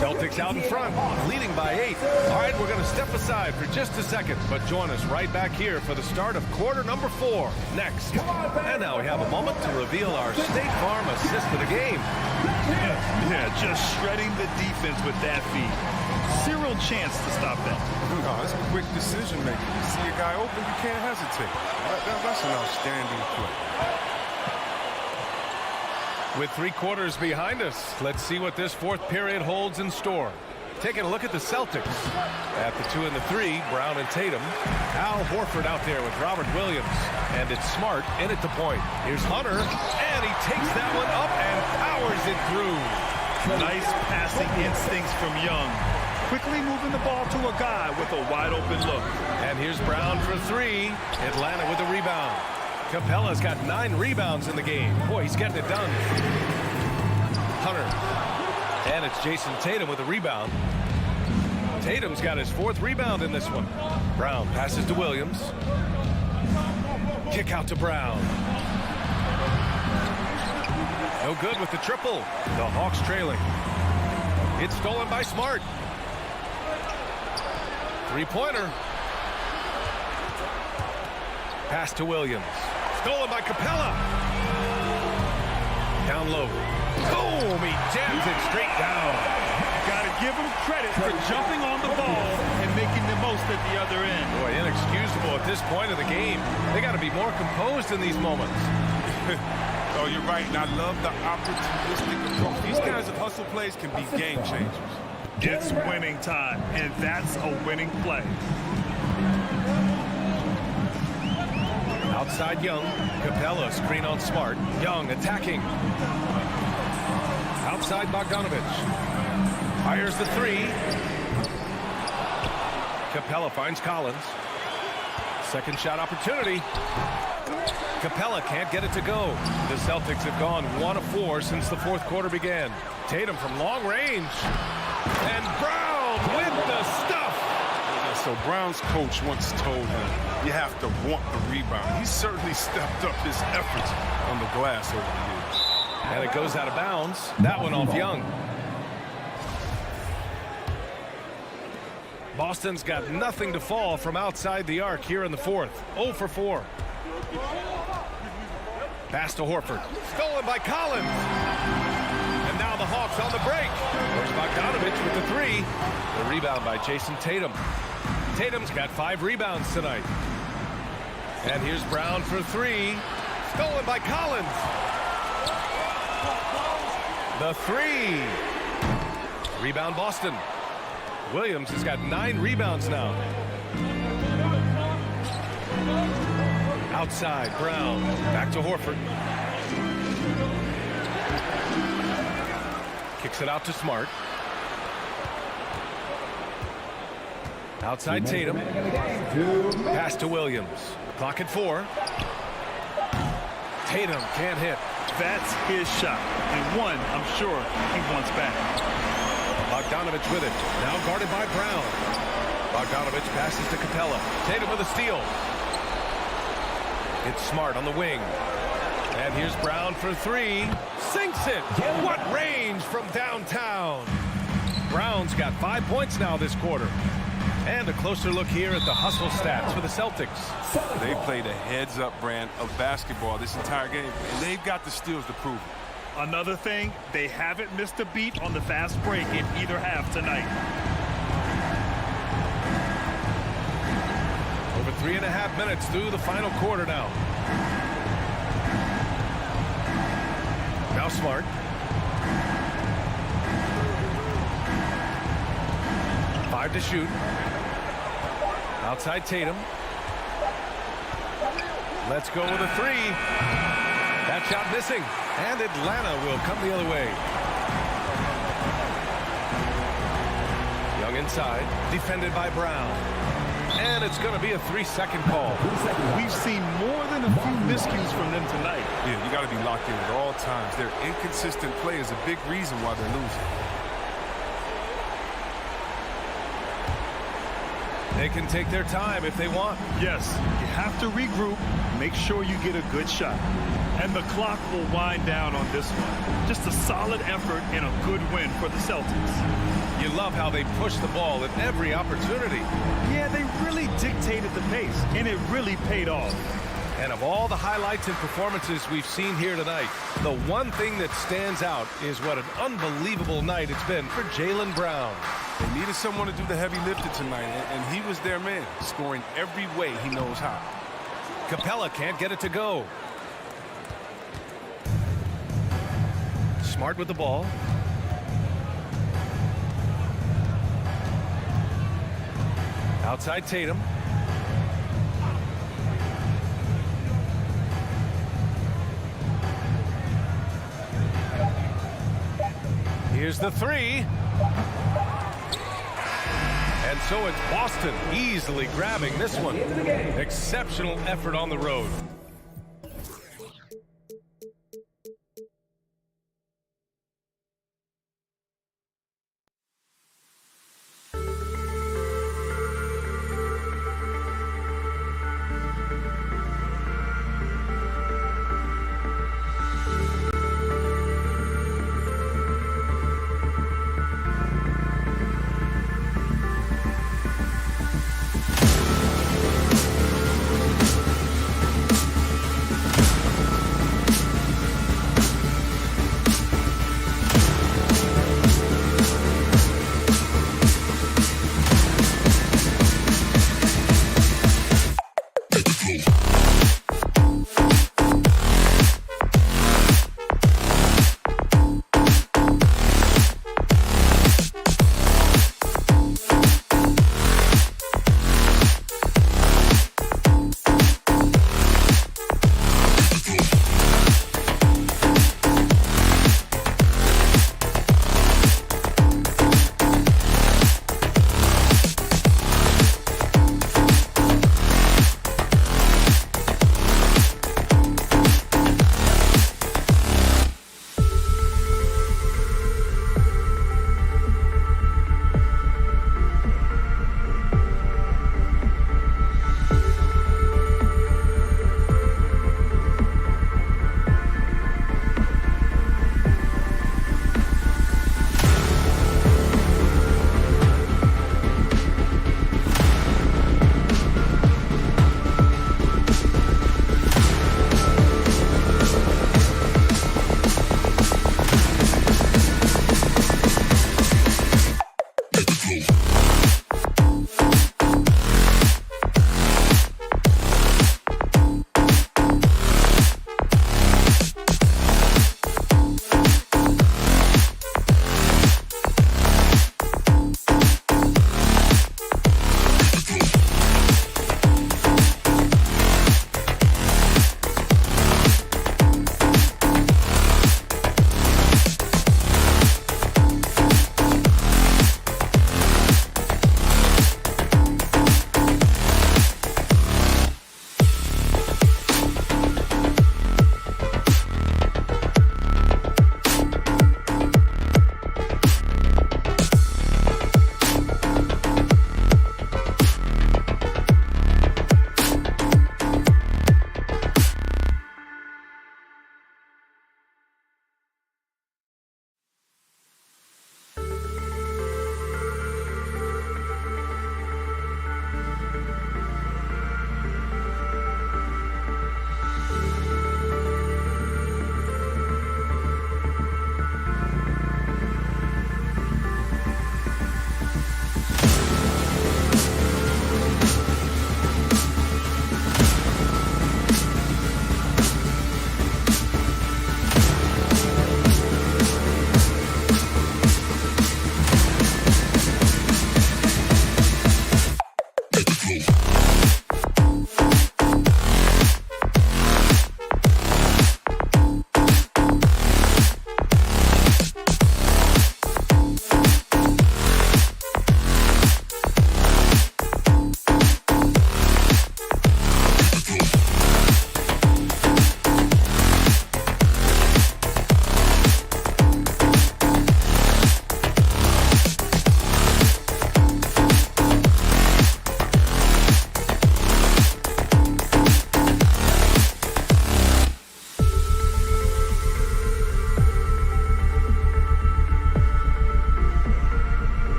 Celtics out in front, leading by 8. All right, we're going to step aside for just a second, but join us right back here for the start of quarter number 4 next. And now we have a moment to reveal our State Farm assist of the game. Yeah, just shredding the defense with that feed. Zero chance to stop that. No, it's a quick decision making. You see a guy open, you can't hesitate. That's an outstanding play. With 3 quarters behind us, let's see what this fourth period holds in store. Taking a look at the Celtics. At the 2 and the 3, Brown and Tatum. Al Horford out there with Robert Williams. And it's Smart in at the point. Here's Hunter, and he takes that one up and powers it through. Nice passing instincts from Young. Quickly moving the ball to a guy with a wide open look. And here's Brown for 3. Atlanta with the rebound. Capella's got 9 rebounds in the game. Boy, he's getting it done. Hunter. And it's Jason Tatum with the rebound. Tatum's got his 4th rebound in this one. Brown passes to Williams. Kick out to Brown. No good with the triple. The Hawks trailing. It's stolen by Smart. 3-pointer. Pass to Williams. Stolen by Capella. Down low. Boom! He jams it straight down. Got to give him credit for jumping on the ball and making the most at the other end. Boy, inexcusable at this point of the game. They got to be more composed in these moments. Oh, you're right, and I love the opportunistic approach. These kinds of hustle plays can be game changers. It's winning time, and that's a winning play. Outside Young. Capella screen on Smart. Young attacking. Outside Bogdanovich. Fires the three. Capella finds Collins. Second shot opportunity. Capella can't get it to go. The Celtics have gone 1 of 4 since the fourth quarter began. Tatum from long range. And Brown with the stuff. So Brown's coach once told him, you have to want the rebound. He certainly stepped up his efforts on the glass over the years. And it goes out of bounds. That one off Young. Boston's got nothing to fall from outside the arc here in the fourth. 0 for 4. Pass to Horford. Stolen by Collins. And now the Hawks on the break. There's Bogdanovich with the three. The rebound by Jason Tatum. Tatum's got 5 rebounds tonight. And here's Brown for 3. Stolen by Collins. The 3. Rebound Boston. Williams has got 9 rebounds now. Outside, Brown. Back to Horford. Kicks it out to Smart. Outside Tatum. Pass to Williams. Clock at 4. Tatum can't hit. That's his shot. And one, I'm sure, he wants back. Bogdanovich with it. Now guarded by Brown. Bogdanovich passes to Capella. Tatum with a steal. It's Smart on the wing. And here's Brown for 3. Sinks it. What range from downtown. Brown's got 5 points now this quarter. And a closer look here at the hustle stats for the Celtics. They played a heads-up brand of basketball this entire game, and they've got the steals to prove it. Another thing, they haven't missed a beat on the fast break in either half tonight. Over 3.5 minutes through the final quarter now. Now Smart. Five to shoot. Outside Tatum. Let's go with a 3. That shot missing. And Atlanta will come the other way. Young inside. Defended by Brown. And it's going to be a 3-second call. We've seen more than a few miscues from them tonight. Yeah, you got to be locked in at all times. Their inconsistent play is a big reason why they're losing. They can take their time if they want. Yes, you have to regroup, make sure you get a good shot. And the clock will wind down on this one. Just a solid effort and a good win for the Celtics. You love how they push the ball at every opportunity. Yeah, they really dictated the pace, and it really paid off. And of all the highlights and performances we've seen here tonight, the one thing that stands out is what an unbelievable night it's been for Jaylen Brown. They needed someone to do the heavy lifting tonight, and he was their man, scoring every way he knows how. Capella can't get it to go. Smart with the ball. Outside Tatum. Here's the 3. And so it's Boston easily grabbing this one. Exceptional effort on the road.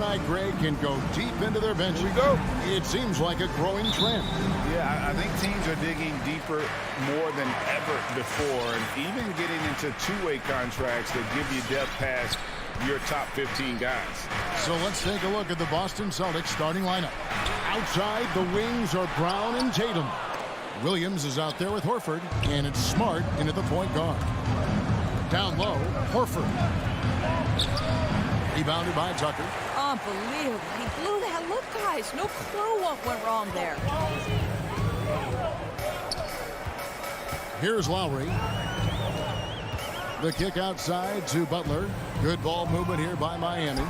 guy, Greg, can go deep into their bench. Here we go. It seems like a growing trend. Yeah, I think teams are digging deeper more than ever before, and even getting into two-way contracts that give you depth past your top 15 guys. So let's take a look at the Boston Celtics starting lineup. Outside, the wings are Brown and Tatum. Williams is out there with Horford, and it's Smart into the point guard. Down low, Horford. Rebounded by Tucker. Unbelievable. He blew that. Look, guys, no clue what went wrong there. Here's Lowry. The kick outside to Butler. Good ball movement here by Miami.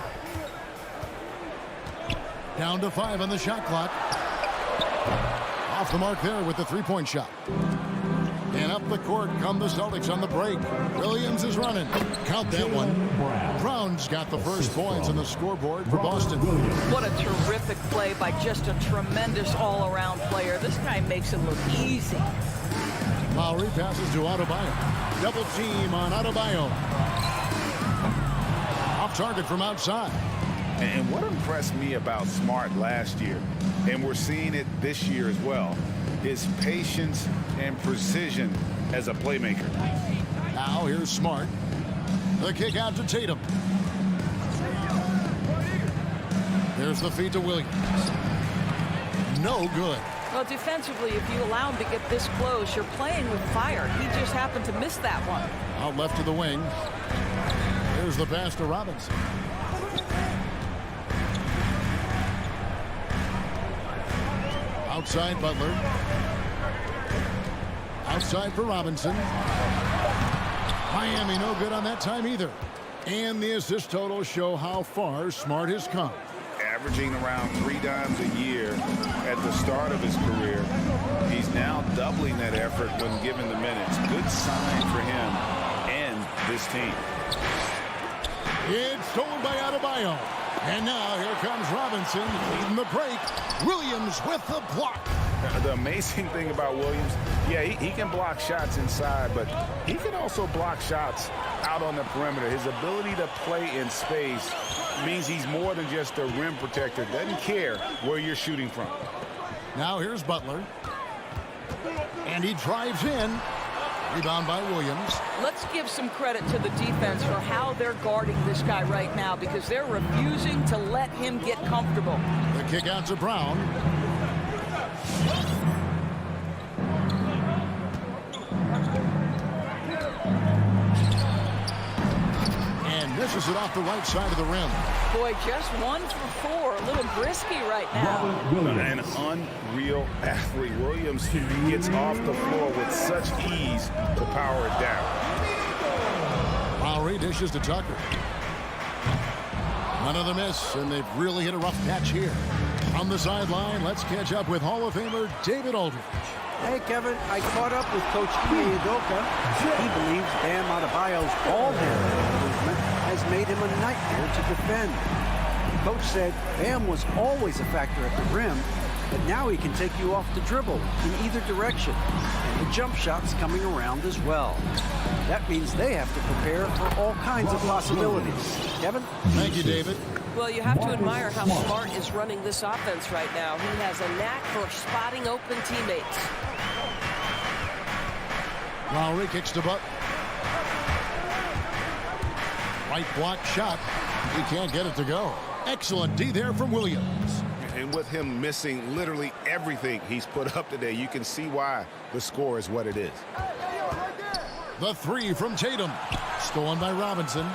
Down to 5 on the shot clock. Off the mark there with the three-point shot. And up the court come the Celtics on the break. Williams is running. Count that one. Brown's got the first points on the scoreboard for Boston. What a terrific play by just a tremendous all-around player. This guy makes it look easy. Lowry passes to Adebayo. Double team on Adebayo. Off target from outside. And what impressed me about Smart last year, and we're seeing it this year as well, his patience and precision as a playmaker. Now here's Smart. The kick out to Tatum. There's the feed to Williams. No good. Well, defensively, if you allow him to get this close, you're playing with fire. He just happened to miss that one. Out left to the wing. Here's the pass to Robinson. Outside Butler. Outside for Robinson. Miami no good on that time either. And the assist totals show how far Smart has come. Averaging around 3 dimes a year at the start of his career. He's now doubling that effort when given the minutes. Good sign for him and this team. It's stolen by Adebayo. And now here comes Robinson leading the break. Williams with the block. The amazing thing about Williams, yeah, he can block shots inside, but he can also block shots out on the perimeter. His ability to play in space means he's more than just a rim protector. Doesn't care where you're shooting from. Now here's Butler. And he drives in. Rebound by Williams. Let's give some credit to the defense for how they're guarding this guy right now, because they're refusing to let him get comfortable. The kick out to Brown. And misses it off the right side of the rim. Boy, just 1 for 4. A little brisky right now. An unreal athlete. Williams gets off the floor with such ease to power it down. Lowry dishes to Tucker. Another miss, and they've really hit a rough patch here. On the sideline, let's catch up with Hall of Famer David Aldridge. Hey, Kevin, I caught up with Coach Ime Udoka. He believes Bam Adebayo's ball handling movement has made him a nightmare to defend. The coach said Bam was always a factor at the rim, but now he can take you off the dribble in either direction, and the jump shot's coming around as well. That means they have to prepare for all kinds of possibilities. Kevin? Thank you, David. Well, you have to admire how Smart is running this offense right now. He has a knack for spotting open teammates. Lowry kicks to Butler. Right block shot. He can't get it to go. Excellent D there from Williams. And with him missing literally everything he's put up today, you can see why the score is what it is. The three from Tatum. Stolen by Robinson.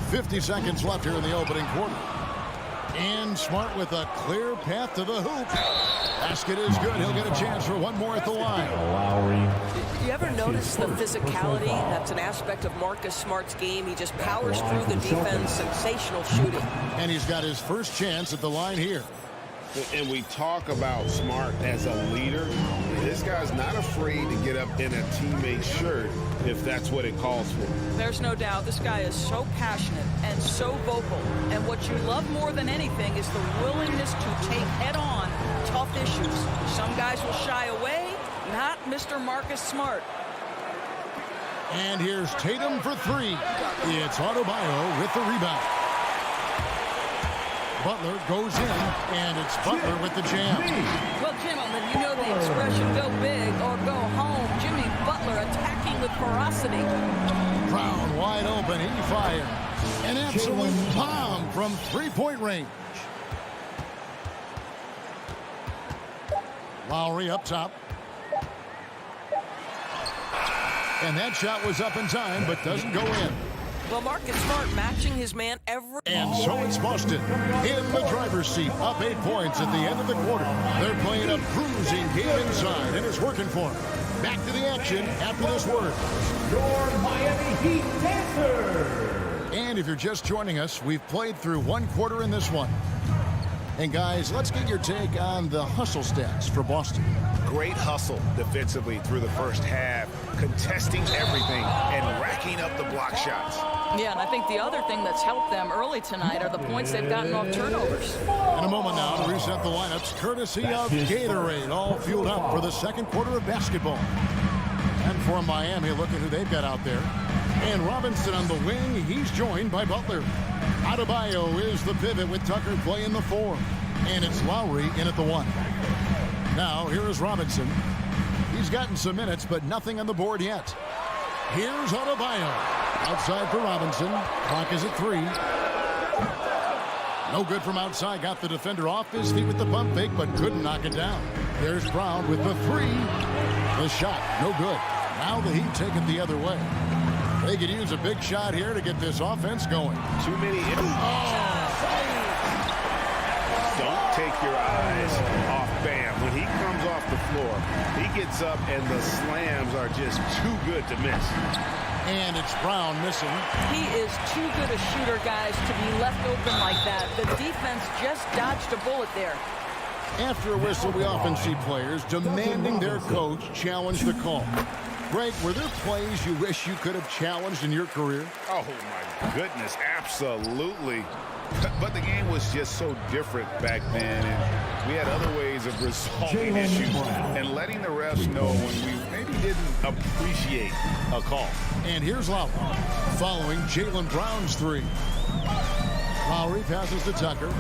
50 seconds left here in the opening quarter. And Smart with a clear path to the hoop. Basket is good. He'll get a chance for one more at the line. You ever notice the physicality? That's an aspect of Marcus Smart's game. He just powers through the defense. Sensational shooting. And he's got his first chance at the line here. And we talk about Smart as a leader. This guy's not afraid to get up in a teammate's shirt if that's what it calls for. There's no doubt this guy is so passionate and so vocal. And what you love more than anything is the willingness to take head-on tough issues. Some guys will shy away, not Mr. Marcus Smart. And here's Tatum for three. It's Adebayo with the rebound. Butler goes in, and it's Butler with the jam. Well, gentlemen, you know the expression, go big or go home. Jimmy Butler attacking with ferocity. Brown wide open, he fires. An absolute bomb from three-point range. Lowry up top. And that shot was up in time, but doesn't go in. Well, Marcus Smart matching his man every... And so it's Boston in the driver's seat, up 8 points at the end of the quarter. They're playing a cruising game inside, and it's working for them. Back to the action after this word. Your Miami Heat Panther. And if you're just joining us, we've played through one quarter in this one. And guys, let's get your take on the hustle stats for Boston. Great hustle defensively through the first half, contesting everything and racking up the block shots. Yeah, and I think the other thing that's helped them early tonight are the points they've gotten off turnovers. In a moment now to reset the lineups, courtesy of Gatorade, all fueled up for the second quarter of basketball. And for Miami, look at who they've got out there. And Robinson on the wing, he's joined by Butler. Adebayo is the pivot with Tucker playing the 4. And it's Lowry in at the 1. Now, here is Robinson. He's gotten some minutes, but nothing on the board yet. Here's Adebayo. Outside for Robinson. Clock is at 3. No good from outside. Got the defender off his feet with the pump fake, but couldn't knock it down. There's Brown with the 3. The shot, no good. Now the Heat take it the other way. They could use a big shot here to get this offense going. Too many. Don't take your eyes off Bam. When he comes off the floor, he gets up and the slams are just too good to miss. And it's Brown missing. He is too good a shooter, guys, to be left open like that. The defense just dodged a bullet there. After a whistle, we often see players demanding their coach challenge the call. Greg, were there plays you wish you could have challenged in your career? Oh, my goodness, absolutely. But the game was just so different back then, and we had other ways of resolving issues and letting the refs know when we maybe didn't appreciate a call. And here's Lowry following Jaylen Brown's 3. Lowry passes to Tucker.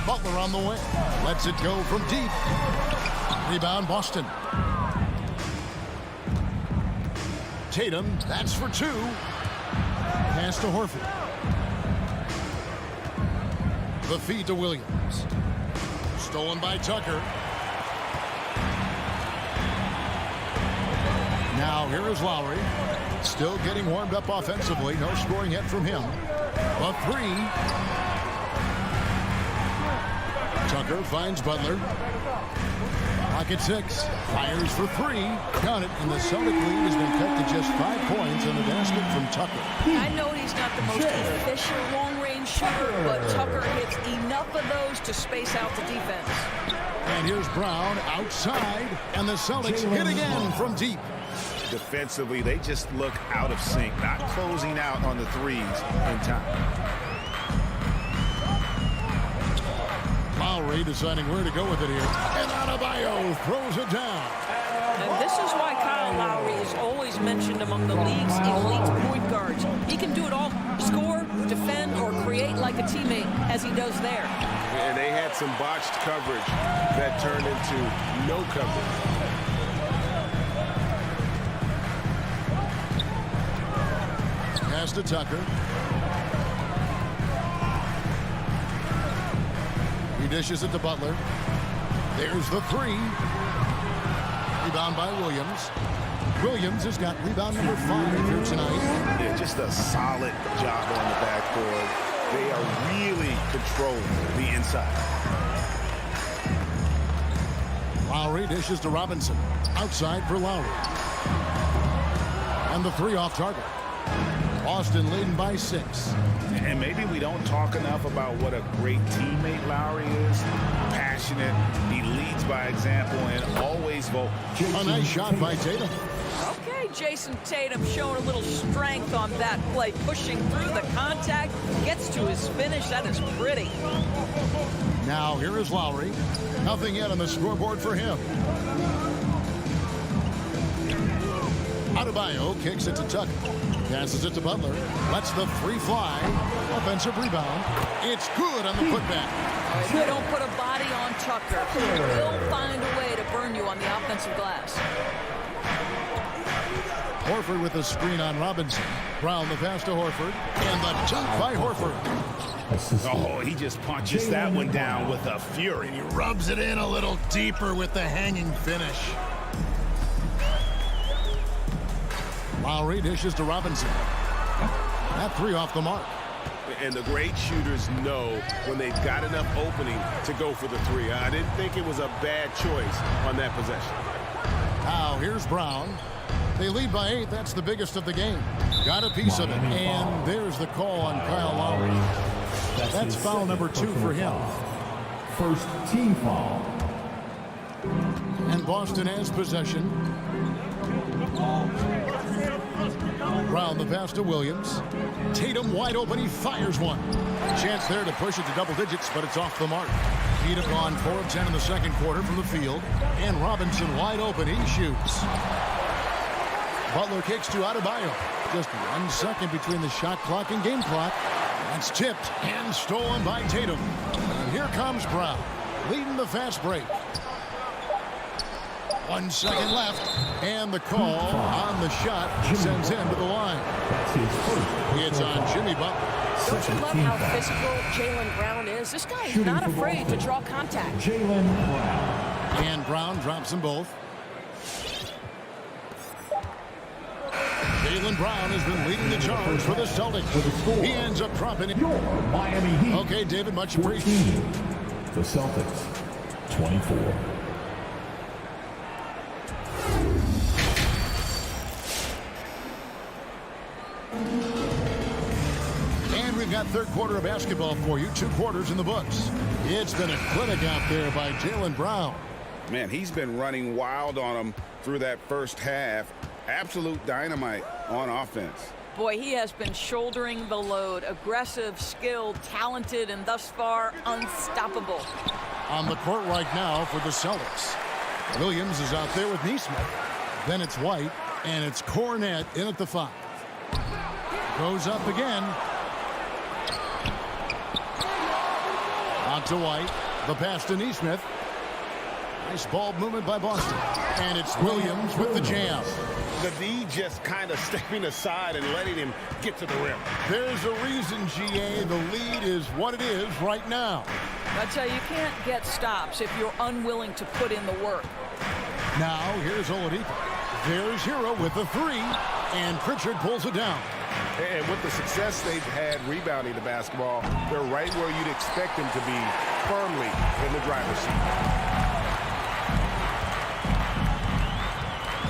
Butler on the wing. Lets it go from deep. Rebound Boston. Tatum, that's for 2. Pass to Horford. The feed to Williams. Stolen by Tucker. Now here is Lowry. Still getting warmed up offensively. No scoring yet from him. A 3. Tucker finds Butler. Pocket 6. Fires for 3. Got it. And the Celtic lead has been cut to just 5 points on the basket from Tucker. I know he's not the most efficient long-range shooter, but Tucker hits enough of those to space out the defense. And here's Brown outside. And the Celtics hit again from deep. Defensively, they just look out of sync, not closing out on the threes in time. Lowry deciding where to go with it here. And Adebayo throws it down. And this is why Kyle Lowry is always mentioned among the league's elite point guards. He can do it all. Score, defend, or create like a teammate, as he does there. And they had some botched coverage that turned into no coverage. Pass to Tucker. He dishes it to Butler. There's the 3. Rebound by Williams. Williams has got rebound number 5 here tonight. Yeah, just a solid job on the backboard. They are really controlling the inside. Lowry dishes to Robinson. Outside for Lowry. And the 3 off target. Boston leading by 6. And maybe we don't talk enough about what a great teammate Lowry is. Passionate, he leads by example, and always vocal. A nice shot by Tatum. Okay, Jason Tatum showing a little strength on that play, pushing through the contact, gets to his finish. That is pretty. Now here is Lowry. Nothing yet on the scoreboard for him. Adebayo kicks it to Tucker. Passes it to Butler. Lets the three fly. Offensive rebound. It's good on the putback. If you don't put a body on Tucker, he will find a way to burn you on the offensive glass. Horford with a screen on Robinson. Brown the pass to Horford. And the dunk by Horford. Oh, he just punches that one down with a fury. He rubs it in a little deeper with the hanging finish. Lowry dishes to Robinson. That three off the mark. And the great shooters know when they've got enough opening to go for the three. I didn't think it was a bad choice on that possession. Now here's Brown. They lead by 8. That's the biggest of the game. Got a piece of it. And there's the call on Kyle Lowry. That's foul number 2 for him. First team foul. And Boston has possession. Brown the pass to Williams. Tatum wide open. He fires one. Chance there to push it to double digits, but it's off the mark. Heat have gone 4 of 10 in the second quarter from the field. And Robinson wide open. He shoots. Butler kicks to Adebayo. Just 1 second between the shot clock and game clock. That's tipped and stolen by Tatum. And here comes Brown, leading the fast break. 1 second left, and the call on the shot sends him to the line. It's on Jimmy Butler. Don't you love how physical Jaylen Brown is? This guy is not afraid to draw contact. Jaylen Brown. And Brown drops them both. Jaylen Brown has been leading the charge for the Celtics. He ends up dropping it. Miami Heat. Okay, David, much appreciated. The Celtics, 24. And we've got third quarter of basketball for you. 2 quarters in the books. It's been a clinic out there by Jaylen Brown. Man, he's been running wild on him through that first half. Absolute dynamite on offense. Boy, he has been shouldering the load. Aggressive, skilled, talented, and thus far unstoppable. On the court right now for the Celtics. Williams is out there with Neesmith. Then it's White, and it's Cornette in at the 5. Goes up again. Out to White. The pass to Neesmith. Nice ball movement by Boston. And it's Williams with the jam. The D just kind of stepping aside and letting him get to the rim. There's a reason, GA. The lead is what it is right now. I tell you, you can't get stops if you're unwilling to put in the work. Now, here's Oladipo. There's Hero with the 3, and Pritchard pulls it down. And with the success they've had rebounding the basketball, they're right where you'd expect them to be, firmly in the driver's seat.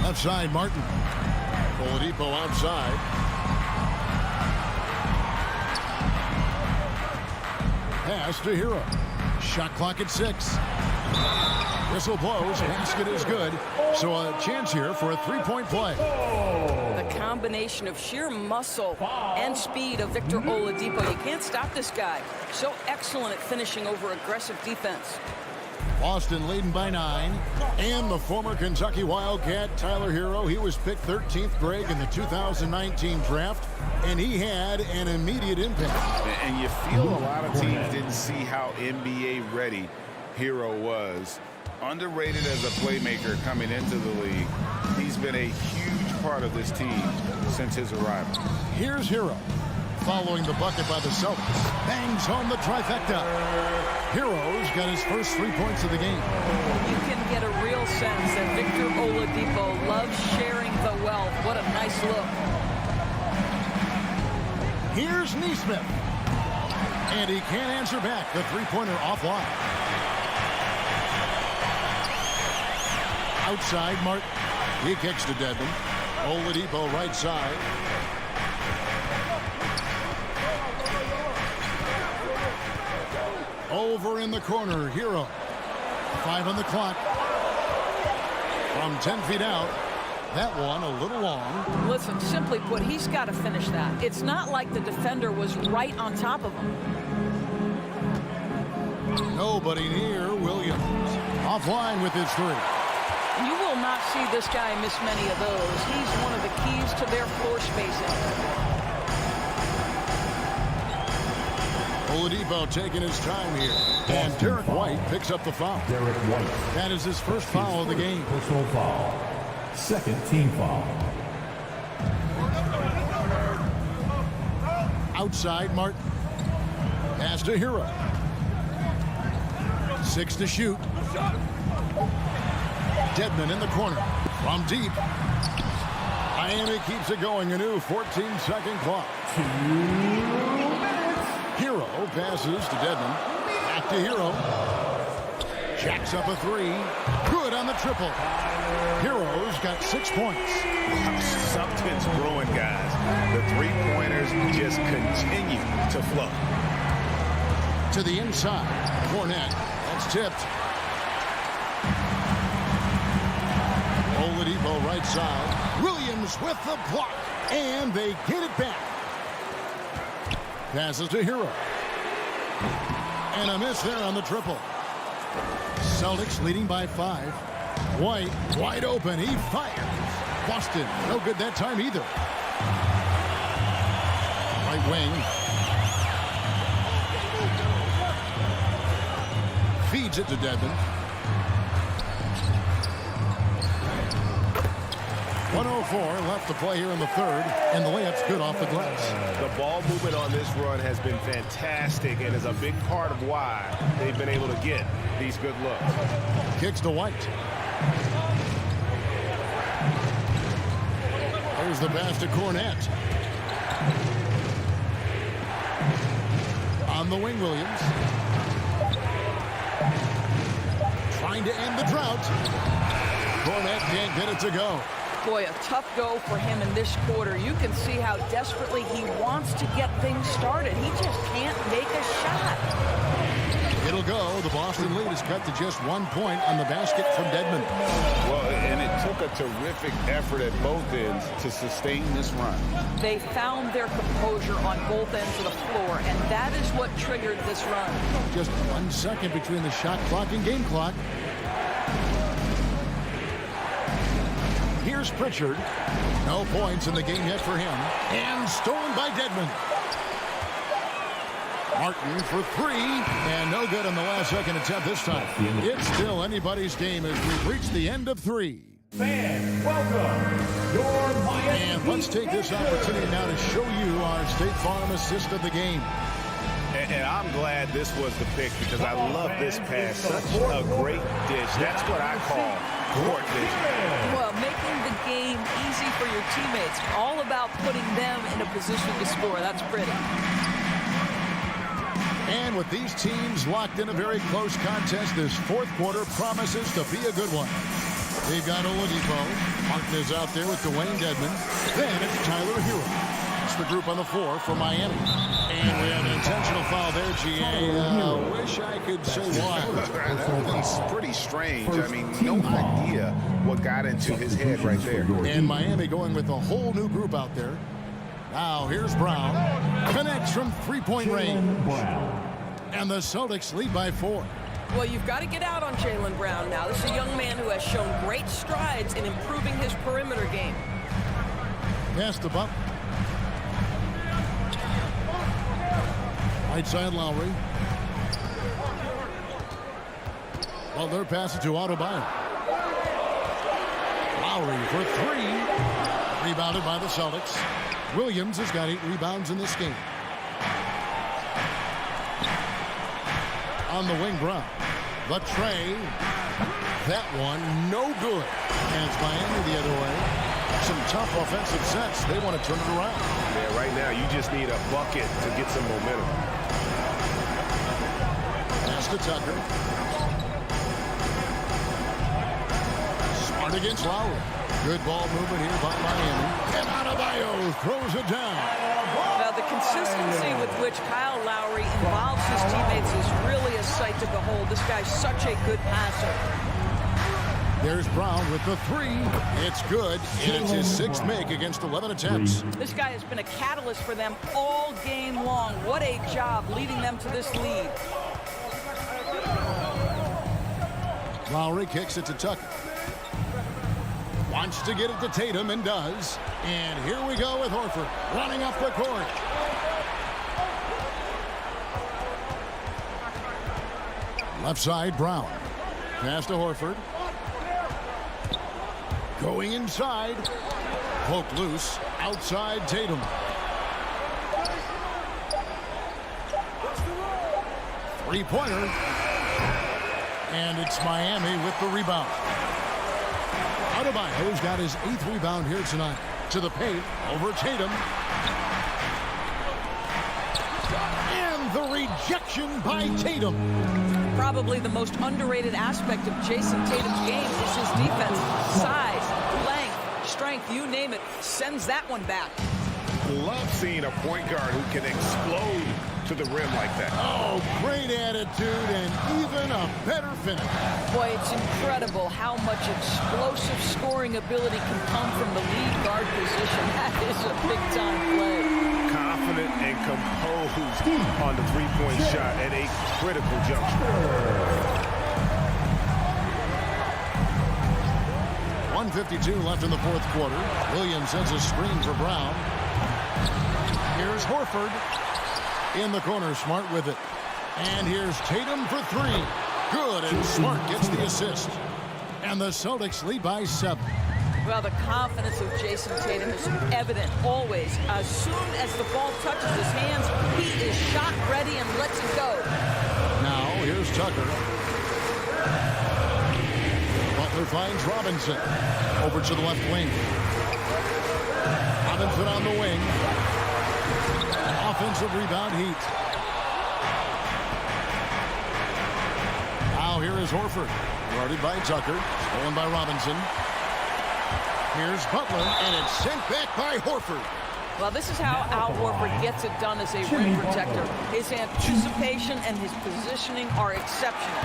Left side, Martin. Oladipo outside. Pass to Hero. Shot clock at 6. Whistle blows. Basket is good. So a chance here for a 3-point play. The combination of sheer muscle and speed of Victor Oladipo. You can't stop this guy. So excellent at finishing over aggressive defense. Boston leading by 9. And the former Kentucky Wildcat, Tyler Hero. He was picked 13th, Greg, in the 2019 draft. And he had an immediate impact. And you feel a lot of teams didn't see how NBA ready Hero was. Underrated as a playmaker coming into the league. He's been a huge part of this team since his arrival. Here's Hero. Following the bucket by the Celtics. Bangs home the trifecta. Hero's got his first 3 points of the game. You can get a real sense that Victor Oladipo loves sharing the wealth. What a nice look. Here's Neesmith. And he can't answer back. The 3-pointer offline. Outside, Martin. He kicks to Dedmon. Oladipo right side. Over in the corner, Hero. 5 on the clock. From 10 feet out. That one a little long. Listen, simply put, he's got to finish that. It's not like the defender was right on top of him. Nobody near Williams. Offline with his 3. You will not see this guy miss many of those. He's one of the keys to their floor spacing. Oladipo taking his time here. And Derek White picks up the foul. Derek White. That is his first foul of the game. Personal foul. Second team foul. Outside, Martin. Pass to Hero. 6 to shoot. Dedmon in the corner. From deep. Miami keeps it going. A new 14-second clock. 2 minutes. Hero passes to Dedmon. Back to Hero. Jacks up a 3. Good on the triple. Hero's got 6 points. Something's brewing, guys. The three-pointers just continue to flow. To the inside. Fournette. That's tipped. Oladipo right side. Williams with the block. And they get it back. Passes to Hero. And a miss there on the triple. Celtics leading by 5. White wide open. He fires. Boston no good that time either. Right wing. Feeds it to Dedmon. 1:04 left to play here in the third, and the layup's good off the glass. The ball movement on this run has been fantastic and is a big part of why they've been able to get these good looks. Kicks to White. There's the pass to Cornette. On the wing, Williams. Trying to end the drought. Cornette can't get it to go. Boy, a tough go for him in this quarter. You can see how desperately he wants to get things started. He just can't make a shot. It'll go. The Boston lead is cut to just 1 point on the basket from Dedmon. Well, and it took a terrific effort at both ends to sustain this run. They found their composure on both ends of the floor, and that is what triggered this run. Just 1 second between the shot clock and game clock. Here's Pritchard. No points in the game yet for him. And stolen by Dedmon. Martin for 3. And no good on the last second attempt this time. It's still anybody's game as we've reached the end of 3. Fans, welcome. Your Miami. And let's take this opportunity now to show you our State Farm assist of the game. And I'm glad this was the pick because I love this pass. Such a great dish. That's what I call court vision. Well, making the game easy for your teammates. All about putting them in a position to score. That's pretty. And with these teams locked in a very close contest, this fourth quarter promises to be a good one. They've got Oladipo. Martin is out there with Dwayne Dedmon. Then it's Tyler Hero. It's the group on the floor for Miami. And we have an intentional foul there, GA. Wish I could say why. It's pretty strange. I mean, no idea what got into his head right there. And Miami going with a whole new group out there. Now here's Brown. Connects from three-point range. And the Celtics lead by 4. Well, you've got to get out on Jaylen Brown now. This is a young man who has shown great strides in improving his perimeter game. Pass the bump. Right side Lowry. Well, they're passing to Adebayo. Lowry for 3. Rebounded by the Celtics. Williams has got 8 rebounds in this game. On the wing, Brown. The tray. That one, no good. And it's Miami the other way. Some tough offensive sets. They want to turn it around. Yeah, right now you just need a bucket to get some momentum. Pass to Tucker. Smart against Lowry. Good ball movement here by Miami. And Adebayo throws it down. Now, the consistency with which Kyle Lowry involves his teammates is really a sight to behold. This guy's such a good passer. There's Brown with the 3. It's good. And it's his 6th make against 11 attempts. This guy has been a catalyst for them all game long. What a job leading them to this lead. Lowry kicks it to Tucker. Wants to get it to Tatum and does. And here we go with Horford running up the court. Left side, Brown. Pass to Horford. Going inside. Poked loose. Outside Tatum. Three-pointer. And it's Miami with the rebound. Adebayo's got his 8th rebound here tonight. To the paint. Over Tatum. And the rejection by Tatum. Probably the most underrated aspect of Jason Tatum's game is his defense. Size, length, strength, you name it, sends that one back. Love seeing a point guard who can explode to the rim like that. Oh, great attitude and even a better finish. Boy, it's incredible how much explosive scoring ability can come from the lead guard position. That is a big-time play. Confident and composed on the three-point shot at a critical juncture. 1:52 left in the fourth quarter. Williams sends a screen for Brown. Here's Horford. In the corner, Smart with it. And here's Tatum for three. Good, and Smart gets the assist. And the Celtics lead by 7. Well, the confidence of Jason Tatum is evident always. As soon as the ball touches his hands, he is shot ready and lets it go. Now, here's Tucker. Butler finds Robinson. Over to the left wing. Robinson on the wing. Offensive rebound, Heat. Now here is Horford. Guarded by Tucker. Stolen by Robinson. Here's Butler, and it's sent back by Horford. Well, this is how Al Horford gets it done as a rim protector. His anticipation and his positioning are exceptional.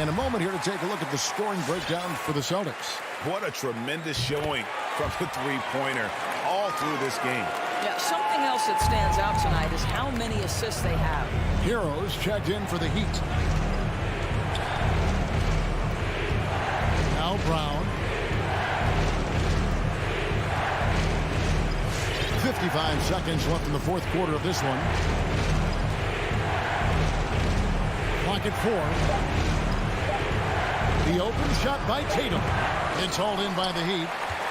And a moment here to take a look at the scoring breakdown for the Celtics. What a tremendous showing from the three-pointer all through this game. Yeah, something else that stands out tonight is how many assists they have. Heroes checked in for the Heat. Now Brown. 55 seconds left in the fourth quarter of this one. Clock at 4. The open shot by Tatum. It's hauled in by the Heat.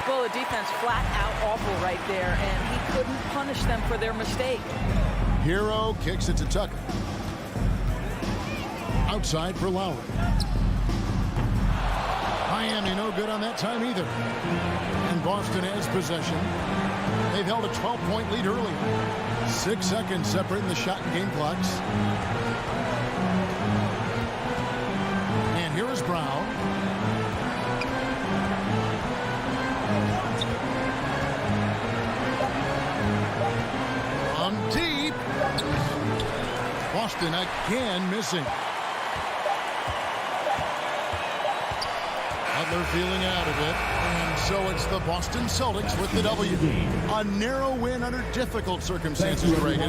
Well, the defense flat out awful right there, and he couldn't punish them for their mistake. Hero kicks it to Tucker. Outside for Lowry. Miami no good on that time either. And Boston has possession. They've held a 12-point lead earlier. 6 seconds separating the shot and game clocks. And here is Brown. From deep. Boston again missing. Butler feeling out of it. And so it's the Boston Celtics with the W. A narrow win under difficult circumstances, Greg.